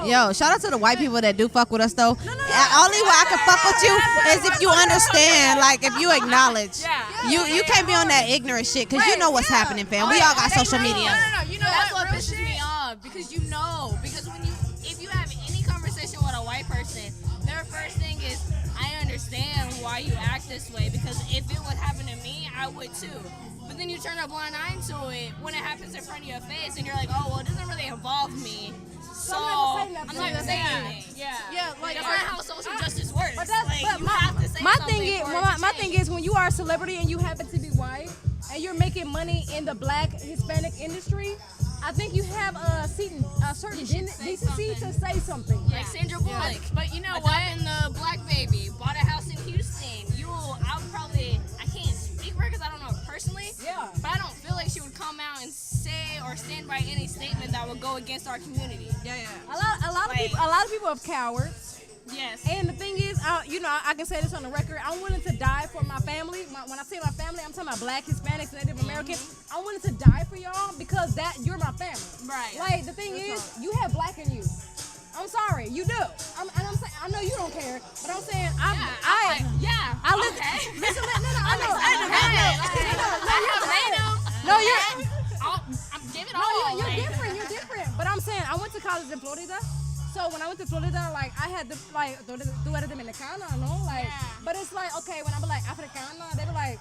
[SPEAKER 16] Yo, shout out to the white people that do fuck with us though. Only way I can fuck with you is if you understand, like if you acknowledge. You can't be on that ignorant shit because you know what's happening, fam. We all got social media.
[SPEAKER 2] No. You know that's what pisses me off because because if you have any conversation with a white person, their first thing is, I understand why you act this way because if it would happen to me, I would too. But then you turn a blind eye to it when it happens in front of your face and you're like, oh, well, it doesn't really involve me. So I'm not gonna say anything.
[SPEAKER 15] Yeah, like
[SPEAKER 2] that's not how social justice works.
[SPEAKER 5] But
[SPEAKER 2] my
[SPEAKER 5] thing is when you are a celebrity and you happen to be white and you're making money in the black Hispanic industry, I think you have a certain decency to say something.
[SPEAKER 2] Like Sandra Bullock.
[SPEAKER 17] But you know what?
[SPEAKER 2] In the Black Baby, bought a house in Houston. I can't speak for her because I don't know her personally.
[SPEAKER 5] Yeah.
[SPEAKER 2] But I don't feel like
[SPEAKER 6] write any statement that would go against our community.
[SPEAKER 15] Yeah.
[SPEAKER 5] A lot of people have cowards.
[SPEAKER 6] Yes.
[SPEAKER 5] And the thing is, I can say this on the record. I'm willing to die for my family. When I say my family, I'm talking about Black, Hispanics, Native Americans. I'm willing to die for y'all because you're my family.
[SPEAKER 6] Right.
[SPEAKER 5] Like the thing is, you have Black in you. I'm sorry, you do. I'm saying, I know you don't care, but I'm saying I live.
[SPEAKER 6] Okay.
[SPEAKER 5] Listen, I know.
[SPEAKER 6] No,
[SPEAKER 5] Give it all. You're different. But I'm saying I went to college in Florida. So when I went to Florida, like I had to like do it Dominicana, but it's like okay when I be like Africana, they be like.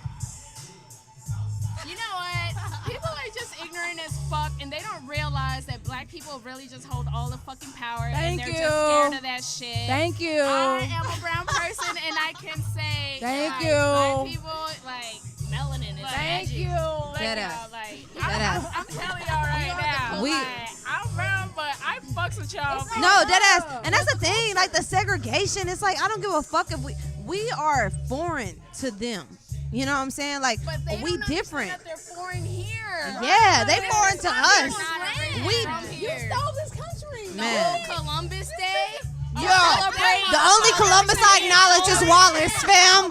[SPEAKER 17] You know what? People are just ignorant as fuck, and they don't realize that Black people really just hold all the fucking power, and they're just scared of that shit.
[SPEAKER 5] Thank you.
[SPEAKER 17] I am a brown person, and I can say,
[SPEAKER 5] thank you.
[SPEAKER 17] Black people, like melanin is
[SPEAKER 5] thank you.
[SPEAKER 17] I'm telling y'all right now. I'm brown, but I fucks with y'all.
[SPEAKER 16] No, deadass. And that's the thing, like the segregation. It's like I don't give a fuck if we are foreign to them. You know what I'm saying? Like we different.
[SPEAKER 17] That they're foreign here.
[SPEAKER 16] Yeah, they foreign to us.
[SPEAKER 5] You stole this country.
[SPEAKER 16] Man.
[SPEAKER 17] The whole Columbus Day.
[SPEAKER 16] Yo, the only Columbus I acknowledge is Wallace, fam.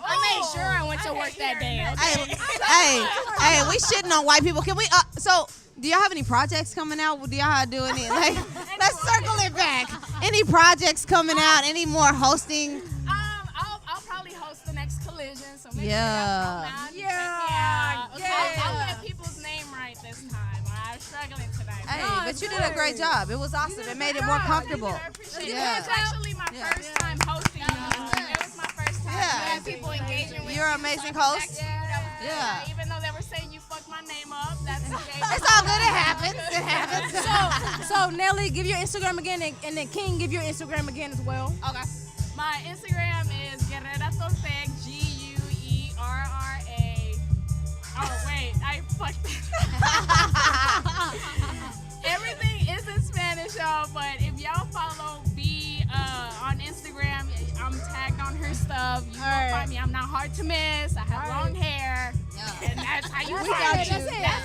[SPEAKER 17] I made sure I went to work that day. Okay?
[SPEAKER 16] Hey, we shitting on white people. Can we? So, do y'all have any projects coming out? Do y'all do any? Like, let's circle it back. Any projects coming out? Any more hosting?
[SPEAKER 17] I'll probably host the next Collision. So maybe
[SPEAKER 16] Yeah.
[SPEAKER 17] I'll get people's name right this time. I'm struggling tonight.
[SPEAKER 16] Hey, but you did a great job. It was awesome. It made it more comfortable.
[SPEAKER 17] I appreciate it. It was actually my first time hosting. It was my first time.
[SPEAKER 16] Yeah.
[SPEAKER 17] People engaging with
[SPEAKER 16] You're an amazing host.
[SPEAKER 17] Yeah. Even though they were saying you fucked my name up, that's okay.
[SPEAKER 16] It's all good. It happens. It happens.
[SPEAKER 5] So Nelly, give your Instagram again, and then King, give your Instagram again as well.
[SPEAKER 17] Okay. My Instagram is Guerrera Toltec, Guerra. Oh wait, I fucked it. Everything is in Spanish, y'all. But if y'all follow B on Instagram, I'm tagged on her stuff. You will find me. I'm not hard to miss. I have long hair, and that's how you find me.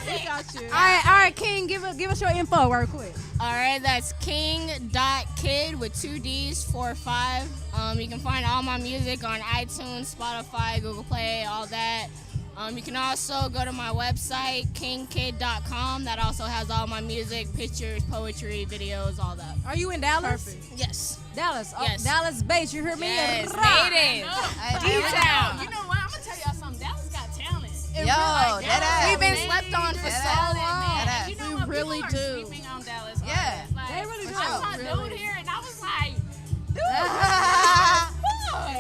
[SPEAKER 5] We got you. All right, King, give us your info real quick.
[SPEAKER 8] All right, that's king.kid with 2 D's, 4 5. You can find all my music on iTunes, Spotify, Google Play, all that. You can also go to my website, kingkid.com. That also has all my music, pictures, poetry, videos, all that.
[SPEAKER 5] Are you in Dallas?
[SPEAKER 8] Perfect. Yes.
[SPEAKER 5] Dallas. Oh,
[SPEAKER 8] Yes.
[SPEAKER 5] Dallas base. You hear me?
[SPEAKER 8] Yes,
[SPEAKER 5] Rah.
[SPEAKER 8] native.
[SPEAKER 17] D-Town. You know what? I'm gonna tell y'all something. Dallas got talent.
[SPEAKER 8] We've been slept on for so long.
[SPEAKER 17] You know what?
[SPEAKER 15] really
[SPEAKER 17] People are
[SPEAKER 15] do.
[SPEAKER 17] sleeping on Dallas.
[SPEAKER 16] Yeah.
[SPEAKER 17] Like,
[SPEAKER 5] They really do.
[SPEAKER 17] I saw a dude here, and I was like, dude.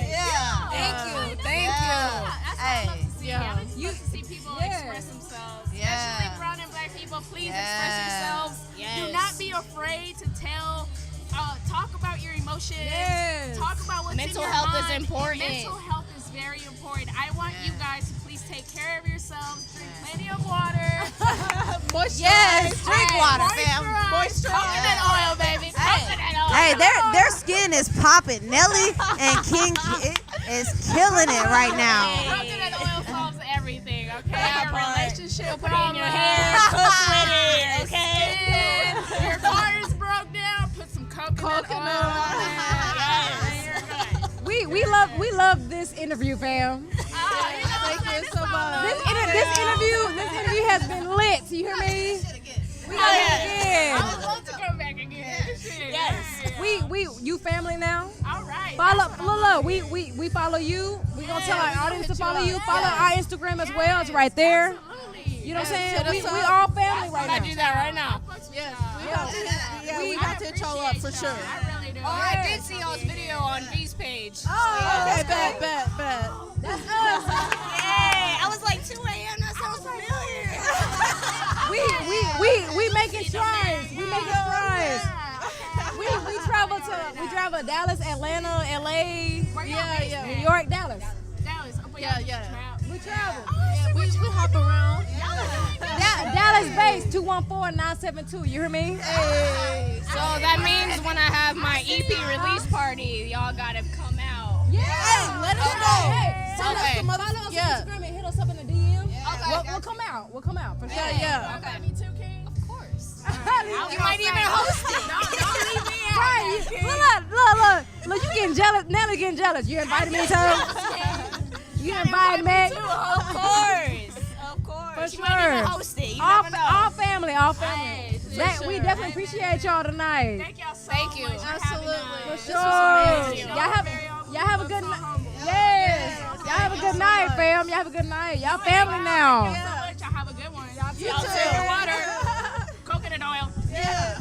[SPEAKER 16] Yeah.
[SPEAKER 17] Thank you. That's
[SPEAKER 16] Hey.
[SPEAKER 17] what I love to see. I love to see people express themselves. Especially brown and Black people. Please express yourselves. Do not be afraid to tell. Talk about your emotions.
[SPEAKER 5] Yes.
[SPEAKER 17] Talk about what's
[SPEAKER 8] Mental
[SPEAKER 17] in your
[SPEAKER 8] health
[SPEAKER 17] mind.
[SPEAKER 8] is important.
[SPEAKER 17] Mental health is very important. I want you guys to please take care of yourselves. Drink plenty of water.
[SPEAKER 16] Yes, drink water, fam.
[SPEAKER 17] Coconut oil, baby. Coconut oil.
[SPEAKER 16] Hey, their skin is popping. Nelly and King is killing it right now.
[SPEAKER 17] Coconut oil solves everything, okay? Your relationship
[SPEAKER 8] Put it in your hair, cook with it, okay?
[SPEAKER 17] Your car is broke down, put some coconut oil on it. You're good.
[SPEAKER 5] We love this interview, fam.
[SPEAKER 15] Thank you so much.
[SPEAKER 5] This interview has been lit. You hear me? We got it again.
[SPEAKER 17] I would love to come back again. Shit. Yes.
[SPEAKER 5] You family now?
[SPEAKER 17] All right.
[SPEAKER 5] Look, we follow you. We gonna tell our audience to follow you. Follow our Instagram as well. It's right there. You know what I'm saying? We all family right
[SPEAKER 8] I
[SPEAKER 5] now.
[SPEAKER 8] do that right now.
[SPEAKER 15] Yes, we got to hit y'all up for sure.
[SPEAKER 17] I really do.
[SPEAKER 8] Oh, I did see y'all's video on V's page.
[SPEAKER 15] Oh, okay, bet.
[SPEAKER 5] That's us.
[SPEAKER 8] Hey, I was like 2 a.m. That sounds familiar.
[SPEAKER 5] We making strides. We making strides. We travel Dallas, Atlanta, LA, New York, Dallas.
[SPEAKER 17] Dallas.
[SPEAKER 5] We travel.
[SPEAKER 15] We hop around.
[SPEAKER 5] Dallas base 214-972. You hear me?
[SPEAKER 15] Hey.
[SPEAKER 8] So that means when I have my EP release party, y'all gotta come out.
[SPEAKER 5] Yeah.
[SPEAKER 15] Hey, let us know.
[SPEAKER 5] Follow us on Instagram and hit us up in the DM. We'll come out. We'll come out for sure.
[SPEAKER 15] Yeah.
[SPEAKER 17] Okay. Me too, King?
[SPEAKER 8] Of course.
[SPEAKER 17] You might even host it. Don't leave me out.
[SPEAKER 5] Right. Look, you getting jealous. Nelly getting jealous. You invited me too. You invited me.
[SPEAKER 8] Of course. Of course.
[SPEAKER 5] For
[SPEAKER 8] You might even
[SPEAKER 5] sure.
[SPEAKER 8] host it. You
[SPEAKER 5] All
[SPEAKER 8] never know.
[SPEAKER 5] family.
[SPEAKER 8] Hey,
[SPEAKER 5] We definitely appreciate y'all tonight.
[SPEAKER 17] Thank y'all so
[SPEAKER 8] Thank you.
[SPEAKER 17] much.
[SPEAKER 15] Absolutely.
[SPEAKER 5] For
[SPEAKER 17] This
[SPEAKER 5] sure.
[SPEAKER 17] was amazing.
[SPEAKER 5] Y'all have a good night. Yes. Y'all have a good night, fam. Y'all have a good night. Y'all family now.
[SPEAKER 17] Thank you so much. Y'all have a good one. Y'all
[SPEAKER 15] You too.
[SPEAKER 17] drink your water. Coconut oil.
[SPEAKER 15] Yeah.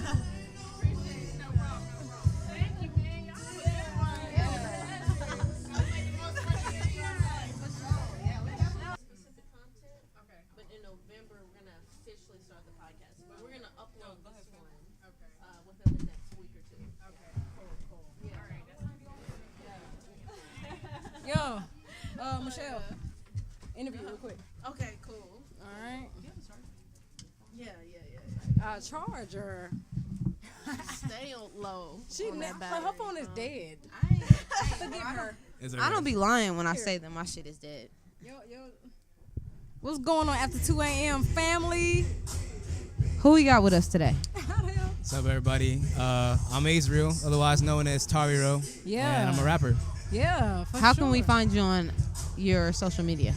[SPEAKER 15] But in November, we're gonna officially start the podcast. But we're gonna upload this one within the next week or two.
[SPEAKER 5] Okay. Cool. Yeah. All right. Yo, Michelle. Interview real quick.
[SPEAKER 15] Okay, cool.
[SPEAKER 5] All right.
[SPEAKER 15] Yeah.
[SPEAKER 5] Charger.
[SPEAKER 15] Stay on low.
[SPEAKER 5] Her phone is dead. Forgive her.
[SPEAKER 16] I don't be lying when I say that my shit is dead.
[SPEAKER 5] Yo. What's going on after 2 a.m. family?
[SPEAKER 16] Who we got with us today?
[SPEAKER 3] What's up, everybody? I'm Israel, otherwise known as Tariro.
[SPEAKER 5] Yeah.
[SPEAKER 3] And I'm a rapper.
[SPEAKER 5] Yeah.
[SPEAKER 16] How can we find you on your social media?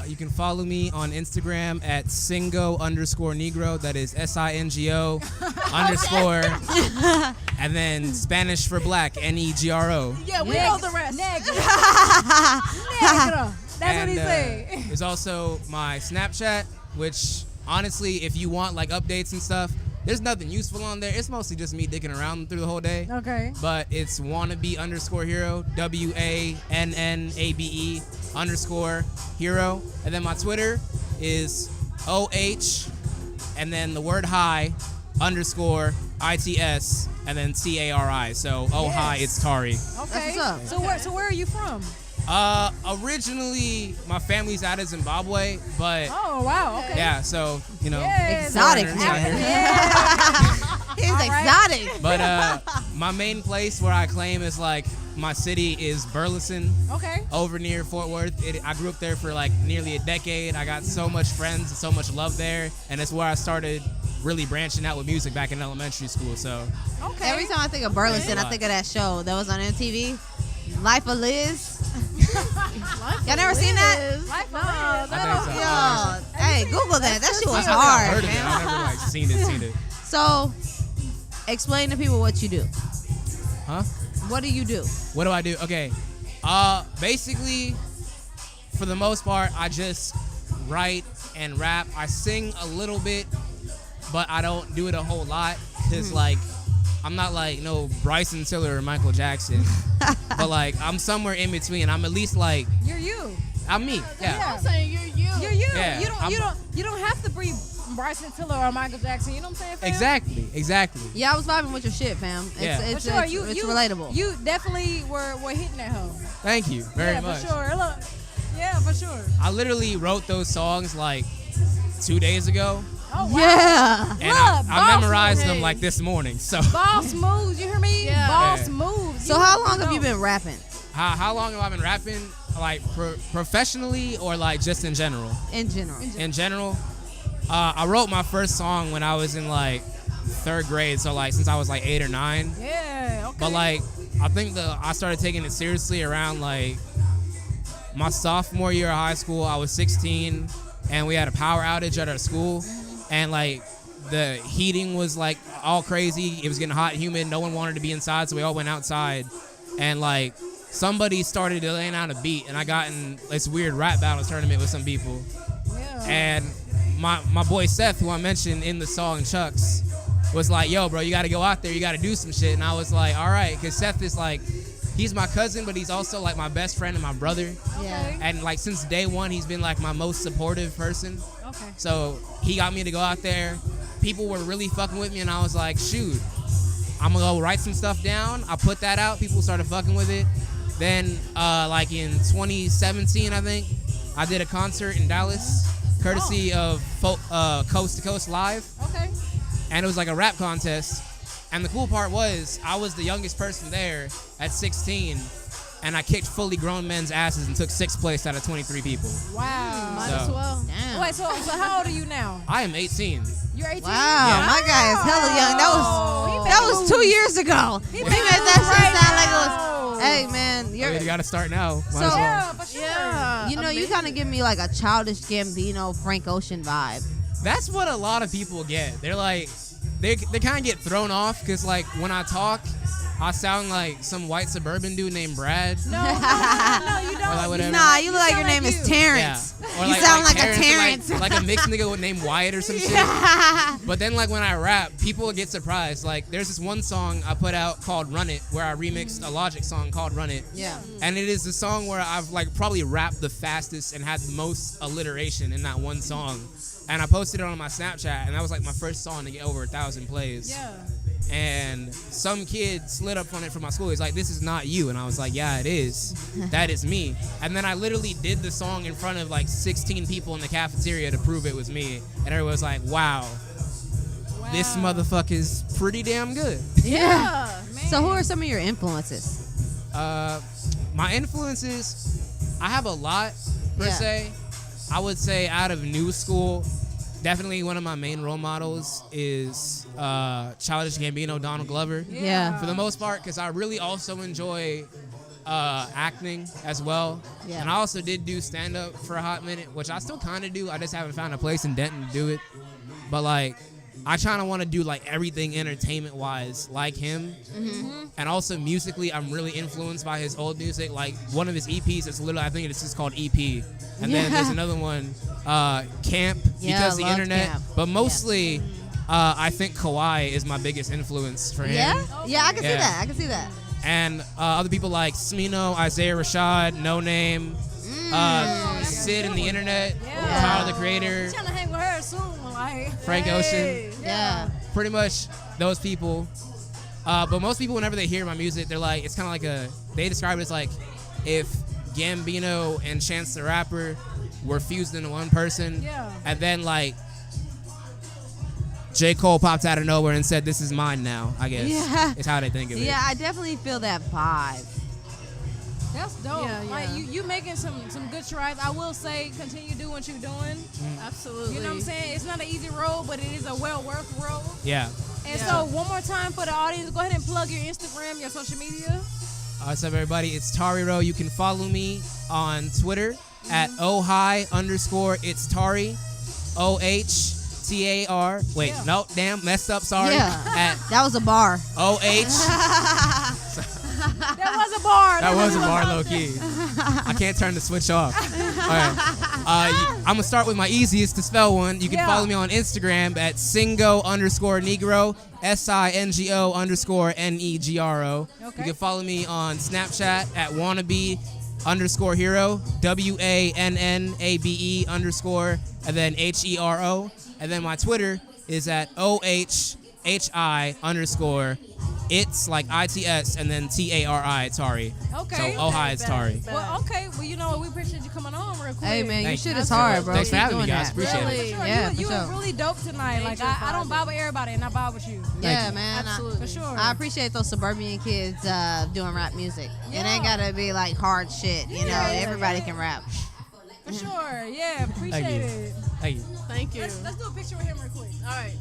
[SPEAKER 3] You can follow me on Instagram at Singo_Negro. That is SINGO _ and then Spanish for black, NEGRO.
[SPEAKER 15] Yeah, we know the rest.
[SPEAKER 5] Negro. That's what he said.
[SPEAKER 3] There's also my Snapchat, which honestly, if you want like updates and stuff, there's nothing useful on there. It's mostly just me dicking around through the whole day.
[SPEAKER 5] Okay.
[SPEAKER 3] But it's wannabe_hero, WANNABE_hero. And then my Twitter is OH and then the word hi _ITS and then TARI. So hi, it's Tari.
[SPEAKER 5] Okay.
[SPEAKER 16] That's what's up.
[SPEAKER 5] So where are you from?
[SPEAKER 3] Originally my family's out of Zimbabwe, but
[SPEAKER 5] Oh wow. Okay.
[SPEAKER 3] yeah, so you know,
[SPEAKER 16] Exotic.
[SPEAKER 3] foreigners out here.
[SPEAKER 16] He's exotic.
[SPEAKER 3] But my main place where I claim is like my city is Burleson.
[SPEAKER 5] Okay.
[SPEAKER 3] Over near Fort Worth. I grew up there for like nearly a decade. I got so much friends and so much love there, and it's where I started really branching out with music back in elementary school. So
[SPEAKER 5] Okay.
[SPEAKER 16] Every time I think of Burleson, I think of that show that was on MTV, Life of Liz. Y'all never seen that?
[SPEAKER 5] Life
[SPEAKER 3] I think so.
[SPEAKER 16] Yo, hey, Google that. That shit was
[SPEAKER 3] I've
[SPEAKER 16] hard,
[SPEAKER 3] heard of it.
[SPEAKER 16] man.
[SPEAKER 3] I've never like seen it.
[SPEAKER 16] So, explain to people what you do.
[SPEAKER 3] Huh?
[SPEAKER 16] What do you do?
[SPEAKER 3] What do I do? Okay. Basically, for the most part, I just write and rap. I sing a little bit, but I don't do it a whole lot because like I'm not like no Bryson Tiller or Michael Jackson, but like I'm somewhere in between. I'm at least like
[SPEAKER 5] You're you.
[SPEAKER 3] I'm me. Yeah.
[SPEAKER 17] I'm saying you're you.
[SPEAKER 5] You're you.
[SPEAKER 3] Yeah,
[SPEAKER 5] You don't have to be Bryson Tiller or Michael Jackson. You know what I'm saying? Fam?
[SPEAKER 3] Exactly.
[SPEAKER 16] Yeah, I was vibing with your shit, fam.
[SPEAKER 3] Yeah.
[SPEAKER 16] It's
[SPEAKER 5] For sure.
[SPEAKER 16] it's relatable.
[SPEAKER 5] You definitely were hitting that hoe.
[SPEAKER 3] Thank you very much.
[SPEAKER 5] For sure. Look. Yeah, for sure.
[SPEAKER 3] I literally wrote those songs like 2 days ago,
[SPEAKER 5] Oh wow.
[SPEAKER 16] Yeah.
[SPEAKER 3] and
[SPEAKER 5] Look,
[SPEAKER 3] I memorized
[SPEAKER 5] boss
[SPEAKER 3] them
[SPEAKER 5] moves.
[SPEAKER 3] like this morning. So
[SPEAKER 5] Boss moves. You hear me?
[SPEAKER 15] Yeah.
[SPEAKER 5] Boss
[SPEAKER 3] Yeah.
[SPEAKER 5] moves.
[SPEAKER 16] So how long have you been rapping?
[SPEAKER 3] how long have I been rapping? Like professionally or like just in general?
[SPEAKER 16] In general.
[SPEAKER 3] In general, I wrote my first song when I was in like 3rd grade. So like since I was like 8 or 9.
[SPEAKER 5] Yeah. Okay.
[SPEAKER 3] But like I think I started taking it seriously around like my sophomore year of high school. I was 16 and we had a power outage at our school, and like the heating was like all crazy. It was getting hot and humid. No one wanted to be inside, so we all went outside. And like somebody started laying out a beat, and I got in this weird rap battle tournament with some people.
[SPEAKER 5] Yeah.
[SPEAKER 3] And my boy Seth, who I mentioned in the song Chucks, was like, yo, bro, you got to go out there. You got to do some shit. And I was like, all right, because Seth is like, he's my cousin, but he's also like my best friend and my brother.
[SPEAKER 5] Okay.
[SPEAKER 3] And like since day one, he's been like my most supportive person.
[SPEAKER 5] Okay.
[SPEAKER 3] So he got me to go out there. People were really fucking with me, and I was like, shoot, I'm gonna go write some stuff down. I put that out. People started fucking with it. Then like in 2017, I think, I did a concert in Dallas, courtesy of Coast to Coast Live.
[SPEAKER 5] Okay.
[SPEAKER 3] And it was like a rap contest. And the cool part was I was the youngest person there at 16.
[SPEAKER 18] and I kicked fully grown men's asses and took 6th place out of 23 people.
[SPEAKER 5] Wow.
[SPEAKER 15] Might
[SPEAKER 18] So-
[SPEAKER 15] as well.
[SPEAKER 16] Damn.
[SPEAKER 5] Wait, so how old are you now?
[SPEAKER 18] I am 18.
[SPEAKER 5] You're 18?
[SPEAKER 16] Wow,
[SPEAKER 18] Yeah.
[SPEAKER 16] my guy is hella young. That was 2 years ago. He made that shit sound like it was. Hey man,
[SPEAKER 18] You got to start now. Might
[SPEAKER 16] So-
[SPEAKER 18] as well.
[SPEAKER 5] Yeah, for sure.
[SPEAKER 15] Yeah.
[SPEAKER 16] you know, you kind of give me like a childish Gambino, Frank Ocean vibe.
[SPEAKER 18] That's what a lot of people get. They're like, they kind of get thrown off because like when I talk, I sound like some white suburban dude named Brad.
[SPEAKER 5] No, you don't.
[SPEAKER 18] Or like whatever.
[SPEAKER 16] Nah, you look like
[SPEAKER 5] sound
[SPEAKER 16] your name
[SPEAKER 5] like
[SPEAKER 16] is
[SPEAKER 5] you.
[SPEAKER 16] Terrence.
[SPEAKER 18] Yeah. Or
[SPEAKER 16] You sound like a
[SPEAKER 18] or
[SPEAKER 16] Terrence.
[SPEAKER 18] Like a mixed nigga named Wyatt or some shit. But then like when I rap, people get surprised. Like there's this one song I put out called Run It, where I remixed a Logic song called Run It.
[SPEAKER 16] Yeah.
[SPEAKER 18] And it is the song where I've like probably rapped the fastest and had the most alliteration in that one song. And I posted it on my Snapchat, and that was like my first song to get over 1,000 plays.
[SPEAKER 5] Yeah.
[SPEAKER 18] And some kid slid up on it from my school. He's like, "This is not you." And I was like, "Yeah, it is. That is me." And then I literally did the song in front of like 16 people in the cafeteria to prove it was me. And everyone was like, wow. This motherfucker's pretty damn good.
[SPEAKER 16] Yeah. So who are some of your influences?
[SPEAKER 18] My influences, I have a lot per se. I would say out of new school, definitely one of my main role models is Childish Gambino, Donald Glover.
[SPEAKER 16] Yeah.
[SPEAKER 18] For the most part, because I really also enjoy acting as well.
[SPEAKER 16] Yeah.
[SPEAKER 18] And I also did do stand-up for a hot minute, which I still kind of do. I just haven't found a place in Denton to do it. But, like, I kind of want to do, like, everything entertainment-wise like him.
[SPEAKER 16] Mm-hmm.
[SPEAKER 18] And also musically, I'm really influenced by his old music. Like, one of his EPs is literally, I think it's just called EP. And then there's another one, Camp,
[SPEAKER 16] Yeah,
[SPEAKER 18] because the
[SPEAKER 16] I loved
[SPEAKER 18] internet.
[SPEAKER 16] Camp.
[SPEAKER 18] But mostly, I think Kawhi is my biggest influence for him.
[SPEAKER 16] Yeah? Yeah, I can see
[SPEAKER 18] Yeah.
[SPEAKER 16] that. I can see that.
[SPEAKER 18] And other people like Smino, Isaiah Rashad, No Name, Sid and the Internet, Tyler the Creator,
[SPEAKER 5] I'm trying to hang with her soon, like.
[SPEAKER 18] Frank
[SPEAKER 5] hey.
[SPEAKER 18] Ocean.
[SPEAKER 16] Yeah.
[SPEAKER 18] Pretty much those people. But most people, whenever they hear my music, they're like, it's kind of like they describe it as like if Gambino and Chance the Rapper were fused into one person.
[SPEAKER 5] Yeah.
[SPEAKER 18] And then like J. Cole popped out of nowhere and said, "This is mine now," I guess.
[SPEAKER 16] Yeah.
[SPEAKER 18] Is how they think of it.
[SPEAKER 16] Yeah, I definitely feel that vibe.
[SPEAKER 5] That's dope.
[SPEAKER 15] Yeah,
[SPEAKER 5] Like
[SPEAKER 15] yeah.
[SPEAKER 5] you making some good strides. I will say, continue doing what you're doing.
[SPEAKER 15] Absolutely.
[SPEAKER 5] You know what I'm saying? It's not an easy road, but it is a well worth road.
[SPEAKER 18] Yeah.
[SPEAKER 5] And so one more time for the audience, go ahead and plug your Instagram, your social media.
[SPEAKER 18] What's up, everybody? It's Tariro. You can follow me on Twitter at ohigh_it's Tari, OHTAR. Wait, no, damn, messed up. Sorry.
[SPEAKER 16] Yeah.
[SPEAKER 18] At
[SPEAKER 16] That was a bar.
[SPEAKER 18] OH.
[SPEAKER 5] That was a bar.
[SPEAKER 18] That was a bar, low key. I can't turn the switch off. All right. I'm going to start with my easiest to spell one. You can follow me on Instagram at Singo_Negro, SINGO_NEGRO.
[SPEAKER 5] Okay.
[SPEAKER 18] You can follow me on Snapchat at wannabe_hero, WANNABE_ and then HERO. And then my Twitter is at OHHI_ it's like ITS and then TARI, Tari.
[SPEAKER 5] Okay.
[SPEAKER 18] So Ohio is Tari.
[SPEAKER 5] Well, okay. Well, you know what? We appreciate you coming on real quick.
[SPEAKER 16] Hey, man,
[SPEAKER 18] Thank
[SPEAKER 16] your shit
[SPEAKER 18] you.
[SPEAKER 16] is hard, bro.
[SPEAKER 18] Thanks for
[SPEAKER 16] Keep
[SPEAKER 18] having me,
[SPEAKER 16] doing
[SPEAKER 18] guys.
[SPEAKER 16] that.
[SPEAKER 18] Appreciate
[SPEAKER 5] For
[SPEAKER 18] it.
[SPEAKER 5] sure.
[SPEAKER 16] Yeah,
[SPEAKER 5] you
[SPEAKER 16] for
[SPEAKER 5] were
[SPEAKER 16] sure.
[SPEAKER 5] really dope tonight. Like I don't vibe with everybody, and I vibe with you.
[SPEAKER 16] Yeah,
[SPEAKER 18] you.
[SPEAKER 16] man.
[SPEAKER 15] Absolutely.
[SPEAKER 5] For sure.
[SPEAKER 16] I appreciate those suburban kids doing rap music. It
[SPEAKER 5] Yeah.
[SPEAKER 16] ain't gotta be like hard shit, you know.
[SPEAKER 5] Yeah.
[SPEAKER 16] Everybody can rap.
[SPEAKER 5] For sure. Yeah. Appreciate
[SPEAKER 18] Thank you.
[SPEAKER 5] it.
[SPEAKER 18] Thank you.
[SPEAKER 15] Thank you.
[SPEAKER 5] Let's do a picture with him real quick.
[SPEAKER 15] All right.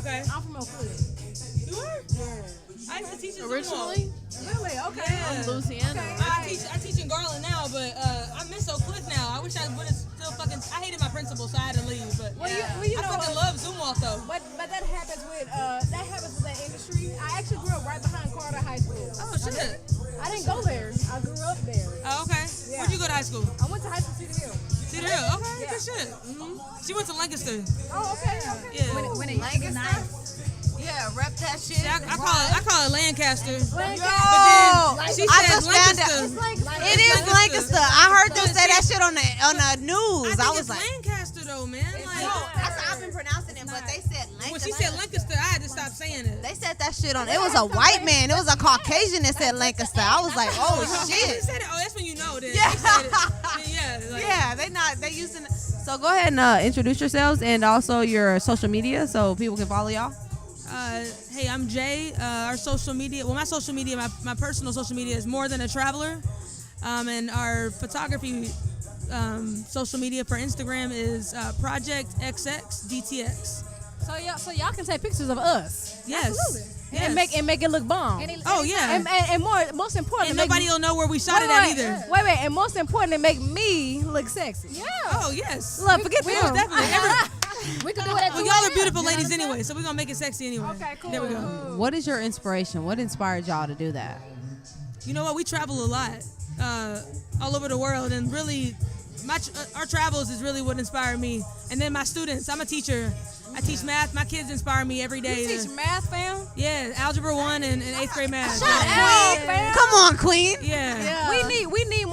[SPEAKER 19] Okay.
[SPEAKER 5] I'm from Oak Cliff.
[SPEAKER 19] You are?
[SPEAKER 5] Yeah.
[SPEAKER 19] I used to teach in
[SPEAKER 14] Originally?
[SPEAKER 5] Really? Okay.
[SPEAKER 19] Yeah.
[SPEAKER 14] From Louisiana.
[SPEAKER 19] I teach in Garland now, but I miss Oak Cliff now. I wish I would have still fucking. I hated my principal, so I had to leave. But
[SPEAKER 5] you
[SPEAKER 19] I
[SPEAKER 5] know
[SPEAKER 19] fucking love Zoom Walk though.
[SPEAKER 5] But that happens with that industry. I actually grew up right behind Carter High School.
[SPEAKER 19] Oh shit.
[SPEAKER 5] I didn't go there. I grew up there.
[SPEAKER 19] Oh, okay.
[SPEAKER 5] Yeah.
[SPEAKER 19] Where'd you go to high school?
[SPEAKER 5] I went to high school Cedar Hill.
[SPEAKER 19] Cedar Hill. Okay,
[SPEAKER 5] Yeah.
[SPEAKER 19] good shit. She went to Lancaster.
[SPEAKER 5] Oh, okay.
[SPEAKER 19] Yeah.
[SPEAKER 4] When it used to nice. Yeah, rep that shit.
[SPEAKER 19] See, I call it Lancaster.
[SPEAKER 16] Yo,
[SPEAKER 19] But then she
[SPEAKER 16] I
[SPEAKER 19] said
[SPEAKER 16] just found out.
[SPEAKER 19] Lancaster.
[SPEAKER 16] It is Lancaster. I heard them say that shit on the news.
[SPEAKER 19] I
[SPEAKER 16] was
[SPEAKER 19] it's
[SPEAKER 16] like,
[SPEAKER 19] Lancaster though, man. Like,
[SPEAKER 16] no, that's how I've been pronouncing it, but they said Lancaster.
[SPEAKER 19] when she said Lancaster, I had to stop saying it.
[SPEAKER 16] They said that shit on. It was a white man. It was a Caucasian that said Lancaster. I was like, oh
[SPEAKER 19] She
[SPEAKER 16] shit.
[SPEAKER 19] said it. Oh, that's when you know then.
[SPEAKER 16] Yeah.
[SPEAKER 19] She said it. Yeah. Like,
[SPEAKER 16] Yeah, they using it. So go ahead and introduce yourselves and also your social media so people can follow y'all.
[SPEAKER 19] Hey, I'm Jay. Our social media, my social media, my personal social media is More Than a Traveler. And our photography social media for Instagram is Project XX DTX.
[SPEAKER 5] So y'all can take pictures of us.
[SPEAKER 19] Yes.
[SPEAKER 5] Absolutely.
[SPEAKER 19] Yes.
[SPEAKER 5] And make it look bomb.
[SPEAKER 19] Oh, yeah.
[SPEAKER 5] And most important,
[SPEAKER 19] And nobody will know where we shot it at either.
[SPEAKER 5] Wait, and most important, to make me look sexy. Yeah.
[SPEAKER 19] Oh, yes.
[SPEAKER 5] Look, forget
[SPEAKER 19] we
[SPEAKER 5] them.
[SPEAKER 19] Definitely.
[SPEAKER 5] We can do it at
[SPEAKER 19] Well, y'all are beautiful ladies anyway, so we're going to make it sexy anyway.
[SPEAKER 5] Okay, cool.
[SPEAKER 19] There we go.
[SPEAKER 16] What is your inspiration? What inspired y'all to do that?
[SPEAKER 19] You know what? We travel a lot, all over the world, and really, our travels is really what inspired me. And then my students. I'm a teacher. I teach math. My kids inspire me every day.
[SPEAKER 5] You teach math, fam?
[SPEAKER 19] Yeah, Algebra 1 and 8th grade math.
[SPEAKER 16] Shut up, Queen. Come on, Queen.
[SPEAKER 19] Yeah.
[SPEAKER 5] We need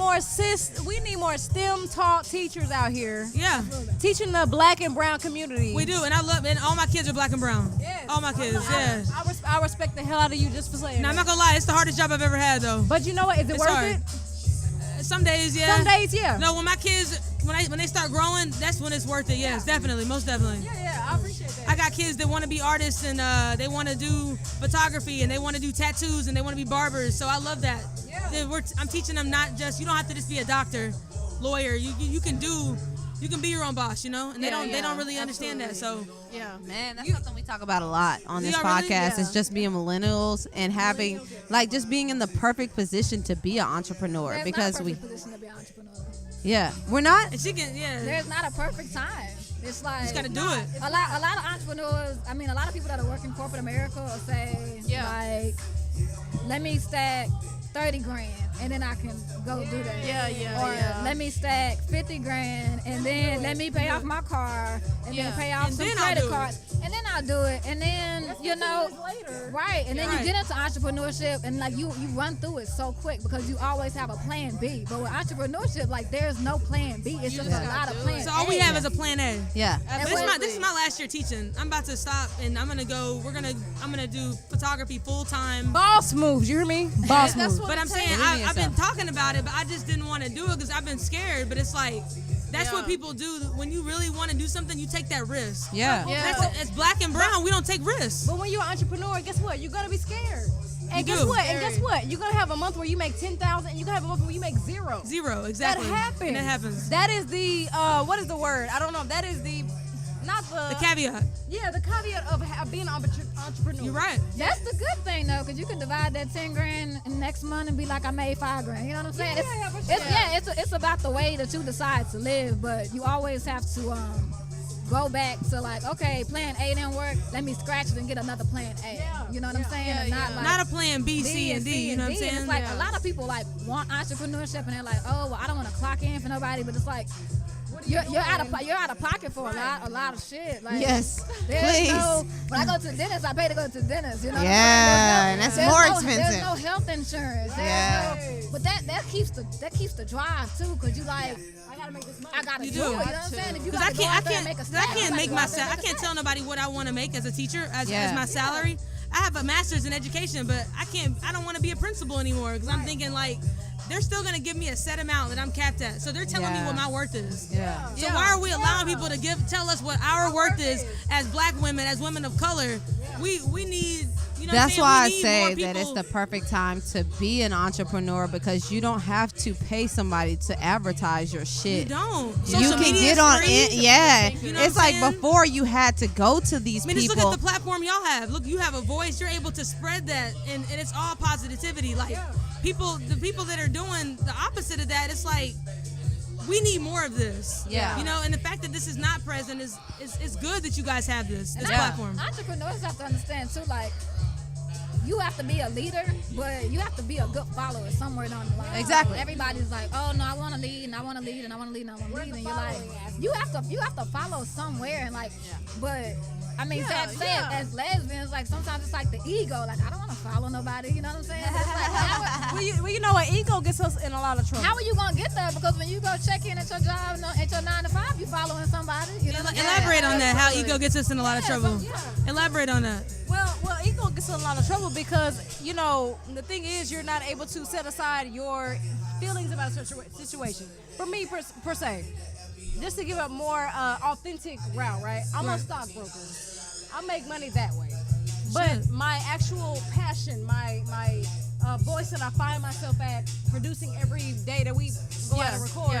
[SPEAKER 5] more STEM taught teachers out here.
[SPEAKER 19] Yeah.
[SPEAKER 5] Teaching the black and brown community.
[SPEAKER 19] We do, and I love, and all my kids are black and brown.
[SPEAKER 5] Yes.
[SPEAKER 19] All my kids, yeah.
[SPEAKER 5] I respect the hell out of you just for saying
[SPEAKER 19] Now, I'm
[SPEAKER 5] that.
[SPEAKER 19] not gonna lie, it's the hardest job I've ever had, though.
[SPEAKER 5] But you know what? Is it
[SPEAKER 19] It's
[SPEAKER 5] worth
[SPEAKER 19] hard.
[SPEAKER 5] it?
[SPEAKER 19] Some days, yeah.
[SPEAKER 5] Some days, yeah.
[SPEAKER 19] No, when my kids, when they start growing, that's when it's worth it. Yes, definitely, most definitely.
[SPEAKER 5] Yeah, I appreciate that.
[SPEAKER 19] I got kids that want to be artists and they want to do photography and they want to do tattoos and they want to be barbers. So I love that.
[SPEAKER 5] Yeah.
[SPEAKER 19] I'm teaching them not just, you don't have to just be a doctor, lawyer. You can be your own boss, you know. And they don't really understand that. So
[SPEAKER 16] yeah, man, that's something we talk about a lot on this
[SPEAKER 19] Yeah,
[SPEAKER 16] podcast.
[SPEAKER 19] really? Yeah.
[SPEAKER 16] It's just being millennials and having just being in the perfect position to be an entrepreneur
[SPEAKER 20] There's
[SPEAKER 16] because
[SPEAKER 20] not a perfect position to be an entrepreneur.
[SPEAKER 16] Yeah, we're not.
[SPEAKER 19] And she can,
[SPEAKER 20] There's not a perfect time. It's like
[SPEAKER 19] just gotta do it.
[SPEAKER 20] A lot of entrepreneurs. I mean, a lot of people that are working corporate America will say, like, let me stack 30 grand and then I can go do that. Or let me stack 50 grand and then let me pay off my car and then pay off
[SPEAKER 19] And
[SPEAKER 20] some
[SPEAKER 19] then I'll
[SPEAKER 20] credit
[SPEAKER 19] do it.
[SPEAKER 20] cards. And then I'll do it. And then, right. And then you get into entrepreneurship and like you run through it so quick because you always have a plan B. But with entrepreneurship, like there's no plan B. It's just a lot of plans.
[SPEAKER 19] So all we have is a plan A.
[SPEAKER 16] Yeah.
[SPEAKER 19] This is my last year teaching. I'm about to stop and I'm gonna do photography full time.
[SPEAKER 5] Boss moves, you hear me? Boss moves.
[SPEAKER 19] But I'm saying I've been talking about it, but I just didn't want to do it because I've been scared. But it's like that's what people do when you really want to do something. You take that risk.
[SPEAKER 16] Yeah.
[SPEAKER 19] As black and brown, we don't take risks.
[SPEAKER 5] But when you're an entrepreneur, guess what? You're gonna be scared. And
[SPEAKER 19] You
[SPEAKER 5] guess
[SPEAKER 19] do.
[SPEAKER 5] what? And guess what? You're gonna have a month where you make 10,000, and you're gonna have a month where you make zero.
[SPEAKER 19] Zero, exactly.
[SPEAKER 5] That happens.
[SPEAKER 19] And that happens.
[SPEAKER 5] That is the what is the word? I don't know. That is the
[SPEAKER 19] The caveat.
[SPEAKER 5] Yeah, the caveat of being an entrepreneur.
[SPEAKER 19] You're right.
[SPEAKER 20] That's the good thing though, because you can divide that 10 grand next month and be like, I made 5 grand. You know what I'm saying? It's about the way that you decide to live, but you always have to go back to like, okay, plan A didn't work. Let me scratch it and get another plan A. You know what I'm saying? And
[SPEAKER 19] Not a plan B, C, and D. You know what I'm saying?
[SPEAKER 20] It's like a lot of people like want entrepreneurship and they're like, oh, well, I don't want to clock in for nobody, but it's like. You're out of pocket for a lot of shit. Like,
[SPEAKER 16] Yes,
[SPEAKER 20] there's
[SPEAKER 16] please.
[SPEAKER 20] When I go to the dentist, I pay to go to the dentist. You know what
[SPEAKER 16] Yeah,
[SPEAKER 20] I'm
[SPEAKER 16] and
[SPEAKER 20] saying?
[SPEAKER 16] that's more
[SPEAKER 20] There's
[SPEAKER 16] expensive.
[SPEAKER 20] no health insurance. But that keeps the drive too, because you like. I gotta make this money. I gotta
[SPEAKER 19] You
[SPEAKER 20] do
[SPEAKER 19] do.
[SPEAKER 20] it. You know what I'm saying? If you
[SPEAKER 19] Because
[SPEAKER 20] gotta go out there and make a
[SPEAKER 19] I
[SPEAKER 20] stack, you
[SPEAKER 19] can't
[SPEAKER 20] gotta
[SPEAKER 19] make
[SPEAKER 20] go
[SPEAKER 19] my
[SPEAKER 20] out there and
[SPEAKER 19] I
[SPEAKER 20] make a
[SPEAKER 19] can't tell
[SPEAKER 20] stack.
[SPEAKER 19] nobody what I want to make as a teacher as
[SPEAKER 16] Yeah.
[SPEAKER 19] my salary. I have a master's in education, but I don't want to be a principal anymore because I'm thinking like they're still gonna give me a set amount that I'm capped at. So they're telling me what my worth is.
[SPEAKER 16] Yeah.
[SPEAKER 19] So why are we allowing people to tell us what our worth is as black women, as women of color? We need You know
[SPEAKER 16] That's
[SPEAKER 19] what I'm
[SPEAKER 16] why I
[SPEAKER 19] saying? We need
[SPEAKER 16] say
[SPEAKER 19] more
[SPEAKER 16] that it's
[SPEAKER 19] people-
[SPEAKER 16] the perfect time to be an entrepreneur because you don't have to pay somebody to advertise your shit.
[SPEAKER 19] You don't.
[SPEAKER 16] You
[SPEAKER 19] Social
[SPEAKER 16] can
[SPEAKER 19] media
[SPEAKER 16] get
[SPEAKER 19] is
[SPEAKER 16] on
[SPEAKER 19] free.
[SPEAKER 16] it. Yeah.
[SPEAKER 19] You know
[SPEAKER 16] It's
[SPEAKER 19] what I'm
[SPEAKER 16] like
[SPEAKER 19] saying?
[SPEAKER 16] before you had to go to these
[SPEAKER 19] I mean, just
[SPEAKER 16] people.
[SPEAKER 19] look at the platform y'all have. Look, you have a voice. You're able to spread that, and it's all positivity. Like the people that are doing the opposite of that, it's like we need more of this.
[SPEAKER 16] Yeah.
[SPEAKER 19] You know, and the fact that this is not present is good that you guys have this platform.
[SPEAKER 20] Entrepreneurs have to understand too, like, you have to be a leader, but you have to be a good follower somewhere down the line.
[SPEAKER 16] Exactly.
[SPEAKER 20] Everybody's like, oh no, I want to lead, and I want to lead, and I want to lead, and I want to lead, and you're like, you have to follow somewhere, and like, but. I mean, that said, as lesbians, like sometimes it's like the ego. Like I don't want to follow nobody. You know what I'm saying? It's like,
[SPEAKER 5] well, you know what? Ego gets us in a lot of trouble.
[SPEAKER 20] how are you gonna get there? Because when you go check in at your job, at your 9 to 5, you following somebody. You know what I'm saying?
[SPEAKER 19] Elaborate on that. How ego gets us in a lot of trouble. Elaborate on that.
[SPEAKER 5] Well, ego gets in a lot of trouble because, you know, the thing is you're not able to set aside your feelings about a situation. For me, per se, just to give a more authentic route, right? I'm a stockbroker. I make money that way. But my actual passion, my voice that I find myself at producing every day that we go out and record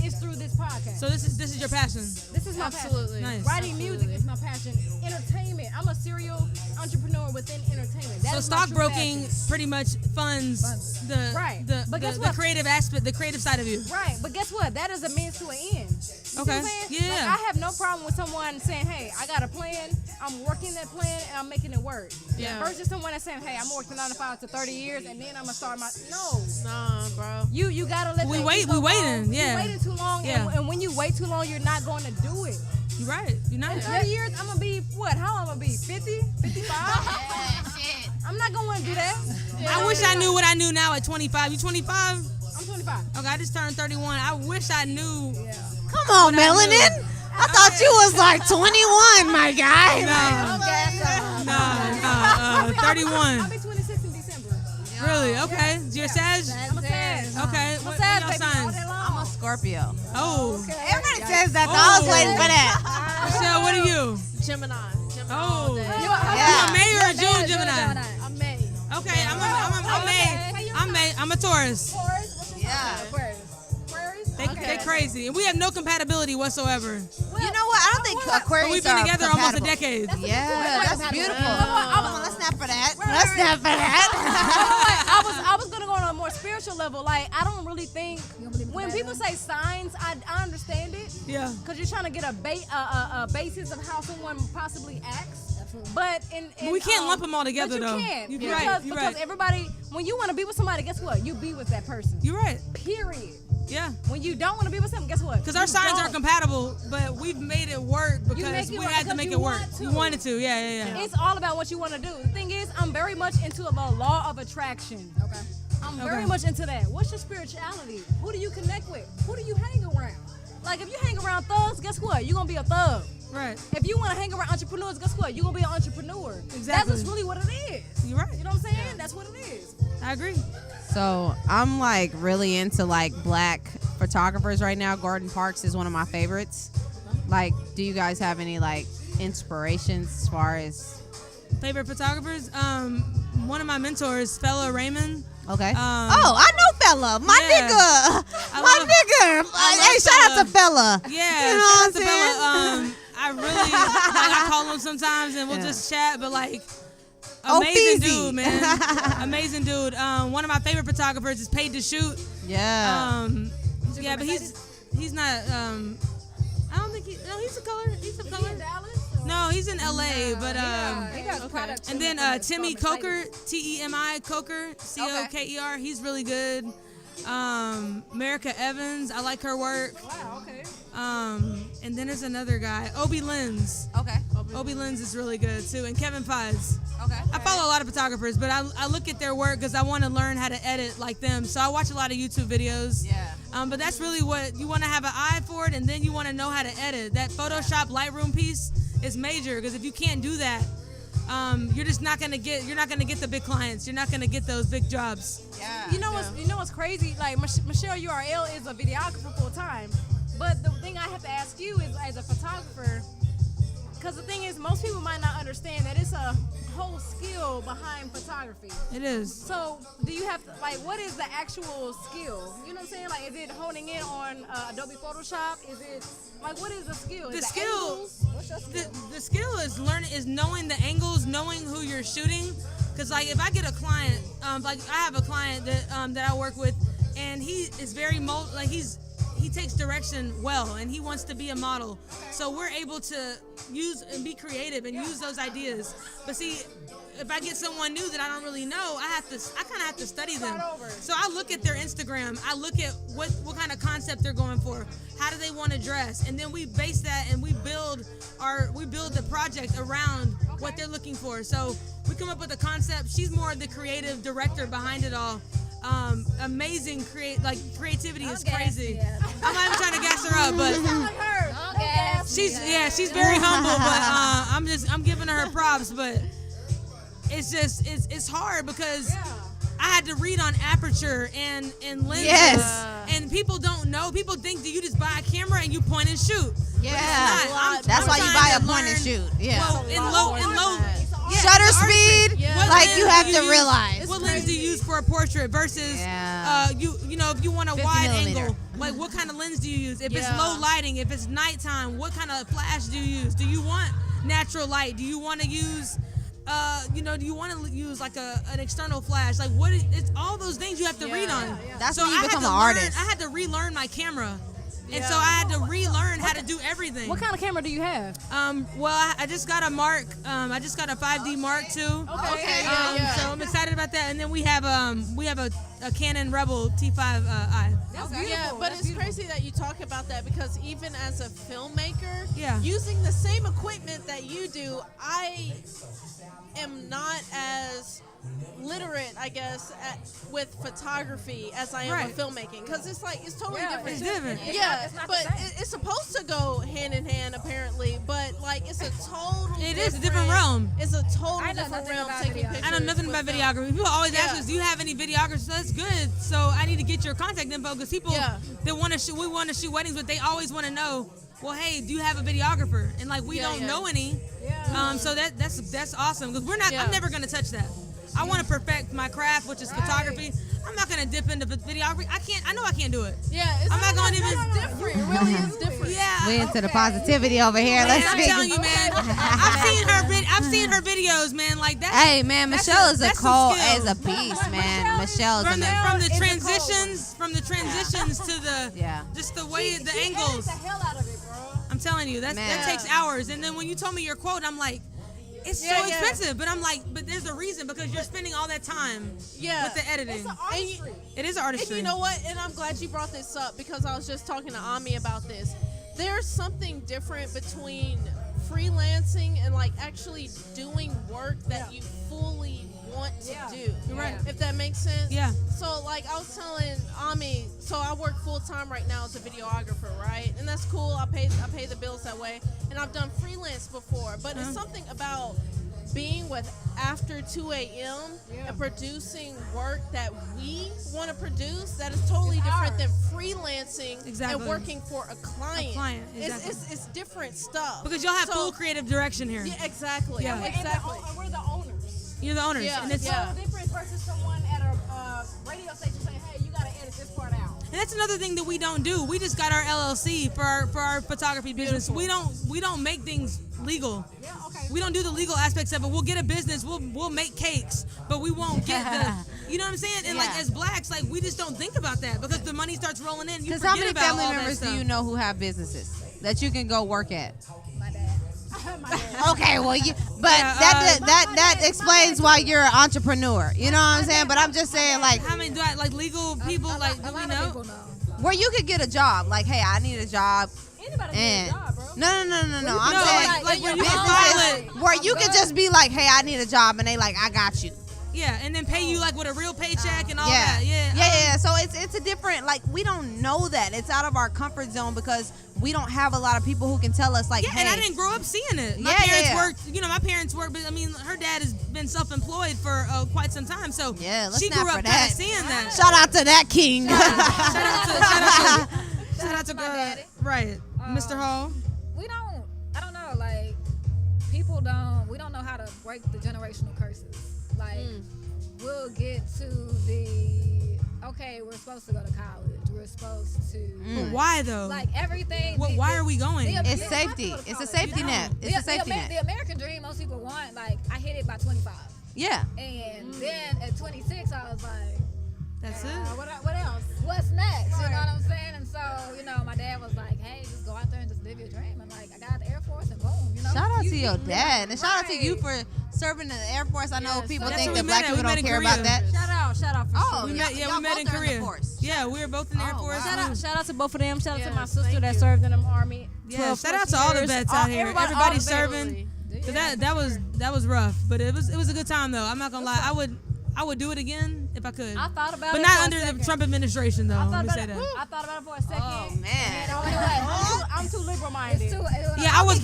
[SPEAKER 5] is through this podcast.
[SPEAKER 19] So this is your passion.
[SPEAKER 5] This is my
[SPEAKER 19] Absolutely.
[SPEAKER 5] passion.
[SPEAKER 19] Nice.
[SPEAKER 5] Writing music is my passion. Entertainment. I'm a serial entrepreneur within entertainment. That
[SPEAKER 19] So
[SPEAKER 5] is my true
[SPEAKER 19] stockbroking
[SPEAKER 5] passion.
[SPEAKER 19] pretty much funds the creative aspect, the creative side of you.
[SPEAKER 5] Right, but guess what? That is a means to an end. You see what I'm saying?
[SPEAKER 19] Yeah.
[SPEAKER 5] Like, I have no problem with someone saying, hey, I got a plan, I'm working that plan, and I'm making it work.
[SPEAKER 14] Yeah.
[SPEAKER 5] Versus someone that's saying, hey, I'm working 9 to 5 to 30 years, and then I'm going to start my... No.
[SPEAKER 14] Nah, bro.
[SPEAKER 5] You got to let
[SPEAKER 19] We
[SPEAKER 5] that
[SPEAKER 19] wait-
[SPEAKER 5] ego
[SPEAKER 19] we waiting,
[SPEAKER 5] go.
[SPEAKER 19] yeah.
[SPEAKER 5] You waiting too long,
[SPEAKER 19] Yeah.
[SPEAKER 5] and when you wait too long, you're not going to do it.
[SPEAKER 19] You're right. You're not.
[SPEAKER 5] In 30 years, I'm going to be, what? How I'm going to be? 50? 55? I'm not going to do that.
[SPEAKER 19] I wish I knew what I knew now at 25. You 25?
[SPEAKER 5] I'm 25.
[SPEAKER 19] Okay, I just turned 31. I wish I knew.
[SPEAKER 16] Come on, Melanin. I thought you was like 21, my guy.
[SPEAKER 19] No, 31.
[SPEAKER 5] I'll be 26 in December.
[SPEAKER 19] Really? Okay. You're Sag?
[SPEAKER 5] I'm a Sag.
[SPEAKER 19] Okay.
[SPEAKER 5] I'm a
[SPEAKER 19] What
[SPEAKER 5] Sag,
[SPEAKER 19] y'all
[SPEAKER 5] baby.
[SPEAKER 19] signs?
[SPEAKER 16] I'm a Scorpio.
[SPEAKER 19] Oh.
[SPEAKER 16] Everybody says that. So I was waiting for that.
[SPEAKER 19] Michelle, what are you?
[SPEAKER 14] Gemini.
[SPEAKER 19] Oh.
[SPEAKER 16] Yeah.
[SPEAKER 19] You a May or a June Gemini?
[SPEAKER 5] I'm May.
[SPEAKER 19] Okay, I'm May. I'm a Taurus.
[SPEAKER 16] Yeah.
[SPEAKER 19] They crazy. And we have no compatibility whatsoever.
[SPEAKER 16] You know what? I don't think Aquarius
[SPEAKER 19] But we've been
[SPEAKER 16] are
[SPEAKER 19] together almost a
[SPEAKER 16] compatible.
[SPEAKER 19] decade.
[SPEAKER 16] Yeah, that's beautiful. Come on, let's snap for that. Let's snap for that.
[SPEAKER 5] I was gonna go on a more spiritual level. Like I don't really think when people say signs, I understand it.
[SPEAKER 19] Yeah.
[SPEAKER 5] Because you're trying to get a basis of how someone possibly acts. But
[SPEAKER 19] we can't lump them all together,
[SPEAKER 5] but
[SPEAKER 19] though.
[SPEAKER 5] you can't.
[SPEAKER 19] You're right. You're
[SPEAKER 5] because
[SPEAKER 19] right.
[SPEAKER 5] everybody, when you want to be with somebody, guess what? You be with that person.
[SPEAKER 19] You're right.
[SPEAKER 5] Period.
[SPEAKER 19] Yeah.
[SPEAKER 5] When you don't want to be with someone, guess what?
[SPEAKER 19] Because our signs are compatible, but we've made it work because we had to make it work. We wanted to. Yeah.
[SPEAKER 5] It's all about what you want to do. The thing is, I'm very much into the law of attraction. Okay. I'm very much into that. What's your spirituality? Who do you connect with? Who do you hang around? Like if you hang around thugs, guess what? You're gonna be a thug.
[SPEAKER 19] Right.
[SPEAKER 5] If you want to hang around entrepreneurs, guess what? You're gonna be an entrepreneur.
[SPEAKER 19] Exactly.
[SPEAKER 5] That's just really what it is.
[SPEAKER 19] You're right.
[SPEAKER 5] You know what I'm saying? That's what it is.
[SPEAKER 19] I agree.
[SPEAKER 16] So I'm like really into like black photographers right now. Gordon Parks is one of my favorites. Like, do you guys have any like inspirations as far as
[SPEAKER 19] favorite photographers? One of my mentors, Fella Raymond.
[SPEAKER 16] Okay. I know Fella, my nigga. Hey, shout out to Fella.
[SPEAKER 19] Yeah,
[SPEAKER 16] you know
[SPEAKER 19] shout
[SPEAKER 16] what
[SPEAKER 19] out to Fella. I really I call him sometimes and we'll just chat, but like amazing dude, man. Amazing dude. One of my favorite photographers is Paid to Shoot.
[SPEAKER 16] Yeah.
[SPEAKER 19] Yeah, but he's not. I don't think he's a color. He's a color. No, he's in LA, but and then Timmy Coker, Temi Coker, Coker. He's really good. America Evans, I like her work.
[SPEAKER 5] Wow, okay.
[SPEAKER 19] And then there's another guy, Obi Lenz.
[SPEAKER 16] Okay.
[SPEAKER 19] Obi Lenz is really good too, and Kevin Fies.
[SPEAKER 16] Okay.
[SPEAKER 19] I follow a lot of photographers, but I look at their work because I want to learn how to edit like them. So I watch a lot of YouTube videos.
[SPEAKER 16] Yeah.
[SPEAKER 19] But that's really what you want to have an eye for it, and then you want to know how to edit. That Photoshop Lightroom piece is major because if you can't do that, you're just not gonna get. You're not gonna get the big clients. You're not gonna get those big jobs.
[SPEAKER 16] Yeah.
[SPEAKER 5] You know what's crazy? Like Michelle URL is a videographer full time, but the thing I have to ask you is as a photographer, because the thing is most people might not understand that it's a whole skill behind photography.
[SPEAKER 19] It is.
[SPEAKER 5] So, do you have to, like, what is the actual skill? You know what I'm saying? Like, is it honing in on Adobe Photoshop? Is it, like, what is the skill?
[SPEAKER 19] The
[SPEAKER 5] Is it
[SPEAKER 19] skill,
[SPEAKER 5] angles? What's your skill?
[SPEAKER 19] the skill is knowing the angles, knowing who you're shooting. Cause like if I get a client, like I have a client that I work with, and he is very he takes direction well, and he wants to be a model. So we're able to use and be creative and use those ideas. But see, if I get someone new that I don't really know, I kind of have to study them. So I look at their Instagram, I look at what kind of concept they're going for, how do they want to dress, and then we base that and we build the project around what they're looking for. So we come up with a concept. She's more the creative director behind it all. Amazing creativity is crazy. I'm not even trying to gas her up, but she's very humble. But I'm giving her props. But it's hard because I had to read on aperture and lenses.
[SPEAKER 16] Yes.
[SPEAKER 19] And people don't know. People think that you just buy a camera and you point and shoot.
[SPEAKER 16] Yeah. That's why you buy a point and shoot. Yeah.
[SPEAKER 19] Well, in low
[SPEAKER 16] shutter speed, like you have to realize.
[SPEAKER 19] What lens do you use for a portrait versus you know, if you want a wide angle, like what kind of lens do you use? If it's low lighting, if it's nighttime, what kind of flash do you use? Do you want natural light? Do you want to use do you want to use like an external flash? Like it's all those things you have to read on.
[SPEAKER 16] That's when you become an artist.
[SPEAKER 19] I had to relearn my camera. And so I had to relearn how to do everything.
[SPEAKER 5] What kind of camera do you have?
[SPEAKER 19] Well, I just got a Mark. I just got a 5D Mark II.
[SPEAKER 5] Okay.
[SPEAKER 19] So I'm excited about that. And then we have a Canon Rebel T5i.
[SPEAKER 15] But it's crazy that you talk about that because even as a filmmaker,
[SPEAKER 19] Yeah.
[SPEAKER 15] using the same equipment that you do, I am not as literate, I guess, with photography as I am with filmmaking, because it's totally different.
[SPEAKER 19] It's different.
[SPEAKER 15] It's supposed to go hand in hand apparently, but like it's a total.
[SPEAKER 19] It is a different realm.
[SPEAKER 15] It's a total different realm taking pictures.
[SPEAKER 19] I know nothing about videography. People always ask us, "Do you have any videographers?" So that's good. So I need to get your contact info because people that want to shoot, we want to shoot weddings, but they always want to know, well, hey, do you have a videographer? And like we don't know any. So that's awesome because I'm never gonna touch that. I want to perfect my craft, which is photography. I'm not gonna dip into videography. I know I can't do it.
[SPEAKER 15] I'm
[SPEAKER 19] not going to even.
[SPEAKER 15] It's different. It really is different.
[SPEAKER 19] Yeah.
[SPEAKER 16] We into the positivity over here. Let's
[SPEAKER 19] I'm
[SPEAKER 16] speak.
[SPEAKER 19] telling you, man. I've seen her videos, man. Like that.
[SPEAKER 16] Hey, man, Michelle is a
[SPEAKER 19] skill.
[SPEAKER 16] beast, man. Michelle's
[SPEAKER 19] from the
[SPEAKER 16] amazing.
[SPEAKER 19] transitions to the just the way the angles.
[SPEAKER 5] The hell out of it, bro.
[SPEAKER 19] I'm telling you, that takes hours. And then when you told me your quote, I'm like, it's so expensive. But I'm like, but there's a reason because you're spending all that time with the editing.
[SPEAKER 15] It's an artistry.
[SPEAKER 19] It is artistry.
[SPEAKER 15] And you know what? And I'm glad you brought this up because I was just talking to Ami about this. There's something different between freelancing and like actually doing work that you fully want to do.
[SPEAKER 19] You're right.
[SPEAKER 15] If that makes sense.
[SPEAKER 19] Yeah.
[SPEAKER 15] So like I was telling Ami, so I work full time right now as a videographer, right? And that's cool. I pay the bills that way. And I've done freelance before, but it's something about being with after 2 a.m. and producing work that we want to produce that is totally different than freelancing and working for a client. It's different stuff.
[SPEAKER 19] Because you'll have full creative direction here.
[SPEAKER 15] Yeah, exactly.
[SPEAKER 19] Yeah.
[SPEAKER 15] Exactly.
[SPEAKER 5] And we're the owners.
[SPEAKER 19] You're the owners.
[SPEAKER 5] Yeah.
[SPEAKER 19] And it's
[SPEAKER 5] so different versus someone at a radio station saying, hey, you got to edit this part out.
[SPEAKER 19] And that's another thing that we don't do. We just got our LLC for our photography business. We don't make things legal.
[SPEAKER 5] Yeah, okay.
[SPEAKER 19] We don't do the legal aspects of it. We'll get a business. We'll make cakes, but we won't get the. You know what I'm saying? And like as blacks, like we just don't think about that because the money starts rolling in. You
[SPEAKER 16] Because
[SPEAKER 19] forget
[SPEAKER 16] how many
[SPEAKER 19] about
[SPEAKER 16] family
[SPEAKER 19] all
[SPEAKER 16] members
[SPEAKER 19] that stuff.
[SPEAKER 16] do you know who have businesses that you can go work at?
[SPEAKER 5] My dad.
[SPEAKER 16] Okay, well, that explains why you're an entrepreneur. You know what I'm saying? But I'm just saying, like,
[SPEAKER 19] how many legal people do we know?
[SPEAKER 16] Where you could get a job, like, hey, I need a job.
[SPEAKER 5] Anybody need a job, bro.
[SPEAKER 16] No. I'm
[SPEAKER 19] No,
[SPEAKER 16] saying
[SPEAKER 19] like when you
[SPEAKER 16] businesses where you could just be like, hey, I need a job, and they like, I got you.
[SPEAKER 19] Yeah, and then pay you like with a real paycheck and all that.
[SPEAKER 16] Yeah. So it's a different, like, we don't know that. It's out of our comfort zone because we don't have a lot of people who can tell us, like, hey.
[SPEAKER 19] And I didn't grow up seeing it. My parents worked, my parents worked, but I mean, her dad has been self-employed for quite some time, so she grew up kind of seeing that.
[SPEAKER 16] Shout out to that king.
[SPEAKER 19] Shout out to
[SPEAKER 20] my daddy.
[SPEAKER 19] Right, Mr. Hall.
[SPEAKER 20] I don't know, like, we don't know know how to break the generational curses. Like, we'll get to the, okay, we're supposed to go to college. We're supposed to.
[SPEAKER 19] But why though?
[SPEAKER 20] Like everything.
[SPEAKER 19] Why are we going?
[SPEAKER 16] It's safety. It's a safety net. It's a safety net.
[SPEAKER 20] The American dream, most people want, like, I hit it by 25.
[SPEAKER 16] Yeah.
[SPEAKER 20] And then at 26, I was like,
[SPEAKER 19] that's it.
[SPEAKER 20] What else? What's next? You know what I'm saying? And so, my dad was like, hey, just go out there and just live your dream. And like, I got out the Air Force and boom,
[SPEAKER 16] Shout out to your dad. And shout out to you for serving in the Air Force. I know people think that black people don't care about that.
[SPEAKER 5] Shout out for sure.
[SPEAKER 19] We met in Korea. Yeah, we were both in the Air Force.
[SPEAKER 5] Shout out to both of them. Shout out to my sister that served in the Army.
[SPEAKER 19] Yeah, shout out to all the vets out here. Everybody serving. So that was rough, but it was a good time though. I'm not gonna lie. I would do it again if I could.
[SPEAKER 5] I thought about
[SPEAKER 19] it, but
[SPEAKER 5] it
[SPEAKER 19] not under the Trump administration though. Let me say that.
[SPEAKER 5] I thought about it for a second.
[SPEAKER 16] Oh man,
[SPEAKER 5] I'm too liberal minded.
[SPEAKER 19] Yeah, I was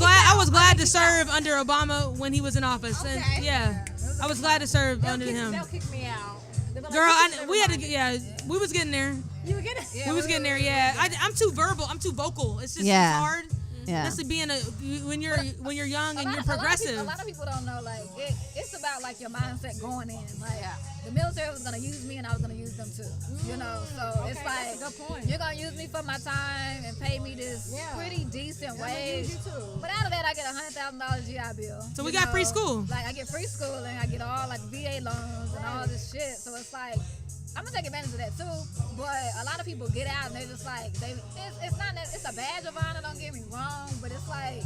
[SPEAKER 19] glad to serve under Obama when he was in office, and yeah, I was glad to serve under him.
[SPEAKER 5] They'll kick me out.
[SPEAKER 19] Girl, we had to. Yeah, we was getting there.
[SPEAKER 5] You were getting.
[SPEAKER 19] We was getting there. Yeah, I'm too verbal. I'm too vocal. It's just it's hard.
[SPEAKER 16] Yeah.
[SPEAKER 19] Especially being when you're young and you're progressive.
[SPEAKER 20] A lot of people don't know, like, it's about, like, your mindset going in. Like, the military was going to use me and I was going to use them too. So it's like,
[SPEAKER 5] that's a good point.
[SPEAKER 20] You're going to use me for my time and pay me this pretty decent wage. But out of that, I get a $100,000 GI Bill.
[SPEAKER 19] So we got free school.
[SPEAKER 20] Like, I get free school and I get all, like, VA loans and all this shit. So it's like, I'm gonna take advantage of that too, but a lot of people get out and they're just like, it's a badge of honor, don't get me wrong, but it's like,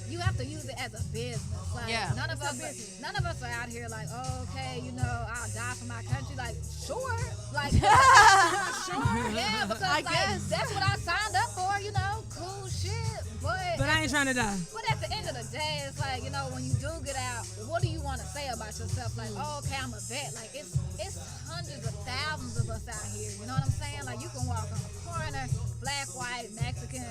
[SPEAKER 20] you have to use it as a business. Like, none of us are out here like, oh, okay, I'll die for my country. Like, sure, like, sure, yeah, because
[SPEAKER 5] I guess
[SPEAKER 20] that's what I signed up for, cool shit.
[SPEAKER 19] But I ain't trying to die.
[SPEAKER 20] But at the end of the day, it's like, when you do get out, what do you want to say about yourself? Like, oh, okay, I'm a vet. Like, it's hundreds of thousands of us out here. You know what I'm saying? Like, you can walk on the corner, black, white, Mexican,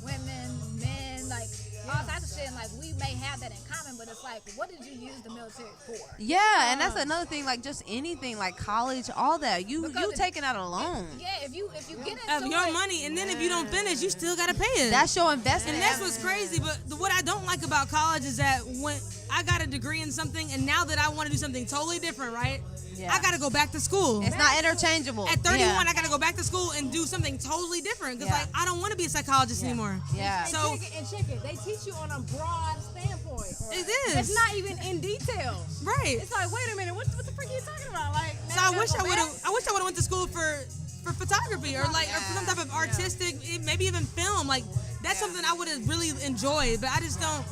[SPEAKER 20] women, men, like, all types of shit. And, like, we may have that in common, but it's like, what did you use the military for?
[SPEAKER 16] Yeah, and that's another thing, like, just anything, like college, all that. You taking out a loan.
[SPEAKER 20] If you get into
[SPEAKER 19] your money, and then if you don't finish, you still gotta pay it.
[SPEAKER 16] That's your investment.
[SPEAKER 19] And that's what's crazy. But what I don't like about college is that when I got a degree in something, and now that I want to do something totally different, right? Yeah. I gotta go back to school.
[SPEAKER 16] It's not interchangeable.
[SPEAKER 19] At 31, I gotta go back to school and do something totally different because, like, I don't want to be a psychologist anymore.
[SPEAKER 5] Yeah. So check it. They teach you on a broad standpoint.
[SPEAKER 19] It is.
[SPEAKER 5] It's not even in detail.
[SPEAKER 19] Right.
[SPEAKER 5] It's like, wait a minute, what the freak are you talking about? Like,
[SPEAKER 19] so I wish I would have went to school for photography or for some type of artistic, maybe even film. Like, that's something I would have really enjoyed, but I just don't.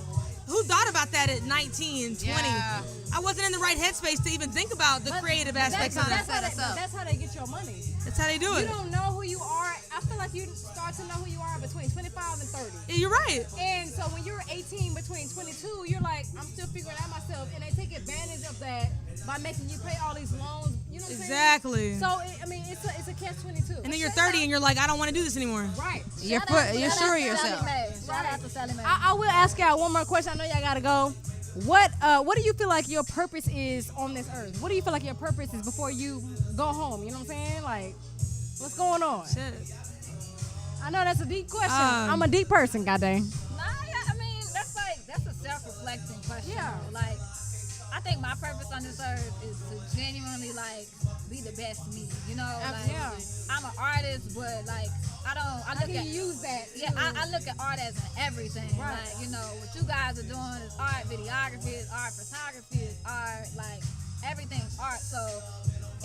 [SPEAKER 19] Who thought about that at 19, 20?
[SPEAKER 16] Yeah.
[SPEAKER 19] I wasn't in the right headspace to even think about the creative aspects of that.
[SPEAKER 5] That's how they get your money.
[SPEAKER 19] That's how they do it.
[SPEAKER 5] You don't know who you are. I feel like you start to know who you are between 25 and 30.
[SPEAKER 19] Yeah, you're right.
[SPEAKER 5] And so when you're 18, between 22, you're like, I'm still figuring out myself. And they take advantage of that by making you pay all these loans. You know what I'm saying?
[SPEAKER 19] Exactly.
[SPEAKER 5] So, it's a catch-22.
[SPEAKER 19] And then you're 30 and you're like, I don't want to do this anymore.
[SPEAKER 5] Right.
[SPEAKER 16] You're sure of yourself.
[SPEAKER 20] Shout out to Sally Mae.
[SPEAKER 5] I will ask y'all one more question. I know y'all gotta go. What do you feel like your purpose is on this earth? What do you feel like your purpose is before you go home? You know what I'm saying? Like, what's going on?
[SPEAKER 19] Shit.
[SPEAKER 5] I know that's a deep question. I'm a deep person, goddamn.
[SPEAKER 20] That's a self-reflecting question.
[SPEAKER 5] Yeah.
[SPEAKER 20] Like, I think my purpose on this earth is to genuinely, like, be the best me. I'm an artist, but, like, I look at
[SPEAKER 5] use that.
[SPEAKER 20] Yeah, I look at art as everything.
[SPEAKER 5] Right.
[SPEAKER 20] Like, what you guys are doing is art, videography is art, photography is art, like, everything's art. So,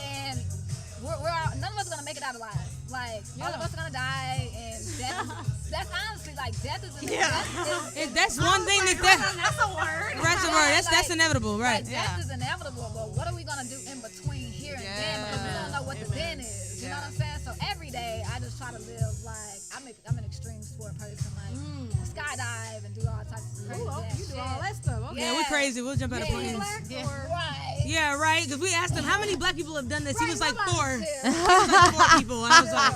[SPEAKER 20] and we're all, none of us are gonna make it out alive. Like, all of us are gonna die, and that's honestly, like, death is
[SPEAKER 19] that's one thing
[SPEAKER 20] that's a word.
[SPEAKER 19] That's a word. That's inevitable, right?
[SPEAKER 20] Like, death is inevitable, but what are we gonna do in between here and then? Because we don't know what the then is. You know what I'm saying? So every day, I just try to live like I'm an extreme sport person. Like, skydive and do all types of crazy
[SPEAKER 5] you do all that stuff. Okay.
[SPEAKER 19] Yeah, we crazy. We'll jump out of planes.
[SPEAKER 20] Right.
[SPEAKER 19] Yeah, right. Because we asked him how many black people have done this. He was like 4. He was like 4 people. And I was like,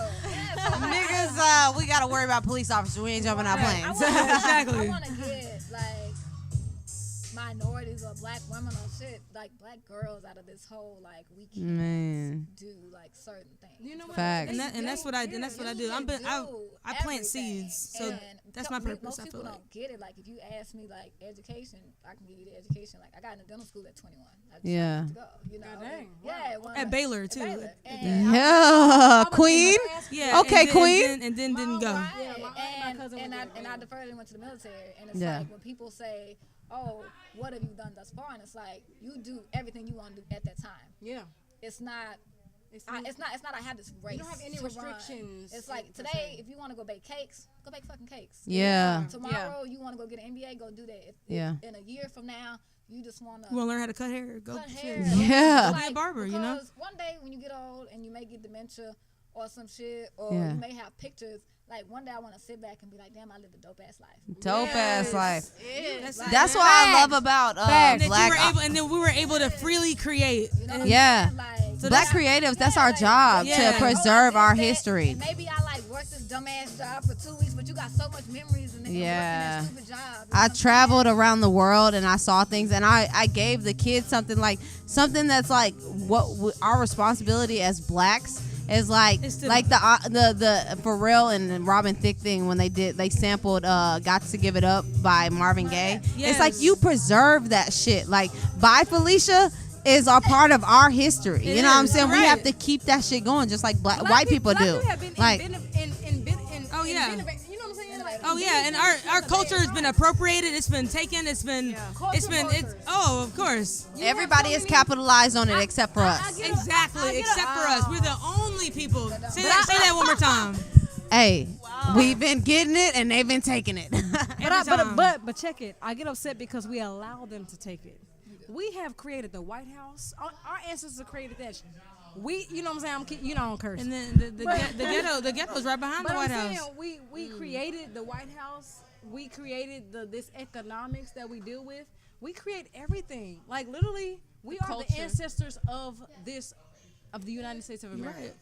[SPEAKER 16] niggas, we gotta worry about police officers. We ain't jumping out planes.
[SPEAKER 19] Exactly.
[SPEAKER 20] I want to get, like, minorities or black women or shit, like black girls out of this whole like we can't
[SPEAKER 16] Man.
[SPEAKER 20] do like certain things.
[SPEAKER 5] You know what?
[SPEAKER 16] Facts.
[SPEAKER 19] And that's what I do. That's what I do. I plant seeds, so
[SPEAKER 20] And
[SPEAKER 19] that's my purpose.
[SPEAKER 20] Most
[SPEAKER 19] I
[SPEAKER 20] people
[SPEAKER 19] feel like.
[SPEAKER 20] don't get it. Like if you ask me like education, I can give you the education. Like I got into dental school at 21. I
[SPEAKER 16] Yeah.
[SPEAKER 20] decided to go, you know.
[SPEAKER 5] dang.
[SPEAKER 20] Yeah.
[SPEAKER 19] At Baylor too.
[SPEAKER 20] Baylor.
[SPEAKER 16] Yeah, Queen.
[SPEAKER 19] Yeah.
[SPEAKER 16] Okay,
[SPEAKER 19] and then,
[SPEAKER 16] Queen.
[SPEAKER 19] And then didn't go.
[SPEAKER 20] And I deferred and went to the military. And it's
[SPEAKER 16] Yeah.
[SPEAKER 20] like when people say, "Oh, what have you done thus far?" and it's like you do everything you want to do at that time.
[SPEAKER 5] Yeah.
[SPEAKER 20] It's not. It's not. I have this race.
[SPEAKER 5] You don't have any
[SPEAKER 20] to
[SPEAKER 5] restrictions.
[SPEAKER 20] Run. It's like today, if you want to go bake cakes, go bake fucking cakes.
[SPEAKER 16] Yeah.
[SPEAKER 20] Tomorrow, you want to go get an MBA, go do that. If in a year from now, you just want to.
[SPEAKER 19] You want to learn how to cut hair? Go.
[SPEAKER 20] Cut hair.
[SPEAKER 16] Yeah.
[SPEAKER 19] Be a barber, you know.
[SPEAKER 20] Because one day when you get old and you may get dementia or some shit, or
[SPEAKER 16] Yeah.
[SPEAKER 20] you may have pictures. Like one day I want to sit back and be like, damn, I lived a dope ass life.
[SPEAKER 16] Dope ass life.
[SPEAKER 20] Like,
[SPEAKER 16] That's what I love about black.
[SPEAKER 19] And then we were able to freely create.
[SPEAKER 16] Yeah.
[SPEAKER 19] So
[SPEAKER 16] Black creatives, that's our job to preserve our history.
[SPEAKER 20] And maybe I like worked this dumbass job for 2 weeks, but you got so much memories and then
[SPEAKER 16] Yeah.
[SPEAKER 20] working that stupid job.
[SPEAKER 16] I traveled around the world and I saw things, and I gave the kids something that's like what our responsibility as blacks is like the Pharrell and Robin Thicke thing when they sampled "Got to Give It Up" by Marvin Gaye.
[SPEAKER 19] Yes.
[SPEAKER 16] It's like you preserve that shit. Like Bye Felicia is a part of our history. You know what I'm saying? We have to keep that shit going, just like white people do. Like.
[SPEAKER 19] Oh yeah.
[SPEAKER 5] You know what I'm saying? Like,
[SPEAKER 19] Oh yeah, and our culture has been appropriated. It's been taken. It's of course.
[SPEAKER 16] Everybody is capitalized on it except for us.
[SPEAKER 19] Exactly, except for us. We're the only people. Say that one more time.
[SPEAKER 16] Hey, we've been getting it and they've been taking it.
[SPEAKER 5] But check it. I get upset because we allow them to take it. We have created the White House. Our ancestors created that. You know what I'm saying? I don't curse.
[SPEAKER 19] And then the ghetto's right behind the White House.
[SPEAKER 5] We created the White House. We created this economics that we deal with. We create everything. Like literally, we are the ancestors of the United States of America.
[SPEAKER 19] Right.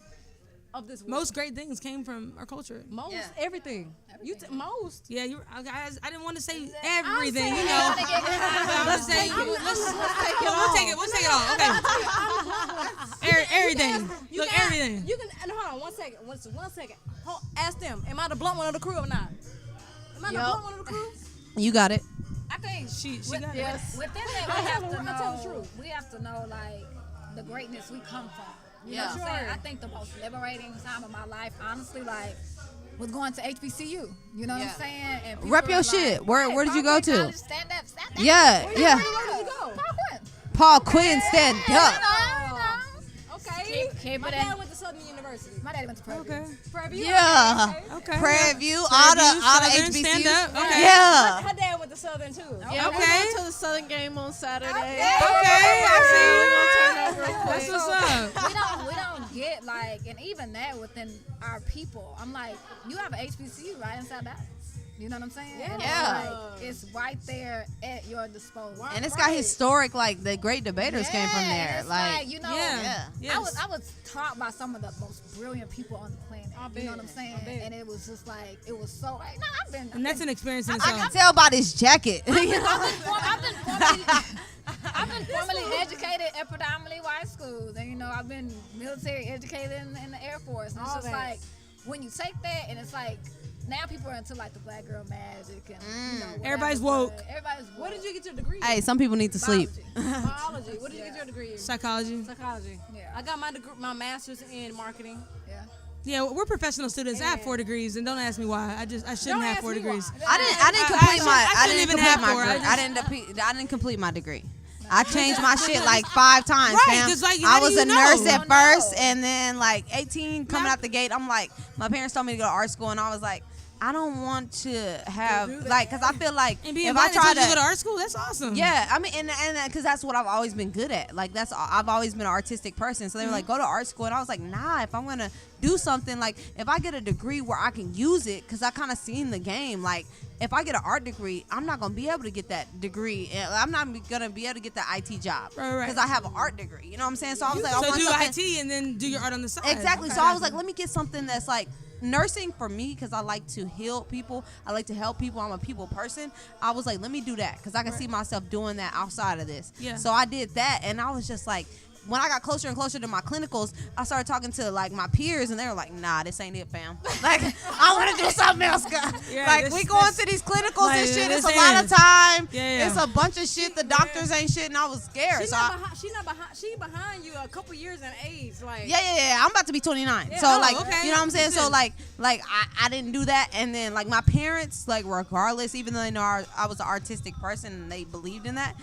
[SPEAKER 5] Of this
[SPEAKER 19] most great things came from our culture.
[SPEAKER 5] Everything. Most.
[SPEAKER 19] Yeah, guys. I didn't want to say everything. You know. Let's take it. We'll take it all. Okay. Everything. Look, everything.
[SPEAKER 5] You can. And hold on. 1 second. 1 second. Ask them. Am I the blunt one of the crew or not? Am I the blunt one of the crew?
[SPEAKER 16] You got it.
[SPEAKER 20] I think
[SPEAKER 19] she got it.
[SPEAKER 20] Within that, we have to know like the greatness we come from. You know what I'm saying? I think the most liberating time of my life, honestly, like, was going to HBCU. You know what I'm saying? And
[SPEAKER 16] Rep your shit. Where did you go to?
[SPEAKER 20] Stand up.
[SPEAKER 16] Yeah.
[SPEAKER 20] Where did you go?
[SPEAKER 16] Paul Quinn, stand up.
[SPEAKER 20] Okay.
[SPEAKER 5] My dad went to Southern University.
[SPEAKER 20] My dad went to Prairie View.
[SPEAKER 5] Okay. Prairie View.
[SPEAKER 16] Yeah.
[SPEAKER 5] Okay.
[SPEAKER 16] Prairie View, all the HBCUs.
[SPEAKER 19] Stand up. Okay.
[SPEAKER 16] Yeah.
[SPEAKER 5] Her dad went to Southern too.
[SPEAKER 14] Yeah, we went to the Southern game on Saturday.
[SPEAKER 19] Okay, I see.
[SPEAKER 14] That's
[SPEAKER 19] what's up.
[SPEAKER 20] We don't get like, and even that within our people. I'm like, you have an HBCU right inside that. You know what I'm saying?
[SPEAKER 5] Yeah.
[SPEAKER 20] And it's right there at your disposal.
[SPEAKER 16] And it's got historic, like the great debaters came from there.
[SPEAKER 20] It's
[SPEAKER 16] like
[SPEAKER 20] you know,
[SPEAKER 19] Yes.
[SPEAKER 20] I was taught by some of the most brilliant people on the planet. You know what I'm saying? And it was just like, it was so.
[SPEAKER 19] And that's an experience in
[SPEAKER 16] I
[SPEAKER 19] itself.
[SPEAKER 16] can tell by this jacket.
[SPEAKER 20] I've been formally educated at predominantly white schools, and I've been military educated in the Air Force. And it's just like when you take that, and it's like now people are into like the black girl magic, and
[SPEAKER 19] everybody's woke.
[SPEAKER 20] Everybody's woke.
[SPEAKER 5] Where did you get your degree?
[SPEAKER 16] Hey, some people need to sleep.
[SPEAKER 5] Biology. What did you get your degree in?
[SPEAKER 19] Psychology.
[SPEAKER 5] Yeah. I got my master's in marketing.
[SPEAKER 20] Yeah.
[SPEAKER 19] Yeah, we're professional students. I have 4 degrees, and don't ask me why. I shouldn't have 4 degrees.
[SPEAKER 16] I didn't complete my degree. I changed my shit like 5 times, fam. I was a nurse at first, and then like 18 coming out the gate. I'm like, my parents told me to go to art school, and I was like, I don't want to have like, cause I feel like
[SPEAKER 19] if I try to go to art school, that's awesome.
[SPEAKER 16] Yeah, I mean, and cause that's what I've always been good at. Like I've always been an artistic person. So they were like, go to art school, and I was like, nah. If I'm gonna do something, like if I get a degree where I can use it, cause I kind of seen the game. Like if I get an art degree, I'm not gonna be able to get that degree. I'm not gonna be able to get that IT job,
[SPEAKER 19] right.
[SPEAKER 16] Cause I have an art degree. You know what I'm saying? So I was like,
[SPEAKER 19] so
[SPEAKER 16] I want
[SPEAKER 19] do
[SPEAKER 16] something.
[SPEAKER 19] IT and then do your art on the side.
[SPEAKER 16] Exactly.
[SPEAKER 19] Okay.
[SPEAKER 16] So I was like, let me get something that's like nursing for me, because I like to heal people. I like to help people. I'm a people person. I was like, let me do that, because I can see myself doing that outside of this.
[SPEAKER 19] Yeah.
[SPEAKER 16] So I did that, and I was just like, when I got closer and closer to my clinicals, I started talking to like my peers, and they were like, "Nah, this ain't it, fam. Like, I want to do something else, guys. Like, we going to these clinicals
[SPEAKER 19] like,
[SPEAKER 16] and shit. It's a
[SPEAKER 19] this
[SPEAKER 16] lot of time.
[SPEAKER 19] Yeah.
[SPEAKER 16] It's a bunch of shit. The doctors ain't shit, and I was scared.
[SPEAKER 5] She's
[SPEAKER 16] So
[SPEAKER 5] not behind. She not behind. She behind you a couple years in age. Like
[SPEAKER 16] yeah. I'm about to be 29.
[SPEAKER 5] Yeah.
[SPEAKER 16] So
[SPEAKER 5] Oh,
[SPEAKER 16] like,
[SPEAKER 5] okay.
[SPEAKER 16] you know what I'm saying?
[SPEAKER 5] That's
[SPEAKER 16] So
[SPEAKER 5] it.
[SPEAKER 16] like I didn't do that, and then like my parents, like regardless, even though they know I was an artistic person and they believed in that.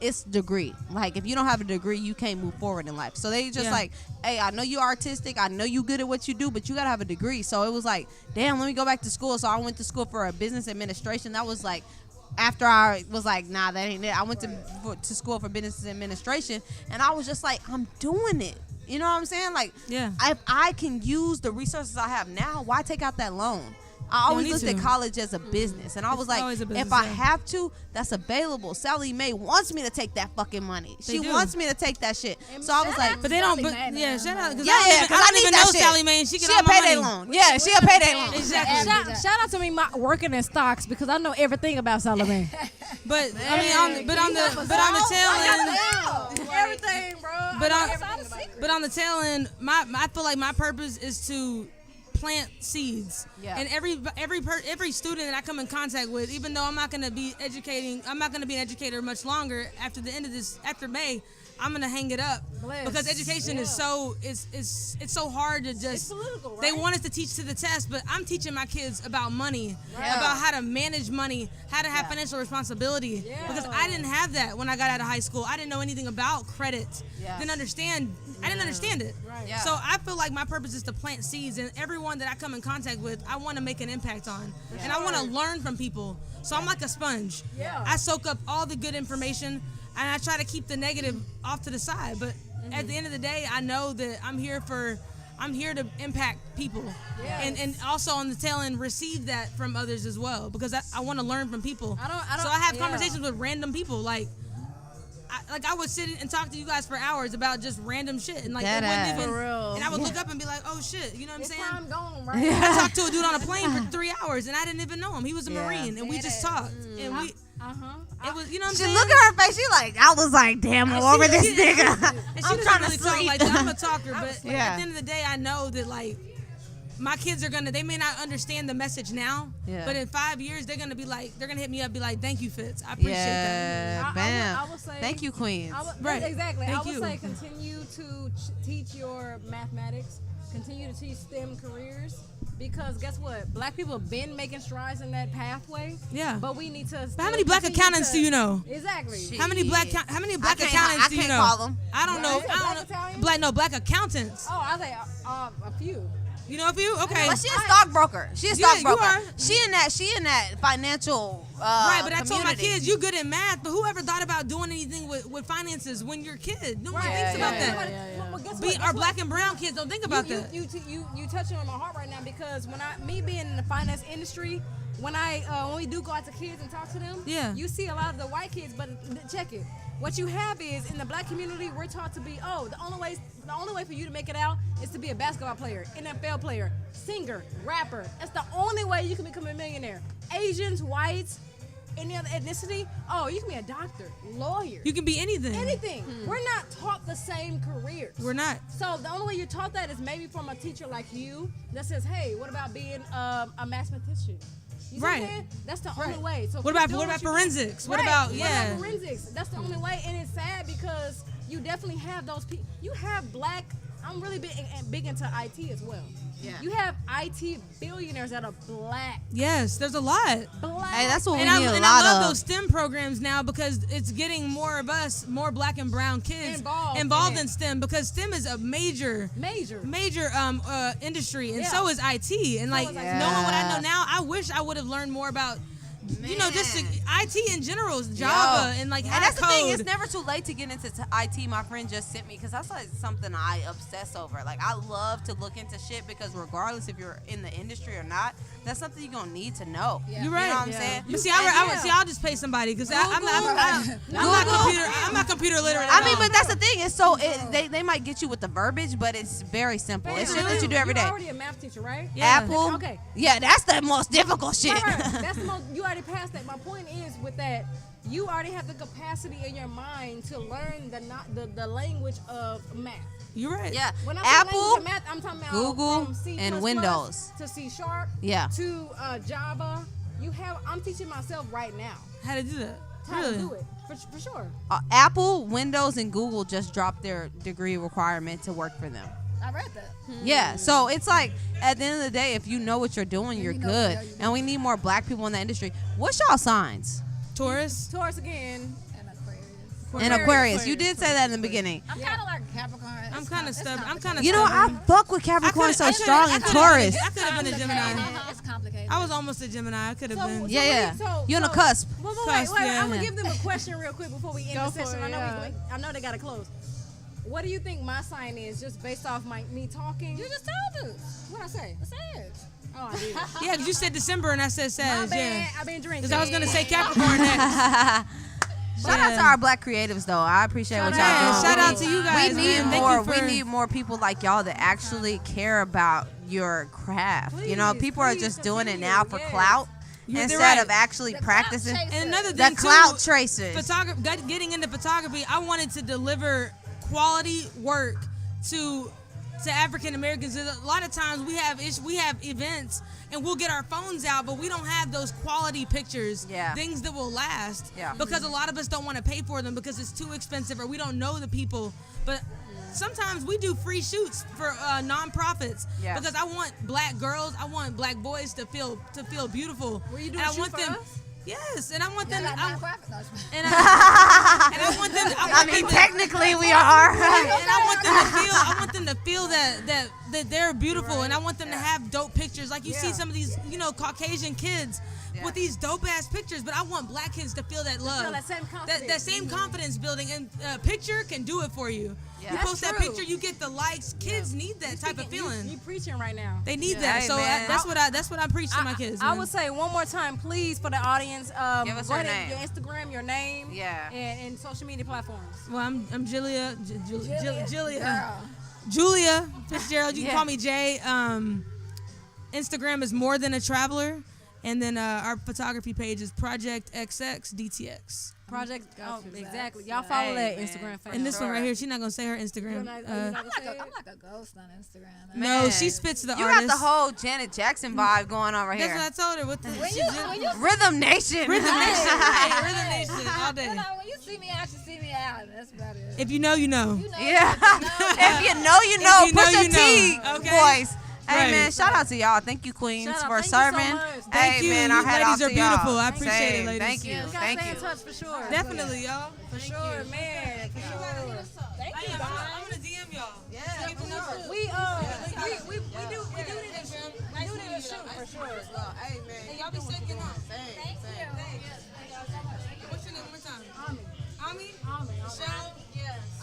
[SPEAKER 16] It's degree. Like, if you don't have a degree, you can't move forward in life. So they just like, hey, I know you're artistic. I know you good at what you do, but you got to have a degree. So it was like, damn, let me go back to school. So I went to school for a business administration. That was like, after I was like, nah, that ain't it. I went to school for business administration, and I was just like, I'm doing it. You know what I'm saying? Like, if I can use the resources I have now, why take out that loan? I always looked at college as a business, and I was like, if I have to, that's available. Sally Mae wants me to take that fucking money. She wants me to take that shit. So I was like,
[SPEAKER 19] but they don't. But yeah, shout out. Cause
[SPEAKER 16] yeah,
[SPEAKER 19] I don't even know
[SPEAKER 16] shit.
[SPEAKER 19] Sally Mae, and she get
[SPEAKER 16] a
[SPEAKER 19] all my
[SPEAKER 16] payday
[SPEAKER 19] money.
[SPEAKER 16] loan. Yeah, she a payday loan.
[SPEAKER 19] Exactly.
[SPEAKER 5] Shout out to me working in stocks, because I know everything about Salome.
[SPEAKER 19] But I mean, but on the tail end,
[SPEAKER 5] everything, bro.
[SPEAKER 19] But on the tail end, I feel like my purpose is to plant seeds.
[SPEAKER 16] Yeah.
[SPEAKER 19] And every student that I come in contact with, even though I'm not going to be an educator much longer after May, I'm gonna hang it up because education is so it's so hard to just.
[SPEAKER 5] It's political, right?
[SPEAKER 19] They want us to teach to the test, but I'm teaching my kids about money, about how to manage money, how to have financial responsibility. Because I didn't have that when I got out of high school. I didn't know anything about credit. I didn't understand it.
[SPEAKER 5] Right.
[SPEAKER 16] Yeah.
[SPEAKER 19] So I feel like my purpose is to plant seeds, and everyone that I come in contact with, I want to make an impact on, and I want to learn from people. So I'm like a sponge.
[SPEAKER 5] Yeah.
[SPEAKER 19] I soak up all the good information, and I try to keep the negative off to the side. But at the end of the day, I know that I'm here to impact people, and also on the tail end receive that from others as well, because I want to learn from people. So I have conversations with random people, like I would sit and talk to you guys for hours about just random shit, and like it wouldn't even, and I would look up and be like, oh shit, you know what I'm saying?
[SPEAKER 5] Time gone, right?
[SPEAKER 19] I talked to a dude on a plane for 3 hours, and I didn't even know him. He was a Marine, and we just talked, and we. It was, you know what I'm saying?
[SPEAKER 16] Look at her face. She like, I was like, damn, I'm over this nigga.
[SPEAKER 19] And
[SPEAKER 16] I'm
[SPEAKER 19] she
[SPEAKER 16] trying
[SPEAKER 19] doesn't really
[SPEAKER 16] to
[SPEAKER 19] talk
[SPEAKER 16] sleep.
[SPEAKER 19] like that. I'm a talker, but like, at the end of the day, I know that like my kids are they may not understand the message now, but in 5 years they're gonna hit me up, be like, thank you, Fitz. I appreciate that.
[SPEAKER 16] Bam.
[SPEAKER 5] I would say,
[SPEAKER 16] thank you, Queens.
[SPEAKER 19] Right.
[SPEAKER 5] Exactly.
[SPEAKER 19] Thank
[SPEAKER 5] I would
[SPEAKER 19] you.
[SPEAKER 5] say continue to teach your mathematics. Continue to teach STEM careers, because guess what? Black people have been making strides in that pathway.
[SPEAKER 19] Yeah.
[SPEAKER 5] But we need to.
[SPEAKER 19] But how many black accountants do you know?
[SPEAKER 5] Exactly.
[SPEAKER 19] How many black accountants do you know?
[SPEAKER 16] Call them.
[SPEAKER 19] I don't know. Black accountants.
[SPEAKER 5] Oh, I say a few.
[SPEAKER 19] You know a few? Okay.
[SPEAKER 16] But she a stockbroker. She a
[SPEAKER 19] Yeah, you
[SPEAKER 16] stockbroker.
[SPEAKER 19] are.
[SPEAKER 16] She in that financial
[SPEAKER 19] Right, but I told my
[SPEAKER 16] community.
[SPEAKER 19] kids, you good at math, but whoever thought about doing anything with finances when you're a kid? Nobody thinks about that.
[SPEAKER 5] Well, guess what?
[SPEAKER 19] Our black and brown kids don't think about that.
[SPEAKER 5] You touching on my heart right now, because me being in the finance industry, when we do go out to kids and talk to them, you see a lot of the white kids, but check it. What you have is, in the black community, we're taught to be, the only way for you to make it out is to be a basketball player, NFL player, singer, rapper. That's the only way you can become a millionaire. Asians, whites, any other ethnicity, you can be a doctor, lawyer.
[SPEAKER 19] You can be anything.
[SPEAKER 5] Anything. We're not taught the same careers.
[SPEAKER 19] We're not.
[SPEAKER 5] So the only way you're taught that is maybe from a teacher like you that says, hey, what about being a mathematician? You see what I'm saying? That's the only way. So
[SPEAKER 19] What about forensics? What about
[SPEAKER 5] forensics? That's the only way, and it's sad because you definitely have those people. You have black. I'm really big into IT as well. Yeah. You have IT billionaires that are black.
[SPEAKER 19] Yes, there's a lot.
[SPEAKER 5] Black.
[SPEAKER 16] Hey, that's what we
[SPEAKER 19] and
[SPEAKER 16] need
[SPEAKER 19] I
[SPEAKER 16] a lot
[SPEAKER 19] love
[SPEAKER 16] of.
[SPEAKER 19] those STEM programs now, because it's getting more of us, more black and brown kids involved in STEM, because STEM is a major industry, and so is IT. And like knowing what I know now, I wish I would have learned more about. You know, just IT in general, Java, and like how
[SPEAKER 16] and that's
[SPEAKER 19] to
[SPEAKER 16] the thing.
[SPEAKER 19] code.
[SPEAKER 16] It's never too late to get into IT. My friend just sent me, because that's like something I obsess over. Like, I love to look into shit, because regardless if you're in the industry or not, that's something you're gonna need to know.
[SPEAKER 19] You're right.
[SPEAKER 16] You know what I'm saying?
[SPEAKER 19] But see, I'll just pay somebody, because I'm not not computer literate.
[SPEAKER 16] I mean, but that's the thing. It's so they might get you with the verbiage, but it's very simple. It's shit that you do every day.
[SPEAKER 5] You're already a math teacher, right?
[SPEAKER 16] Apple.
[SPEAKER 5] Okay.
[SPEAKER 16] Yeah, that's the most difficult shit.
[SPEAKER 5] Right. That's the most. You already passed that. My point is with that, you already have the capacity in your mind to learn the language of math.
[SPEAKER 19] You're right.
[SPEAKER 16] Yeah.
[SPEAKER 5] When I
[SPEAKER 16] Apple,
[SPEAKER 5] say language of math, I'm talking about
[SPEAKER 16] Google,
[SPEAKER 5] from C++
[SPEAKER 16] and Windows
[SPEAKER 5] to C Sharp.
[SPEAKER 16] Yeah.
[SPEAKER 5] To Java. I'm teaching myself right now
[SPEAKER 19] how to do that.
[SPEAKER 5] How to do it for sure.
[SPEAKER 16] Apple, Windows, and Google just dropped their degree requirement to work for them.
[SPEAKER 20] I read that.
[SPEAKER 16] Yeah, so it's like at the end of the day, if you know what you're doing, you're good. And we need more black people in the industry. What's y'all signs?
[SPEAKER 19] Taurus.
[SPEAKER 5] Taurus again.
[SPEAKER 16] And Aquarius. You did say that in the beginning.
[SPEAKER 20] I'm kind of like Capricorn.
[SPEAKER 19] I'm kind of stubborn. I'm kind of.
[SPEAKER 16] You know, I fuck with Capricorn so strong and Taurus.
[SPEAKER 19] I could have been a Gemini.
[SPEAKER 20] It's complicated.
[SPEAKER 19] I was almost a Gemini. I could have been.
[SPEAKER 16] Yeah. You're on the cusp.
[SPEAKER 5] Wait, I'm gonna give them a question real quick before we end the session. I know they gotta close. What do you think my sign is, just based off me talking?
[SPEAKER 20] You just told us.
[SPEAKER 5] What I say?
[SPEAKER 20] I said.
[SPEAKER 5] Oh, I did.
[SPEAKER 19] Yeah, because you said December and I said Sag.
[SPEAKER 5] My bad.
[SPEAKER 19] Yeah.
[SPEAKER 5] I've been drinking.
[SPEAKER 19] Because I was gonna say Capricorn next.
[SPEAKER 16] Shout out to our black creatives though. I appreciate what y'all doing.
[SPEAKER 19] Shout out to you guys.
[SPEAKER 16] We need
[SPEAKER 19] man.
[SPEAKER 16] more. We need more people like y'all that actually care about your craft. You know, people are just doing it now for clout instead of actually practicing.
[SPEAKER 19] And another
[SPEAKER 16] The
[SPEAKER 19] thing
[SPEAKER 16] clout
[SPEAKER 19] too,
[SPEAKER 16] tracers.
[SPEAKER 19] Getting into photography, I wanted to deliver quality work to African Americans. A lot of times we have events and we'll get our phones out, but we don't have those quality pictures, things that will last. Because a lot of us don't want to pay for them because it's too expensive or we don't know the people. But sometimes we do free shoots for nonprofits because I want black girls, I want black boys to feel beautiful.
[SPEAKER 5] Will you do
[SPEAKER 19] and
[SPEAKER 5] a
[SPEAKER 19] I
[SPEAKER 5] shoot
[SPEAKER 19] want
[SPEAKER 5] for
[SPEAKER 19] them.
[SPEAKER 5] us?
[SPEAKER 19] Yes, and I want them.
[SPEAKER 20] I
[SPEAKER 19] want them.
[SPEAKER 16] I mean, technically we are.
[SPEAKER 19] And I want them to feel that they're beautiful, and I want them to have dope pictures. Like you see some of these, Caucasian kids with these dope ass pictures, but I want black kids to feel that love,
[SPEAKER 5] that same confidence.
[SPEAKER 19] that same confidence building, and a picture can do it for you. You post that picture, you get the likes. Kids need that type of feeling.
[SPEAKER 5] You preaching right now.
[SPEAKER 19] They need that. So that's what I preach to my kids.
[SPEAKER 5] I would say one more time, please, for the audience.
[SPEAKER 16] Give us
[SPEAKER 5] go
[SPEAKER 16] your
[SPEAKER 5] ahead,
[SPEAKER 16] name.
[SPEAKER 5] your Instagram, your name, and social media platforms.
[SPEAKER 19] Well, I'm Julia Julia Fitzgerald. You can call me Jay. Instagram is More Than a Traveler, and then our photography page is Project XX DTX.
[SPEAKER 5] Project, exactly. Y'all follow that Instagram page.
[SPEAKER 19] And this one right here, she's not gonna say her Instagram.
[SPEAKER 20] I'm like a ghost on Instagram.
[SPEAKER 19] No, she spits the
[SPEAKER 16] You
[SPEAKER 19] artist.
[SPEAKER 16] got the whole Janet Jackson vibe going on right here.
[SPEAKER 19] That's what I told her. What the
[SPEAKER 16] Rhythm Nation.
[SPEAKER 19] Rhythm Nation. Hey, Rhythm Nation all day.
[SPEAKER 20] When you see me out, you see me out. That's about it.
[SPEAKER 19] If you know, you know.
[SPEAKER 16] Yeah. If you know, you know.
[SPEAKER 19] If you know,
[SPEAKER 16] Push
[SPEAKER 19] you
[SPEAKER 16] a T,
[SPEAKER 19] know. Okay.
[SPEAKER 16] boys. Hey, man, shout out to y'all. Thank you, queens, for
[SPEAKER 5] Thank
[SPEAKER 16] serving.
[SPEAKER 5] you so much.
[SPEAKER 19] Thank you.
[SPEAKER 16] Man,
[SPEAKER 19] You
[SPEAKER 16] our hat
[SPEAKER 19] ladies
[SPEAKER 16] off
[SPEAKER 19] are
[SPEAKER 16] to y'all.
[SPEAKER 19] beautiful. I appreciate it,
[SPEAKER 16] Same.
[SPEAKER 19] ladies.
[SPEAKER 16] Thank you.
[SPEAKER 5] Thank you. In touch for sure.
[SPEAKER 19] Definitely, y'all.
[SPEAKER 5] For sure, man. For sure. Thank you, guys.
[SPEAKER 19] I'm gonna DM y'all.
[SPEAKER 5] Yeah, for sure. We do need a shoot for sure.
[SPEAKER 16] Hey, man.
[SPEAKER 19] Hey, y'all be safe, get home.
[SPEAKER 20] Thank you.
[SPEAKER 19] What's your name one more time? Ami?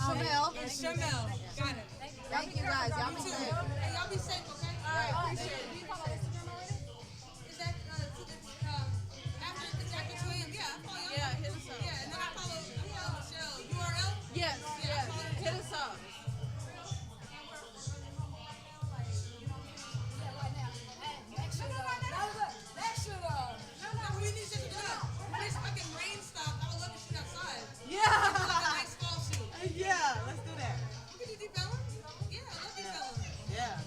[SPEAKER 20] Shamel.
[SPEAKER 19] And Shamel. Got it.
[SPEAKER 20] Thank you guys. Y'all be safe.
[SPEAKER 19] Hey, y'all be safe, okay?
[SPEAKER 20] All right.
[SPEAKER 19] Appreciate it. Do you follow Instagram already? Is that after 2 a.m.? Yeah, I follow y'all. Yeah, hit us up. Yeah, and then I follow Michelle. URL?
[SPEAKER 5] Yes. Hit us up. Yeah, let's do that.
[SPEAKER 19] You can do deep Ellum? Yeah, I love deep Ellum.
[SPEAKER 5] Yeah.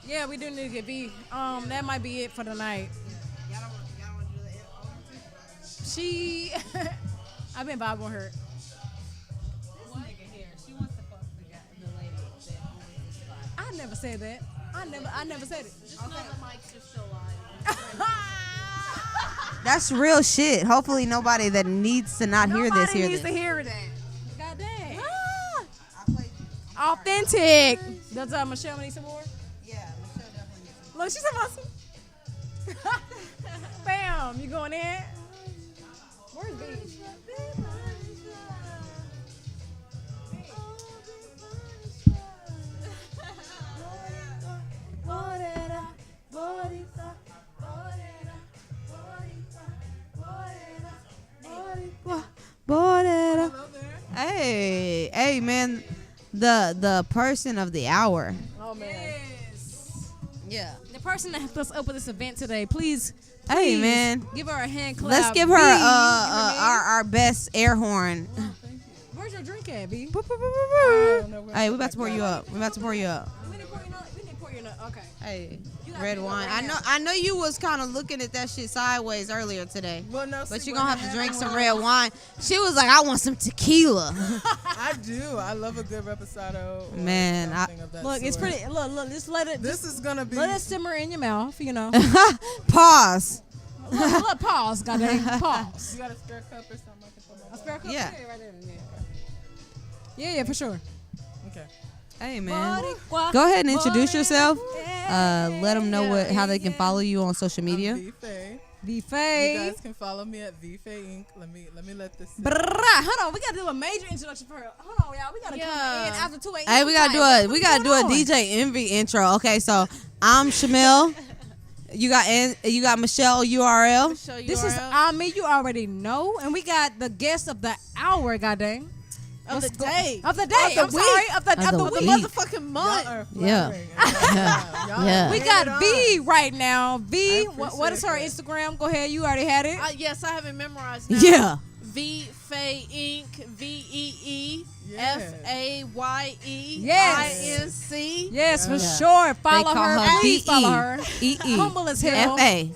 [SPEAKER 5] Yeah, we do need to get V. That might be it for the night. She, I've been vibing with her. I never said that. I never said it.
[SPEAKER 15] Just know the mics are still live.
[SPEAKER 16] That's real shit. Hopefully nobody that needs to not hear this
[SPEAKER 5] Nobody
[SPEAKER 16] hear
[SPEAKER 5] needs
[SPEAKER 16] this.
[SPEAKER 5] to hear that. God dang. Authentic. Does Michelle need some more?
[SPEAKER 4] Yeah, Michelle definitely needs some.
[SPEAKER 5] Look, she's a muscle. Bam, you going in? Where's B?
[SPEAKER 16] Hey, man, the person of the hour.
[SPEAKER 5] Oh man.
[SPEAKER 16] Yeah.
[SPEAKER 5] The person that helped us open this event today, please.
[SPEAKER 16] Hey, man.
[SPEAKER 5] Give her a hand clap.
[SPEAKER 16] Let's give her our best air horn.
[SPEAKER 5] Where's your drink at, B?
[SPEAKER 16] Hey, we about to pour you up. We about to pour you up.
[SPEAKER 5] We need to pour your nut. Okay.
[SPEAKER 16] Hey,
[SPEAKER 5] You gotta
[SPEAKER 16] red
[SPEAKER 5] pick it up
[SPEAKER 16] wine.
[SPEAKER 5] right
[SPEAKER 16] I know you was kind of looking at that shit sideways earlier today.
[SPEAKER 1] Well, no,
[SPEAKER 16] But
[SPEAKER 1] see,
[SPEAKER 16] you're
[SPEAKER 1] what
[SPEAKER 16] gonna have to drink some
[SPEAKER 1] happened
[SPEAKER 16] red wine. She was like, I want some tequila.
[SPEAKER 1] I do. I love a good reposado. or
[SPEAKER 16] Man,
[SPEAKER 1] something of that
[SPEAKER 5] Look, it's
[SPEAKER 1] sort.
[SPEAKER 5] pretty. Look, just let it.
[SPEAKER 1] This is gonna be.
[SPEAKER 5] Let it simmer in your mouth, you know.
[SPEAKER 16] Pause.
[SPEAKER 5] Look, pause, goddamn, pause.
[SPEAKER 1] You got a spare cup or something I can put my
[SPEAKER 5] A spare cup?
[SPEAKER 16] Yeah.
[SPEAKER 5] Right there. Yeah, for sure.
[SPEAKER 1] Okay.
[SPEAKER 16] Hey, man. Go ahead and introduce yourself. Let them know how they can follow you on social media.
[SPEAKER 1] V-Faye.
[SPEAKER 5] V-Faye.
[SPEAKER 1] You guys can follow me at V-Faye Inc. Let me let this.
[SPEAKER 5] Hold on, we gotta do a major introduction for her. Hold on, y'all. We gotta come in after 2 a.m.
[SPEAKER 16] Hey, we gotta do a DJ Envy intro. Okay, so I'm Shamil. You got Michelle URL.
[SPEAKER 5] This is me. You already know, and we got the guest of the hour. Goddamn.
[SPEAKER 15] Of the day.
[SPEAKER 5] Of the day.
[SPEAKER 15] Of
[SPEAKER 5] I'm
[SPEAKER 15] the
[SPEAKER 5] sorry.
[SPEAKER 15] week.
[SPEAKER 5] Of the
[SPEAKER 16] week.
[SPEAKER 15] Motherfucking month.
[SPEAKER 16] Yeah. Yeah.
[SPEAKER 5] We got V right now. V, what is her Instagram? Go ahead. You already had it.
[SPEAKER 15] Yes, I have it memorized now.
[SPEAKER 16] Yeah.
[SPEAKER 15] V-Faye Inc. VEE
[SPEAKER 1] Yes.
[SPEAKER 15] FAYE
[SPEAKER 5] Yes.
[SPEAKER 15] INC.
[SPEAKER 5] Yes, for
[SPEAKER 16] Yeah.
[SPEAKER 5] sure. Follow
[SPEAKER 16] They call
[SPEAKER 5] her.
[SPEAKER 16] her
[SPEAKER 5] Please follow her.
[SPEAKER 16] VEE
[SPEAKER 5] Humble as hell.
[SPEAKER 16] FAYEINC.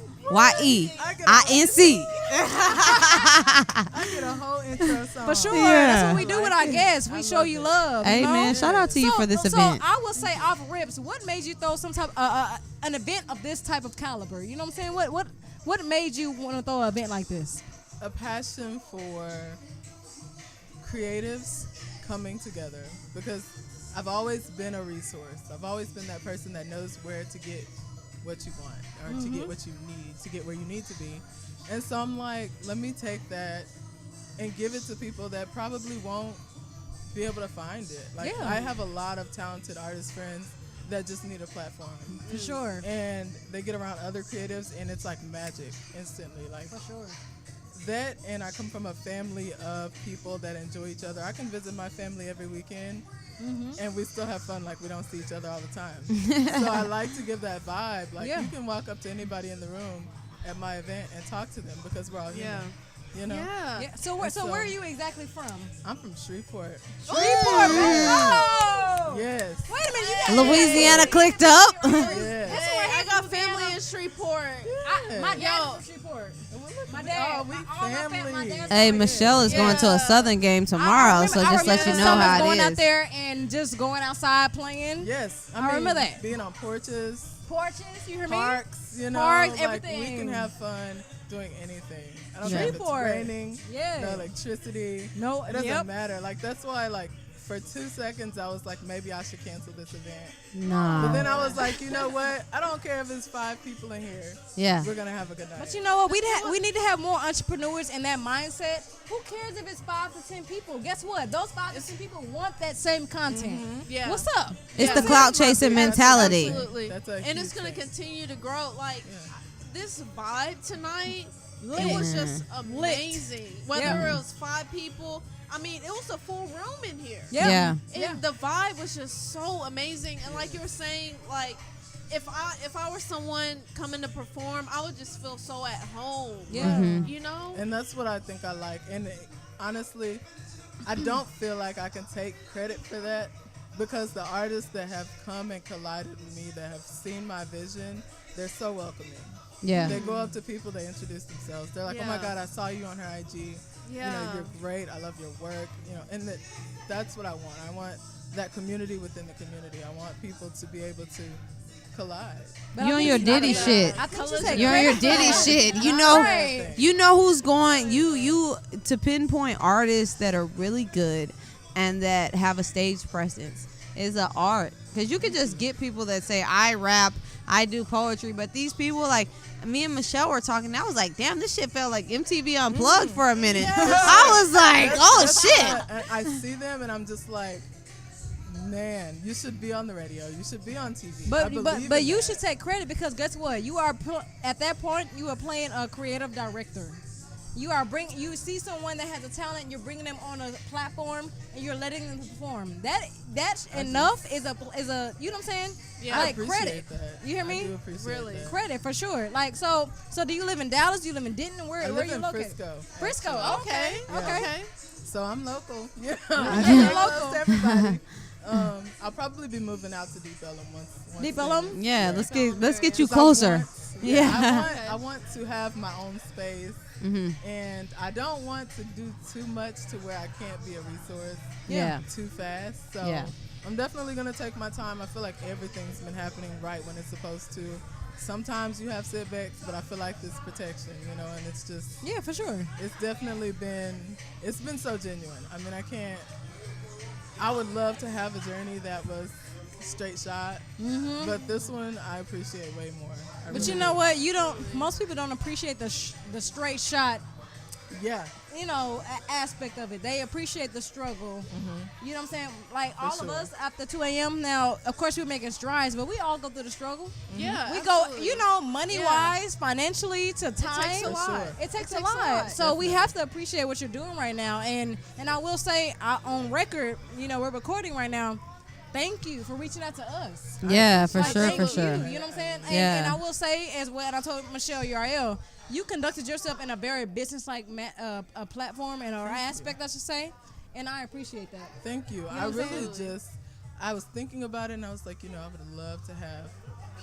[SPEAKER 1] I get a whole intro song.
[SPEAKER 5] For sure.
[SPEAKER 16] Yeah.
[SPEAKER 5] That's what we do with our guests. We show you love.
[SPEAKER 16] Hey,
[SPEAKER 5] you know?
[SPEAKER 16] man, shout out to you for this event.
[SPEAKER 5] So I will say off rips, what made you throw some type an event of this type of caliber? You know what I'm saying? What made you want to throw an event like this?
[SPEAKER 1] A passion for creatives coming together, because I've always been a resource. I've always been that person that knows where to get what you want, or to get what you need, to get where you need to be. And so I'm like, let me take that and give it to people that probably won't be able to find it. Like,
[SPEAKER 5] Yeah.
[SPEAKER 1] I have a lot of talented artist friends that just need a platform.
[SPEAKER 5] For sure.
[SPEAKER 1] And they get around other creatives and it's like magic instantly. Like,
[SPEAKER 5] For sure.
[SPEAKER 1] that, and I come from a family of people that enjoy each other. I can visit my family every weekend, and we still have fun like we don't see each other all the time. So I like to give that vibe. Like, you can walk up to anybody in the room at my event and talk to them, because we're all human. You know?
[SPEAKER 5] Yeah. So where are you exactly from?
[SPEAKER 1] I'm from Shreveport.
[SPEAKER 5] Shreveport, man. Oh!
[SPEAKER 1] Yes.
[SPEAKER 5] Wait a minute. You got
[SPEAKER 16] Louisiana clicked up.
[SPEAKER 1] Yes.
[SPEAKER 15] Hey, I got family in Shreveport.
[SPEAKER 5] My dad's from Shreveport. My dad.
[SPEAKER 1] Oh, we family.
[SPEAKER 16] Hey, Michelle is going to a Southern game tomorrow, so just let you know how
[SPEAKER 5] going
[SPEAKER 16] it
[SPEAKER 5] out
[SPEAKER 16] is.
[SPEAKER 5] there and just going outside playing.
[SPEAKER 1] Yes.
[SPEAKER 5] I remember that.
[SPEAKER 1] Being on porches.
[SPEAKER 5] Porches, you hear me?
[SPEAKER 1] Parks, you know.
[SPEAKER 5] Parks,
[SPEAKER 1] like,
[SPEAKER 5] everything.
[SPEAKER 1] we can have fun doing anything. I don't
[SPEAKER 5] Yeah.
[SPEAKER 1] care if it's
[SPEAKER 5] Shreveport.
[SPEAKER 1] raining,
[SPEAKER 5] Yeah.
[SPEAKER 1] no electricity.
[SPEAKER 5] No,
[SPEAKER 1] it doesn't
[SPEAKER 5] yep.
[SPEAKER 1] matter. Like, that's why, like, for 2 seconds, I was like, maybe I should cancel this event.
[SPEAKER 16] Nah.
[SPEAKER 1] But then I was like, you know what? I don't care if it's 5 people in here.
[SPEAKER 16] Yeah.
[SPEAKER 1] We're going to have a good night.
[SPEAKER 5] But you know what? We need to have more entrepreneurs in that mindset. Who cares if it's 5 to 10 people? Guess what? Those 5 to 10 people want that same content.
[SPEAKER 15] Yeah.
[SPEAKER 5] What's up?
[SPEAKER 16] It's the clout chasing mentality.
[SPEAKER 15] Absolutely.
[SPEAKER 1] That's a
[SPEAKER 15] And it's
[SPEAKER 1] huge
[SPEAKER 15] going to
[SPEAKER 1] thing.
[SPEAKER 15] continue to grow. Like, this vibe tonight,
[SPEAKER 5] Lit.
[SPEAKER 15] it was just amazing. Whether
[SPEAKER 5] Yeah.
[SPEAKER 15] it was 5 people, I mean, it was a full room in here.
[SPEAKER 16] Yeah.
[SPEAKER 15] And the vibe was just so amazing. And like you were saying, like, if I were someone coming to perform, I would just feel so at home.
[SPEAKER 5] Yeah.
[SPEAKER 15] You know?
[SPEAKER 1] And that's what I think I like. And honestly, I don't feel like I can take credit for that, because the artists that have come and collided with me, that have seen my vision, they're so welcoming.
[SPEAKER 16] Yeah.
[SPEAKER 1] They go up to people, they introduce themselves. They're like, oh my God, I saw you on her IG.
[SPEAKER 15] Yeah.
[SPEAKER 1] You know, you're great. I love your work. You know, and that's what I want. I want that community within the community. I want people to be able to collide.
[SPEAKER 16] You on your Diddy shit.
[SPEAKER 1] You're
[SPEAKER 16] on your Diddy shit. You know who's going. You to pinpoint artists that are really good and that have a stage presence is an art. Because you could just get people that say, I rap, I do poetry, but these people, like me and Michelle were talking, and I was like, damn, this shit felt like MTV Unplugged for a minute.
[SPEAKER 1] Yes.
[SPEAKER 16] I was like, oh
[SPEAKER 1] That's
[SPEAKER 16] shit.
[SPEAKER 1] and I see them and I'm just like, man, you should be on the radio. You should be on TV.
[SPEAKER 5] But you should take credit, because guess what? You are at that point, you are playing a creative director. You see someone that has a talent, you're bringing them on a platform and you're letting them perform. That's enough is a you know what I'm saying?
[SPEAKER 1] Yeah,
[SPEAKER 5] like
[SPEAKER 1] I
[SPEAKER 5] credit.
[SPEAKER 1] appreciate that.
[SPEAKER 5] You hear me?
[SPEAKER 1] I do appreciate that.
[SPEAKER 5] Credit for sure. Like so do you live in Dallas? Do you live in Denton? Where
[SPEAKER 1] I
[SPEAKER 5] are
[SPEAKER 1] live
[SPEAKER 5] you
[SPEAKER 1] in
[SPEAKER 5] located?
[SPEAKER 1] Frisco.
[SPEAKER 5] Frisco.
[SPEAKER 1] actually.
[SPEAKER 5] Okay.
[SPEAKER 1] Yeah.
[SPEAKER 5] Okay.
[SPEAKER 1] So I'm local. Yeah.
[SPEAKER 5] You're local.
[SPEAKER 1] To everybody. I'll probably be moving out to Deep Ellum once.
[SPEAKER 5] Deep Ellum?
[SPEAKER 16] Yeah, let's get you closer.
[SPEAKER 1] I want to have my own space.
[SPEAKER 16] Mm-hmm.
[SPEAKER 1] And I don't want to do too much to where I can't be a resource too fast. So I'm definitely going to take my time. I feel like everything's been happening right when it's supposed to. Sometimes you have setbacks, but I feel like this protection, you know, and it's just...
[SPEAKER 5] Yeah, for sure.
[SPEAKER 1] It's definitely been so genuine. I mean, I would love to have a journey that was straight shot, but this one I appreciate way more.
[SPEAKER 5] But you know what? Most people don't appreciate the straight shot.
[SPEAKER 1] Yeah.
[SPEAKER 5] You know, aspect of it. They appreciate the struggle. You know what I'm saying? Like all of us after 2 a.m. Now, of course, we're making strides, but we all go through the struggle.
[SPEAKER 15] Yeah,
[SPEAKER 5] we
[SPEAKER 15] absolutely.
[SPEAKER 5] go. You know, money wise, financially, to time.
[SPEAKER 15] takes a lot.
[SPEAKER 5] It takes a lot. So we have to appreciate what you're doing right now. And I will say, on record, you know, we're recording right now. Thank you for reaching out to us.
[SPEAKER 16] Yeah, for sure,
[SPEAKER 5] thank
[SPEAKER 16] for sure.
[SPEAKER 5] You know what I'm saying?
[SPEAKER 16] Yeah.
[SPEAKER 5] And I will say as well, and I told Michelle URL, you conducted yourself in a very business-like a platform and or aspect, I should say, and I appreciate that.
[SPEAKER 1] Thank you. I really I was thinking about it, and I was like, you know, I would love to have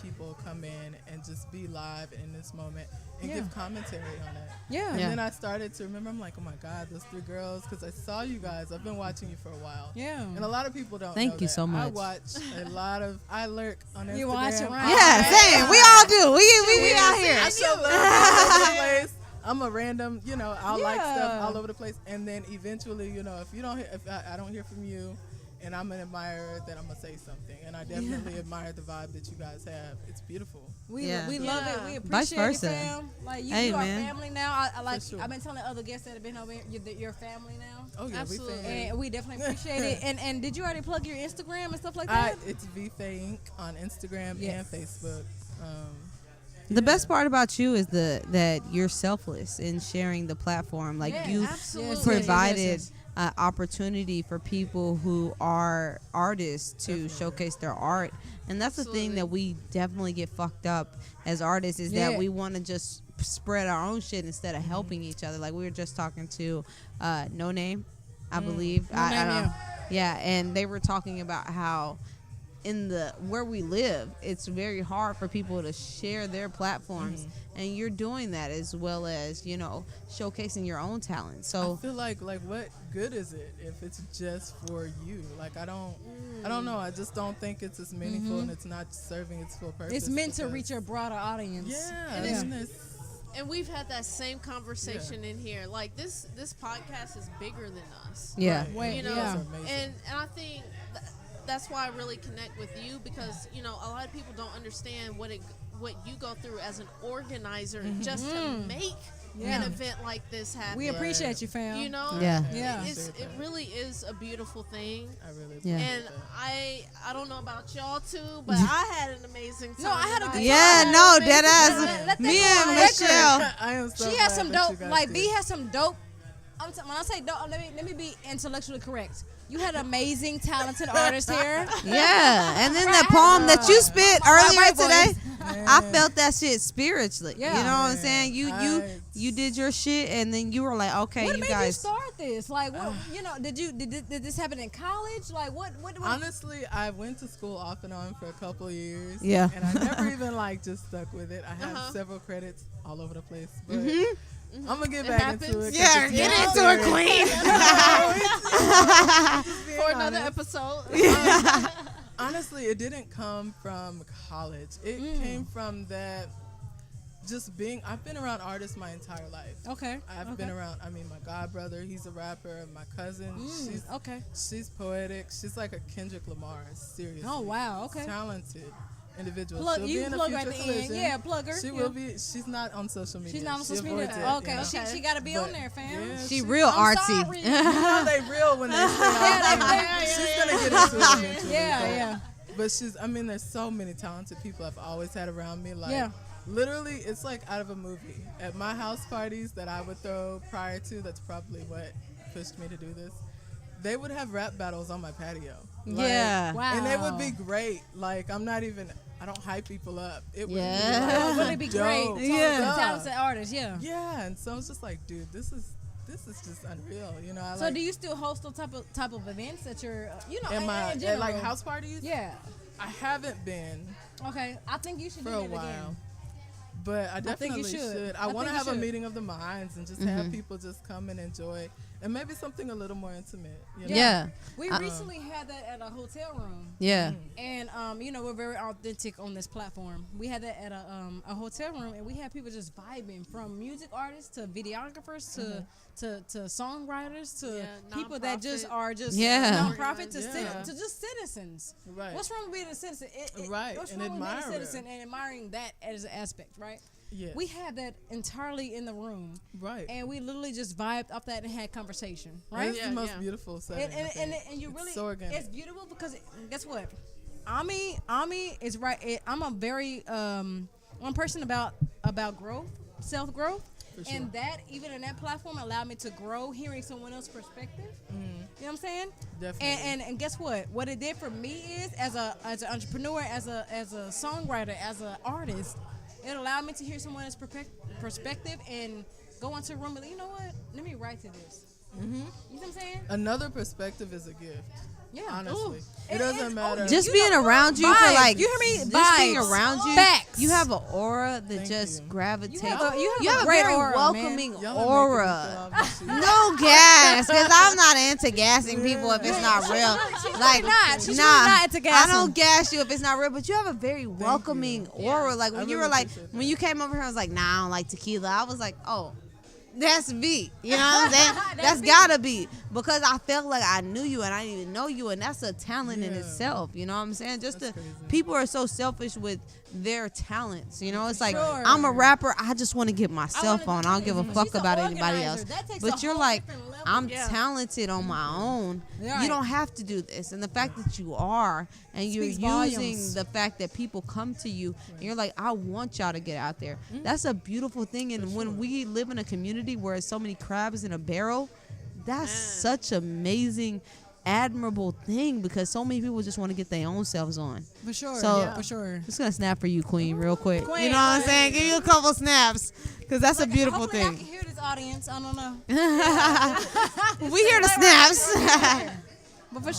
[SPEAKER 1] people come in and just be live in this moment and give commentary on it.
[SPEAKER 5] Yeah.
[SPEAKER 1] And then I started to remember, I'm like, oh my God, those 3 girls, because I saw you guys. I've been watching you for a while.
[SPEAKER 5] Yeah.
[SPEAKER 1] And a lot of people don't know
[SPEAKER 16] Thank you
[SPEAKER 1] that.
[SPEAKER 16] so much.
[SPEAKER 1] I lurk on Instagram.
[SPEAKER 5] You watch around.
[SPEAKER 16] Yeah, same. We all do. We out here.
[SPEAKER 1] I show love all over the place. I'm a random, you know, I'll like stuff all over the place. And then eventually, you know, if I don't hear from you, and I'm an admirer, then I'm going to say something. And I definitely admire the vibe that you guys have. It's beautiful.
[SPEAKER 5] We love it. We
[SPEAKER 16] Vice
[SPEAKER 5] appreciate
[SPEAKER 16] versa.
[SPEAKER 5] it, fam. Like, you are family now. I like. I've been telling other guests that have been over here, you're family now.
[SPEAKER 1] Oh, yeah,
[SPEAKER 5] absolutely.
[SPEAKER 1] we family.
[SPEAKER 5] And we definitely appreciate it. And did you already plug your Instagram and stuff like that?
[SPEAKER 1] It's VFay Inc. on Instagram and Facebook.
[SPEAKER 16] The best part about you is that you're selfless in sharing the platform. Like you provided opportunity for people who are artists to showcase their art, and that's the thing that we definitely get fucked up as artists is that we want to just spread our own shit instead of helping each other. Like we were just talking to No Name, I believe. I don't know. Yeah, and they were talking about how in where we live, it's very hard for people to share their platforms, and you're doing that as well as, you know, showcasing your own talent. So
[SPEAKER 1] I feel like what good is it if it's just for you? Like I don't know. I just don't think it's as meaningful, and it's not serving its full purpose.
[SPEAKER 5] It's meant to reach a broader audience.
[SPEAKER 15] And we've had that same conversation in here. Like this podcast is bigger than us.
[SPEAKER 16] Yeah.
[SPEAKER 1] Right.
[SPEAKER 15] You know, and I think that's why I really connect with you, because you know a lot of people don't understand what you go through as an organizer just to make an event like this happen.
[SPEAKER 5] We appreciate you, fam.
[SPEAKER 15] You know, it really is a beautiful thing.
[SPEAKER 1] I really appreciate
[SPEAKER 15] and
[SPEAKER 1] that.
[SPEAKER 15] I don't know about y'all too, but I had an amazing time.
[SPEAKER 5] No, I had a good time.
[SPEAKER 16] yeah, no, dead ass. Me and Michelle.
[SPEAKER 1] I am so
[SPEAKER 5] She has some
[SPEAKER 1] glad that
[SPEAKER 5] dope.
[SPEAKER 1] you guys
[SPEAKER 5] Like
[SPEAKER 1] did.
[SPEAKER 5] V has some dope. When I say dope, let me be intellectually correct. You had amazing, talented artists here.
[SPEAKER 16] Yeah, and then the poem that you spit earlier today. I felt that shit spiritually.
[SPEAKER 5] Yeah.
[SPEAKER 16] You know what I'm saying? You did your shit, and then you were like, okay,
[SPEAKER 5] What
[SPEAKER 16] you
[SPEAKER 5] made
[SPEAKER 16] guys.
[SPEAKER 5] you start this? Like, what? Did this happen in college? Like, what?
[SPEAKER 1] Honestly, I went to school off and on for a couple of years.
[SPEAKER 16] Yeah.
[SPEAKER 1] And I never even just stuck with it. I have several credits all over the place. But I'm gonna get back into it.
[SPEAKER 14] Yeah, get into it, queen.
[SPEAKER 1] For
[SPEAKER 14] another episode.
[SPEAKER 1] Honestly, it didn't come from college. It came from that. I've been around artists my entire life.
[SPEAKER 5] Okay.
[SPEAKER 1] I've been around, my god brother, he's a rapper. My cousin, she's poetic. She's like a Kendrick Lamar, seriously.
[SPEAKER 5] Oh, wow, okay.
[SPEAKER 1] Talented individual.
[SPEAKER 5] Plug,
[SPEAKER 1] She'll
[SPEAKER 5] you
[SPEAKER 1] be in a
[SPEAKER 5] plug
[SPEAKER 1] future
[SPEAKER 5] right at the
[SPEAKER 1] collision.
[SPEAKER 5] end. Yeah, plug her.
[SPEAKER 1] She will be. She's not on social media.
[SPEAKER 5] She's not on
[SPEAKER 1] She
[SPEAKER 5] social
[SPEAKER 1] avoids
[SPEAKER 5] media.
[SPEAKER 1] it,
[SPEAKER 5] Okay,
[SPEAKER 1] you know?
[SPEAKER 5] she got to be on there, fam.
[SPEAKER 1] Yeah,
[SPEAKER 16] She real
[SPEAKER 5] I'm
[SPEAKER 16] artsy.
[SPEAKER 5] sorry.
[SPEAKER 1] You know they real when they say she's gonna get into it eventually.
[SPEAKER 5] Yeah.
[SPEAKER 1] But there's so many talented people I've always had around me. Literally, it's like out of a movie. At my house parties that I would throw prior to, that's probably what pushed me to do this. They would have rap battles on my patio.
[SPEAKER 16] Yeah.
[SPEAKER 5] Wow.
[SPEAKER 1] And they would be great. I don't hype people up. It would
[SPEAKER 5] Would be great?
[SPEAKER 16] Yeah.
[SPEAKER 5] Talented artists, yeah.
[SPEAKER 1] Yeah, and so it's just like, dude, this is just unreal.
[SPEAKER 5] So do you still host those type of events at your,
[SPEAKER 1] at
[SPEAKER 5] general?
[SPEAKER 1] house parties?
[SPEAKER 5] Yeah.
[SPEAKER 1] I haven't been.
[SPEAKER 5] Okay, I think you should
[SPEAKER 1] for
[SPEAKER 5] do
[SPEAKER 1] a
[SPEAKER 5] that
[SPEAKER 1] while.
[SPEAKER 5] again.
[SPEAKER 1] But I
[SPEAKER 5] think you
[SPEAKER 1] definitely
[SPEAKER 5] should.
[SPEAKER 1] I want to
[SPEAKER 5] think you
[SPEAKER 1] have a
[SPEAKER 5] should.
[SPEAKER 1] meeting of the minds and just have people just come and enjoy, and maybe something a little more intimate. You know?
[SPEAKER 16] Yeah.
[SPEAKER 5] We recently had that at a hotel room.
[SPEAKER 16] Yeah.
[SPEAKER 5] And we're very authentic on this platform. We had that at a hotel room, and we had people just vibing, from music artists to videographers to songwriters to people that just are just nonprofit to just citizens.
[SPEAKER 1] Right.
[SPEAKER 5] What's wrong with being a citizen?
[SPEAKER 1] Right.
[SPEAKER 5] What's
[SPEAKER 1] And
[SPEAKER 5] wrong with being a
[SPEAKER 1] admirer.
[SPEAKER 5] citizen and admiring that as an aspect, right?
[SPEAKER 1] Yeah.
[SPEAKER 5] We had that entirely in the room.
[SPEAKER 1] Right.
[SPEAKER 5] And we literally just vibed off that and had conversation. Right?
[SPEAKER 1] It's the most beautiful setting.
[SPEAKER 5] And you really,
[SPEAKER 1] it's so organic.
[SPEAKER 5] it's beautiful because guess what? Ami is right. I'm a very one person about growth, self growth,
[SPEAKER 1] Sure.
[SPEAKER 5] and that even in that platform allowed me to grow, hearing someone else's perspective. You know what I'm saying?
[SPEAKER 1] Definitely.
[SPEAKER 5] And guess what? What it did for me is as an entrepreneur, as a songwriter, as an artist, it allowed me to hear someone else's perspective and go into a room and, you know what? Let me write to this. You know what I'm saying?
[SPEAKER 1] Another perspective is a gift.
[SPEAKER 5] Yeah.
[SPEAKER 1] Honestly.
[SPEAKER 5] Ooh.
[SPEAKER 1] It doesn't matter.
[SPEAKER 16] Just being around you for
[SPEAKER 5] vibes. You hear me?
[SPEAKER 16] just being
[SPEAKER 5] Vibes.
[SPEAKER 16] around you,
[SPEAKER 5] Facts.
[SPEAKER 16] you have an aura that just gravitates.
[SPEAKER 5] You have
[SPEAKER 16] a
[SPEAKER 5] great
[SPEAKER 16] very
[SPEAKER 5] aura,
[SPEAKER 16] welcoming
[SPEAKER 5] man.
[SPEAKER 16] aura. No gas, because I'm not into gassing people if it's not real.
[SPEAKER 5] She's really not into gassing.
[SPEAKER 16] I don't gas you if it's not real, but you have a very welcoming aura. Like when you were like, when you came over here, I was like, nah, I don't like tequila. I was like, oh. That's me. You know what I'm saying? That's gotta be. Because I felt like I knew you and I didn't even know you, and that's a talent in itself. You know what I'm saying? People are so selfish with their talents. You know, it's like, I'm a rapper, I just want to get myself on. I don't give a fuck about anybody else. But you're like, I'm talented on my own. You don't have to do this. And the fact that you are, and you're using the fact that people come to you, and you're like, I want y'all to get out there. That's a beautiful thing. And when we live in a community where there's so many crabs in a barrel, that's such amazing, admirable thing, because so many people just want to get their own selves on.
[SPEAKER 5] For sure.
[SPEAKER 16] So
[SPEAKER 5] for sure.
[SPEAKER 16] Just gonna snap for you, Queen, real quick.
[SPEAKER 5] Queen,
[SPEAKER 16] you know what I'm saying? Give you a couple snaps, because that's a beautiful
[SPEAKER 5] hopefully
[SPEAKER 16] thing.
[SPEAKER 5] I can hear this audience. I don't know.
[SPEAKER 16] We hear the snaps.
[SPEAKER 5] But for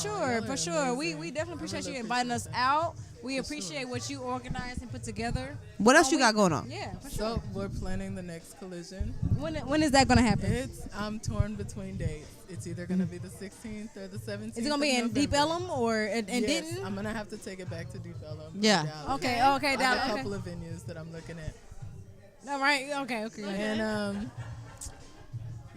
[SPEAKER 5] sure, we definitely appreciate you inviting us out. We appreciate what you organized and put together.
[SPEAKER 16] What else you got going on?
[SPEAKER 5] Yeah, for sure.
[SPEAKER 1] So we're planning the next collision.
[SPEAKER 5] When is that gonna happen?
[SPEAKER 1] I'm torn between dates. It's either gonna be the 16th or the 17th.
[SPEAKER 5] Is it gonna be in Deep Ellum or in Denton?
[SPEAKER 1] I'm gonna have to take it back to Deep Ellum.
[SPEAKER 16] Yeah.
[SPEAKER 5] Okay,
[SPEAKER 1] I
[SPEAKER 5] Dallas.
[SPEAKER 1] have a couple of venues that I'm looking at.
[SPEAKER 5] All right. Okay.
[SPEAKER 1] And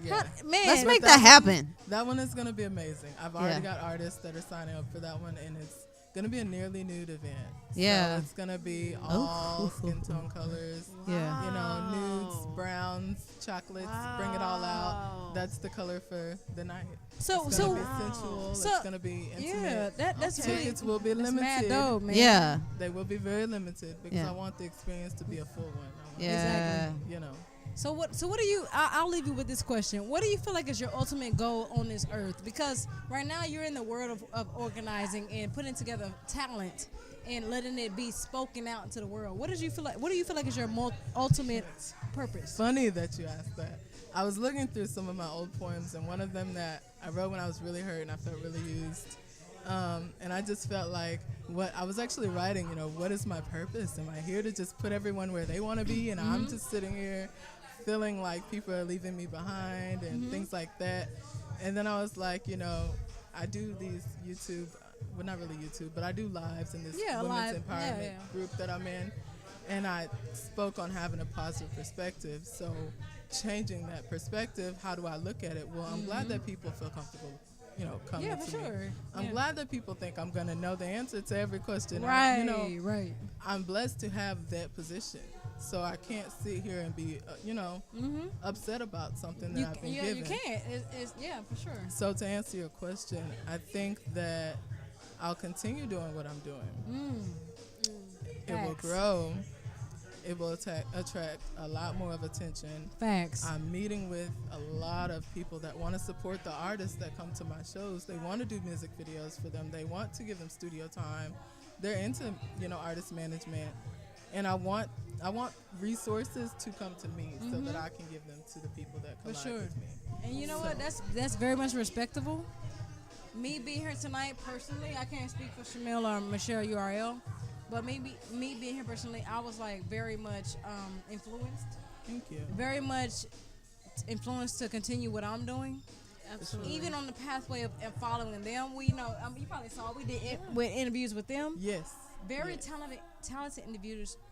[SPEAKER 1] yeah.
[SPEAKER 5] Man,
[SPEAKER 16] let's make that happen.
[SPEAKER 1] That one is gonna be amazing. I've already got artists that are signing up for that one, and it's gonna be a nearly nude event.
[SPEAKER 16] Yeah.
[SPEAKER 1] So it's gonna be all skin tone colors.
[SPEAKER 16] Yeah.
[SPEAKER 1] You know, nudes, browns, chocolates. Bring it all out. That's the color for the night.
[SPEAKER 5] So
[SPEAKER 1] it's gonna be sensual. It's gonna be intimate.
[SPEAKER 5] Yeah, that's
[SPEAKER 1] tickets will be limited.
[SPEAKER 5] Mad dope, man.
[SPEAKER 16] Yeah.
[SPEAKER 1] They will be very limited because I want the experience to be a full one.
[SPEAKER 5] Exactly.
[SPEAKER 1] You know.
[SPEAKER 5] So what do you? I'll leave you with this question. What do you feel like is your ultimate goal on this earth? Because right now you're in the world of organizing and putting together talent and letting it be spoken out into the world. What do you feel like is your ultimate purpose?
[SPEAKER 1] Funny that you asked that. I was looking through some of my old poems, and one of them that I wrote when I was really hurt and I felt really used. And I just felt like what I was actually writing, what is my purpose? Am I here to just put everyone where they want to be? And I'm just sitting here feeling like people are leaving me behind and things like that. And then I was like, I do these YouTube, well, not really YouTube, but I do lives in this women's empowerment group that I'm in. And I spoke on having a positive perspective. So changing that perspective, how do I look at it? Well, I'm glad that people feel comfortable, coming to me. I'm glad that people think I'm going to know the answer to every question.
[SPEAKER 5] Right, right.
[SPEAKER 1] I'm blessed to have that position. So I can't sit here and be, upset about something that I've been given.
[SPEAKER 5] You can't. It's for sure.
[SPEAKER 1] So to answer your question, I think that I'll continue doing what I'm doing. It will grow. It will attract a lot more of attention.
[SPEAKER 5] Facts.
[SPEAKER 1] I'm meeting with a lot of people that want to support the artists that come to my shows. They want to do music videos for them. They want to give them studio time. They're into, artist management. And I want resources to come to me so that I can give them to the people that collide with me.
[SPEAKER 5] And you know what? That's very much respectable. Me being here tonight, personally, I can't speak for Shamil or Michelle URL, but me being here personally, I was like very much influenced.
[SPEAKER 1] Thank you.
[SPEAKER 5] Very much influenced to continue what I'm doing.
[SPEAKER 14] Absolutely.
[SPEAKER 5] Even on the pathway of following them, you probably saw we did with interviews with them.
[SPEAKER 1] Yes.
[SPEAKER 5] Very talented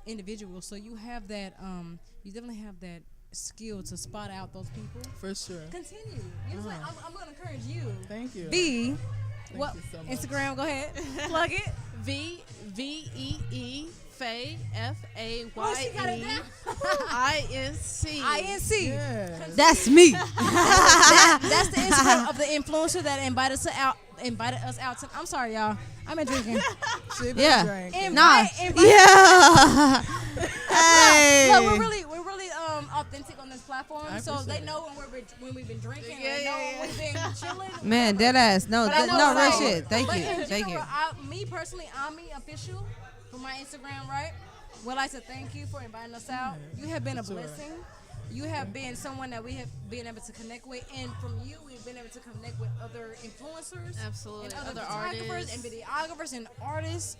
[SPEAKER 5] individuals. So you have that. You definitely have that skill to spot out those people.
[SPEAKER 1] For sure.
[SPEAKER 5] Continue. I'm going to encourage you.
[SPEAKER 1] Thank you.
[SPEAKER 5] B.
[SPEAKER 1] Thank you so much.
[SPEAKER 5] Instagram. Go ahead. Plug it.
[SPEAKER 14] VEE Faye FAYE
[SPEAKER 5] Oh, she got it down.
[SPEAKER 14] INC.
[SPEAKER 5] INC.
[SPEAKER 1] Yes.
[SPEAKER 16] That's me.
[SPEAKER 5] That's the Instagram of the influencer that invited us out. I'm sorry, y'all. I've been drinking.
[SPEAKER 1] She been drinking.
[SPEAKER 16] Yeah. Hey.
[SPEAKER 5] Look, we're really authentic on this platform, so they know when we've been drinking. They know when we've been chilling.
[SPEAKER 16] Man, dead ass. No, real shit. Thank you.
[SPEAKER 5] Thank you. Me personally, I'm official for my Instagram, right? Would like to thank you for inviting us out. You have been a blessing. You have been someone that we have been able to connect with, and from you, we've been able to connect with other influencers,
[SPEAKER 14] Absolutely.
[SPEAKER 5] and other
[SPEAKER 14] Other
[SPEAKER 5] photographers
[SPEAKER 14] artists.
[SPEAKER 5] and videographers and artists.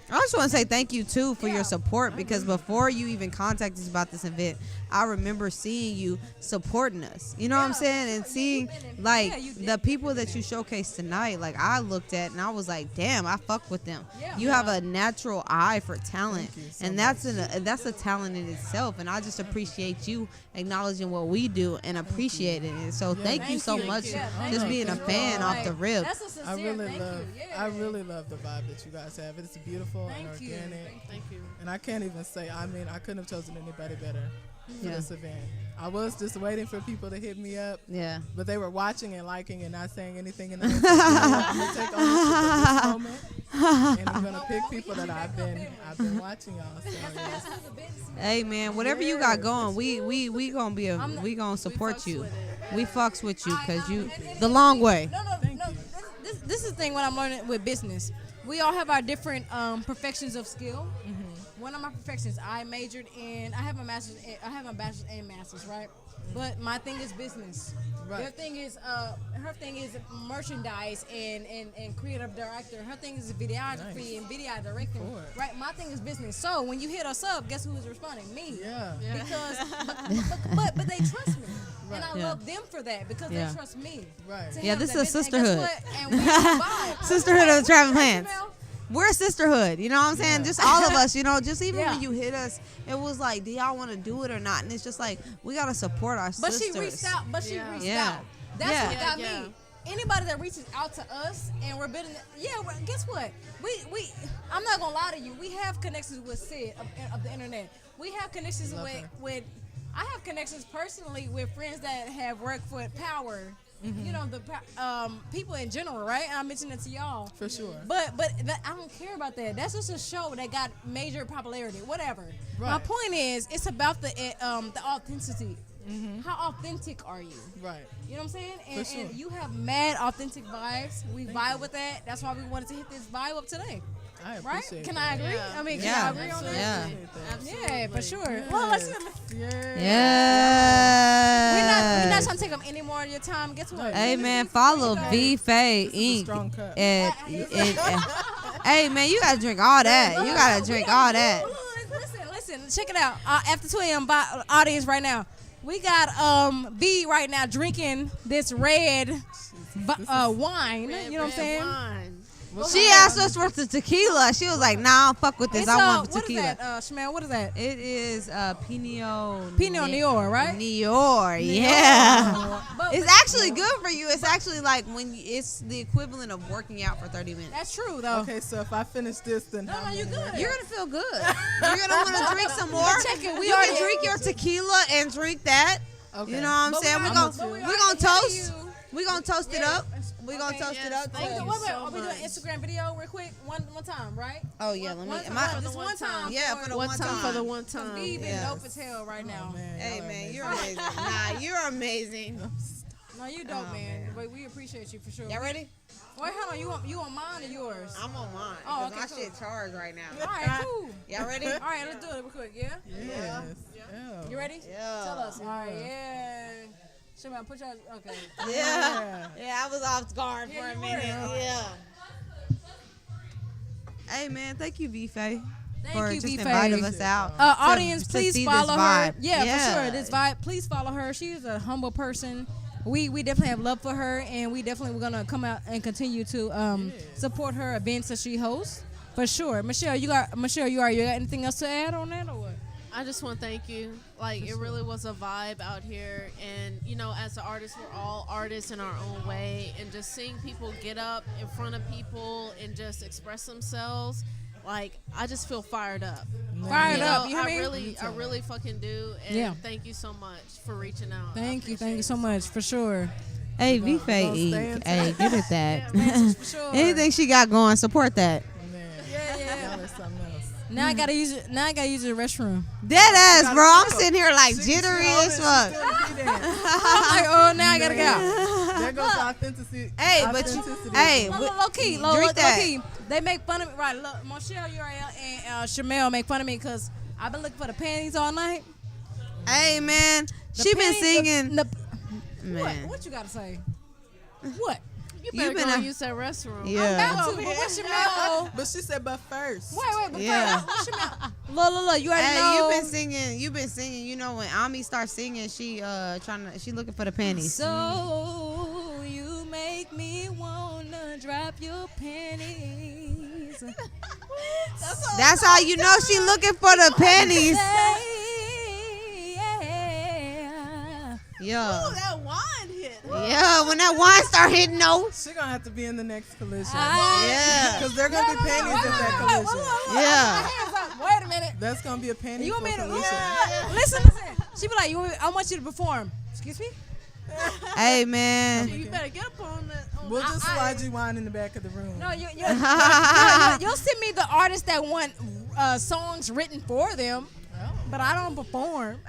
[SPEAKER 16] I just want to say thank you, too, for your support, because before you even contacted us about this event, I remember seeing you supporting us. You know what I'm saying? And seeing, the people that you showcased tonight, I looked at and I was like, damn, I fuck with them.
[SPEAKER 5] Yeah.
[SPEAKER 16] You have a natural eye for talent,
[SPEAKER 1] so
[SPEAKER 16] and that's a talent in itself, and I just appreciate you acknowledging what we do and appreciating it. So thank you so much just being a fan off the rip.
[SPEAKER 5] That's a sincere
[SPEAKER 1] I really
[SPEAKER 5] love.
[SPEAKER 1] love the vibe that you guys have. It's beautiful and organic.
[SPEAKER 14] Thank you.
[SPEAKER 1] And I can't even say, I couldn't have chosen anybody better for this event. I was just waiting for people to hit me up.
[SPEAKER 16] Yeah.
[SPEAKER 1] But they were watching and liking and not saying anything. And I was like, I'm going to take ownership of this moment. And I'm going to pick people that I've been watching y'all. So, yes.
[SPEAKER 16] Hey man, whatever you got going, we gonna support you. We fucks with you because you the long way.
[SPEAKER 5] No. This is the thing when I'm learning with business. We all have our different perfections of skill. One of my perfections, I majored in. I have a bachelor's and master's, right? But my thing is business.
[SPEAKER 1] Right.
[SPEAKER 5] Her thing is merchandise and creative director. Her thing is videography and video directing. Right. My thing is business. So when you hit us up, guess who is responding? Me.
[SPEAKER 1] Yeah.
[SPEAKER 5] Because but they trust me.
[SPEAKER 1] Right.
[SPEAKER 5] And I love them for that because they trust me.
[SPEAKER 1] Right.
[SPEAKER 16] Yeah, this is a
[SPEAKER 5] business. And
[SPEAKER 16] sisterhood.
[SPEAKER 5] guess what? And we vibe.
[SPEAKER 16] Sisterhood of the Traveling Plants. We're a sisterhood, you know what I'm saying?
[SPEAKER 1] Yeah.
[SPEAKER 16] Just all of us, just even when you hit us, it was like, do y'all want to do it or not? And it's just like, we got to support our
[SPEAKER 5] But
[SPEAKER 16] sisters.
[SPEAKER 5] she reached out. That's what got me. Anybody that reaches out to us and we're building, guess what? We I'm not gonna lie to you. We have connections with Sid of the internet. We have connections with. I have connections personally with friends that have worked for Power. You know, the people in general, right? And I mentioned it to y'all.
[SPEAKER 1] For sure.
[SPEAKER 5] But I don't care about that. That's just a show that got major popularity. Whatever.
[SPEAKER 1] Right.
[SPEAKER 5] My point is, it's about the authenticity. How authentic are you?
[SPEAKER 1] Right.
[SPEAKER 5] You know what I'm saying?
[SPEAKER 1] For sure.
[SPEAKER 5] And you have mad authentic vibes. We vibe with that. That's why we wanted to hit this vibe up today.
[SPEAKER 1] I
[SPEAKER 5] Right?
[SPEAKER 1] appreciate
[SPEAKER 5] Can
[SPEAKER 1] that.
[SPEAKER 5] I agree?
[SPEAKER 15] Yeah.
[SPEAKER 5] I mean,
[SPEAKER 16] Yeah.
[SPEAKER 5] can I agree on that?
[SPEAKER 16] Yeah.
[SPEAKER 5] Yeah, for sure.
[SPEAKER 1] Yes.
[SPEAKER 5] Well, let's
[SPEAKER 16] Yeah.
[SPEAKER 5] we're not trying to take up any more of your time. Guess what?
[SPEAKER 16] Hey man, follow V Faye Inc.
[SPEAKER 1] strong cup.
[SPEAKER 16] Hey man, you gotta drink all that. You gotta drink all that.
[SPEAKER 5] Listen, check it out. After 2 a.m. audience right now, we got B right now drinking this red wine. You know what I'm saying?
[SPEAKER 16] She asked us for the tequila. She was like, "Nah, I don't fuck with this.
[SPEAKER 5] It's,
[SPEAKER 16] I want
[SPEAKER 5] what
[SPEAKER 16] tequila."
[SPEAKER 5] is that, Shamel? What is that?
[SPEAKER 16] It is Pinot
[SPEAKER 5] Noir, right?
[SPEAKER 16] Noir, yeah. It's actually good for you. It's actually like it's the equivalent of working out for 30 minutes.
[SPEAKER 5] That's true, though.
[SPEAKER 1] Okay, so if I finish this, then
[SPEAKER 5] no, you're good.
[SPEAKER 16] You're gonna feel good. You're gonna want to drink some more.
[SPEAKER 5] Check it.
[SPEAKER 16] You can drink your tequila and drink that.
[SPEAKER 1] Okay.
[SPEAKER 16] You know what I'm saying? We're gonna toast. We're gonna toast it up. We're gonna toast it up.
[SPEAKER 5] Wait, are we doing an Instagram video real quick? One time, right?
[SPEAKER 16] Oh yeah, let me.
[SPEAKER 5] Just one time.
[SPEAKER 16] Yeah, for the one time.
[SPEAKER 15] For the one time.
[SPEAKER 5] B been dope as hell right now.
[SPEAKER 16] Hey man, you're amazing. Nah, you're amazing.
[SPEAKER 5] No, you dope, man. Wait, we appreciate you for sure.
[SPEAKER 16] Y'all ready?
[SPEAKER 5] Wait, hold on. You on mine or yours?
[SPEAKER 16] I'm on mine.
[SPEAKER 5] Oh,
[SPEAKER 16] Okay, my
[SPEAKER 5] cool.
[SPEAKER 16] shit charged right now.
[SPEAKER 5] All right, cool.
[SPEAKER 16] Y'all ready?
[SPEAKER 5] All right, let's do it real quick. Yeah.
[SPEAKER 1] Yes. Yeah.
[SPEAKER 5] You ready?
[SPEAKER 16] Yeah.
[SPEAKER 5] Tell us. All right. Yeah. Shimon, put your okay.
[SPEAKER 16] Yeah. Yeah, I was off guard for
[SPEAKER 5] Yeah,
[SPEAKER 16] a
[SPEAKER 5] you
[SPEAKER 16] minute.
[SPEAKER 5] were.
[SPEAKER 16] Yeah. Hey man, thank you, V Faye. For
[SPEAKER 5] you,
[SPEAKER 16] just
[SPEAKER 5] V-Faye.
[SPEAKER 16] inviting us out.
[SPEAKER 5] Audience,
[SPEAKER 16] to
[SPEAKER 5] please
[SPEAKER 16] see
[SPEAKER 5] follow
[SPEAKER 16] this
[SPEAKER 5] her.
[SPEAKER 16] vibe.
[SPEAKER 5] Yeah, for sure. This vibe. Please follow her. She's a humble person. We definitely have love for her, and we're gonna come out and continue to support her events that she hosts. For sure. Michelle, you got anything else to add on that or what?
[SPEAKER 15] I just want to thank you. Like, it really was a vibe out here. And, you know, as an artist, we're all artists in our own way. And just seeing people get up in front of people and just express themselves, like, I just feel fired up.
[SPEAKER 5] Fired up, you know
[SPEAKER 15] I
[SPEAKER 5] what I mean?
[SPEAKER 15] really fucking do. And
[SPEAKER 5] Yeah.
[SPEAKER 15] thank you so much for reaching out.
[SPEAKER 5] Thank you so much, for sure.
[SPEAKER 16] Hey, V Faye Inc. Hey, get at that.
[SPEAKER 5] For sure.
[SPEAKER 16] Anything she got going, support that.
[SPEAKER 5] Yeah.
[SPEAKER 1] That's something else.
[SPEAKER 5] Now I gotta use it. Now I gotta use the restroom.
[SPEAKER 16] Dead ass, bro. I'm sitting here like jittery as fuck.
[SPEAKER 5] I'm like, oh, now I gotta go.
[SPEAKER 1] There goes authenticity.
[SPEAKER 16] Hey, but you, hey,
[SPEAKER 5] Low key,
[SPEAKER 16] drink that.
[SPEAKER 5] low key. They make fun of me. Right, look, Michelle, Uriel, and Shamel make fun of me because I've been looking for the panties all night.
[SPEAKER 16] Hey, man.
[SPEAKER 5] The
[SPEAKER 16] She been
[SPEAKER 5] panties-
[SPEAKER 16] singing.
[SPEAKER 5] What?
[SPEAKER 16] Man.
[SPEAKER 5] What you gotta say? What?
[SPEAKER 15] You better
[SPEAKER 16] been
[SPEAKER 15] go
[SPEAKER 16] a-
[SPEAKER 15] use that restroom.
[SPEAKER 16] Yeah.
[SPEAKER 5] I'm about to, but what's Shamel?
[SPEAKER 1] But she said, but first.
[SPEAKER 5] Wait, but
[SPEAKER 16] Yeah.
[SPEAKER 5] first, what's Shamel? Look, you already
[SPEAKER 16] Hey,
[SPEAKER 5] know.
[SPEAKER 16] you've been singing. You know when Ami starts singing, she looking for the panties.
[SPEAKER 5] So you make me wanna drop your panties.
[SPEAKER 16] That's how you know she looking for the panties. Yeah.
[SPEAKER 15] Oh, that wine hit.
[SPEAKER 16] Yeah, when that wine start hitting those.
[SPEAKER 1] She gonna have to be in the next collision.
[SPEAKER 16] Yeah.
[SPEAKER 1] Because they're gonna be panties at that collision.
[SPEAKER 16] Yeah.
[SPEAKER 5] Wait a minute.
[SPEAKER 1] That's gonna be a panty
[SPEAKER 5] You want me to
[SPEAKER 1] collision.
[SPEAKER 5] listen? She be like, I want you to perform. Excuse me?
[SPEAKER 16] Hey, man.
[SPEAKER 15] You better get up on that.
[SPEAKER 1] We'll just slide you wine in the back of the room.
[SPEAKER 5] No, you'll send me the artists that want songs written for them, but I don't perform.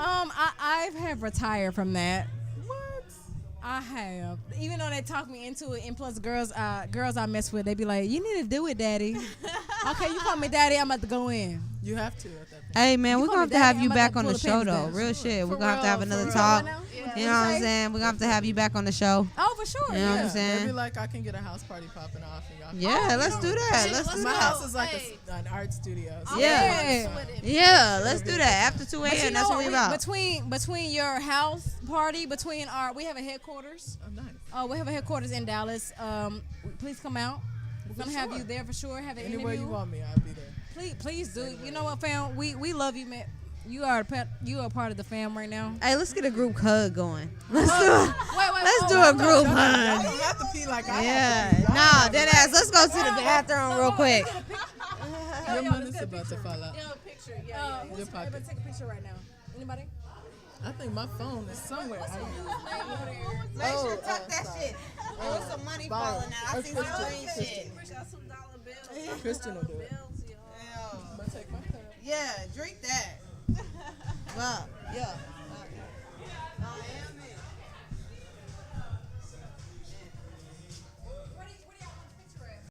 [SPEAKER 5] I have retired from that.
[SPEAKER 1] What?
[SPEAKER 5] I have. Even though they talk me into it, and plus girls I mess with, they be like, "You need to do it, daddy." Okay, you call me daddy, I'm about to go in.
[SPEAKER 1] You have to at that point.
[SPEAKER 16] Hey, man, we're
[SPEAKER 5] call
[SPEAKER 16] gonna have
[SPEAKER 5] me
[SPEAKER 16] to have
[SPEAKER 5] daddy,
[SPEAKER 16] you
[SPEAKER 5] I'm
[SPEAKER 16] back
[SPEAKER 5] about
[SPEAKER 16] on
[SPEAKER 5] to
[SPEAKER 16] the
[SPEAKER 5] pull
[SPEAKER 16] show,
[SPEAKER 5] the
[SPEAKER 16] though.
[SPEAKER 5] panties
[SPEAKER 16] Real shit. We're
[SPEAKER 15] For
[SPEAKER 16] gonna have to have
[SPEAKER 15] real,
[SPEAKER 16] another
[SPEAKER 15] for
[SPEAKER 16] talk.
[SPEAKER 15] real.
[SPEAKER 16] You know what I'm saying? We're gonna have to have you back on the show.
[SPEAKER 5] Oh, for sure.
[SPEAKER 16] You know what I'm
[SPEAKER 5] Yeah.
[SPEAKER 16] saying?
[SPEAKER 1] Maybe like I can get a house party popping off. And y'all
[SPEAKER 16] Yeah, let's do that. Let's do
[SPEAKER 1] My
[SPEAKER 16] that.
[SPEAKER 1] house is like an art studio. So
[SPEAKER 16] Yeah. Yeah, let's do that. After 2
[SPEAKER 5] But you
[SPEAKER 16] a.m., that's
[SPEAKER 5] know
[SPEAKER 16] what we about.
[SPEAKER 5] Between your house party, we have a headquarters.
[SPEAKER 1] Oh, nice.
[SPEAKER 5] We have a headquarters in Dallas. Please come out. We're gonna have you there for sure. Have an
[SPEAKER 1] Anywhere
[SPEAKER 5] interview.
[SPEAKER 1] you want me, I'll be there.
[SPEAKER 5] Please do. You know what, fam? We love you, man. You are a part of the fam right now.
[SPEAKER 16] Hey, let's get a group hug going. Let's do it. Let's do a group
[SPEAKER 1] Y'all
[SPEAKER 16] hug.
[SPEAKER 1] don't have to pee like I
[SPEAKER 16] Yeah.
[SPEAKER 1] have to.
[SPEAKER 16] Nah, dead ass. Let's go to the bathroom real quick.
[SPEAKER 1] Your money's about to fall out.
[SPEAKER 5] Picture.
[SPEAKER 1] Your pocket.
[SPEAKER 5] Take a picture right now. Anybody?
[SPEAKER 1] I think my phone is somewhere. I don't know.
[SPEAKER 16] Make sure to tuck that shit. There's some money falling out. I see some green shit.
[SPEAKER 1] Christian will do it. But take my cup.
[SPEAKER 16] Yeah, drink that. Well, yeah.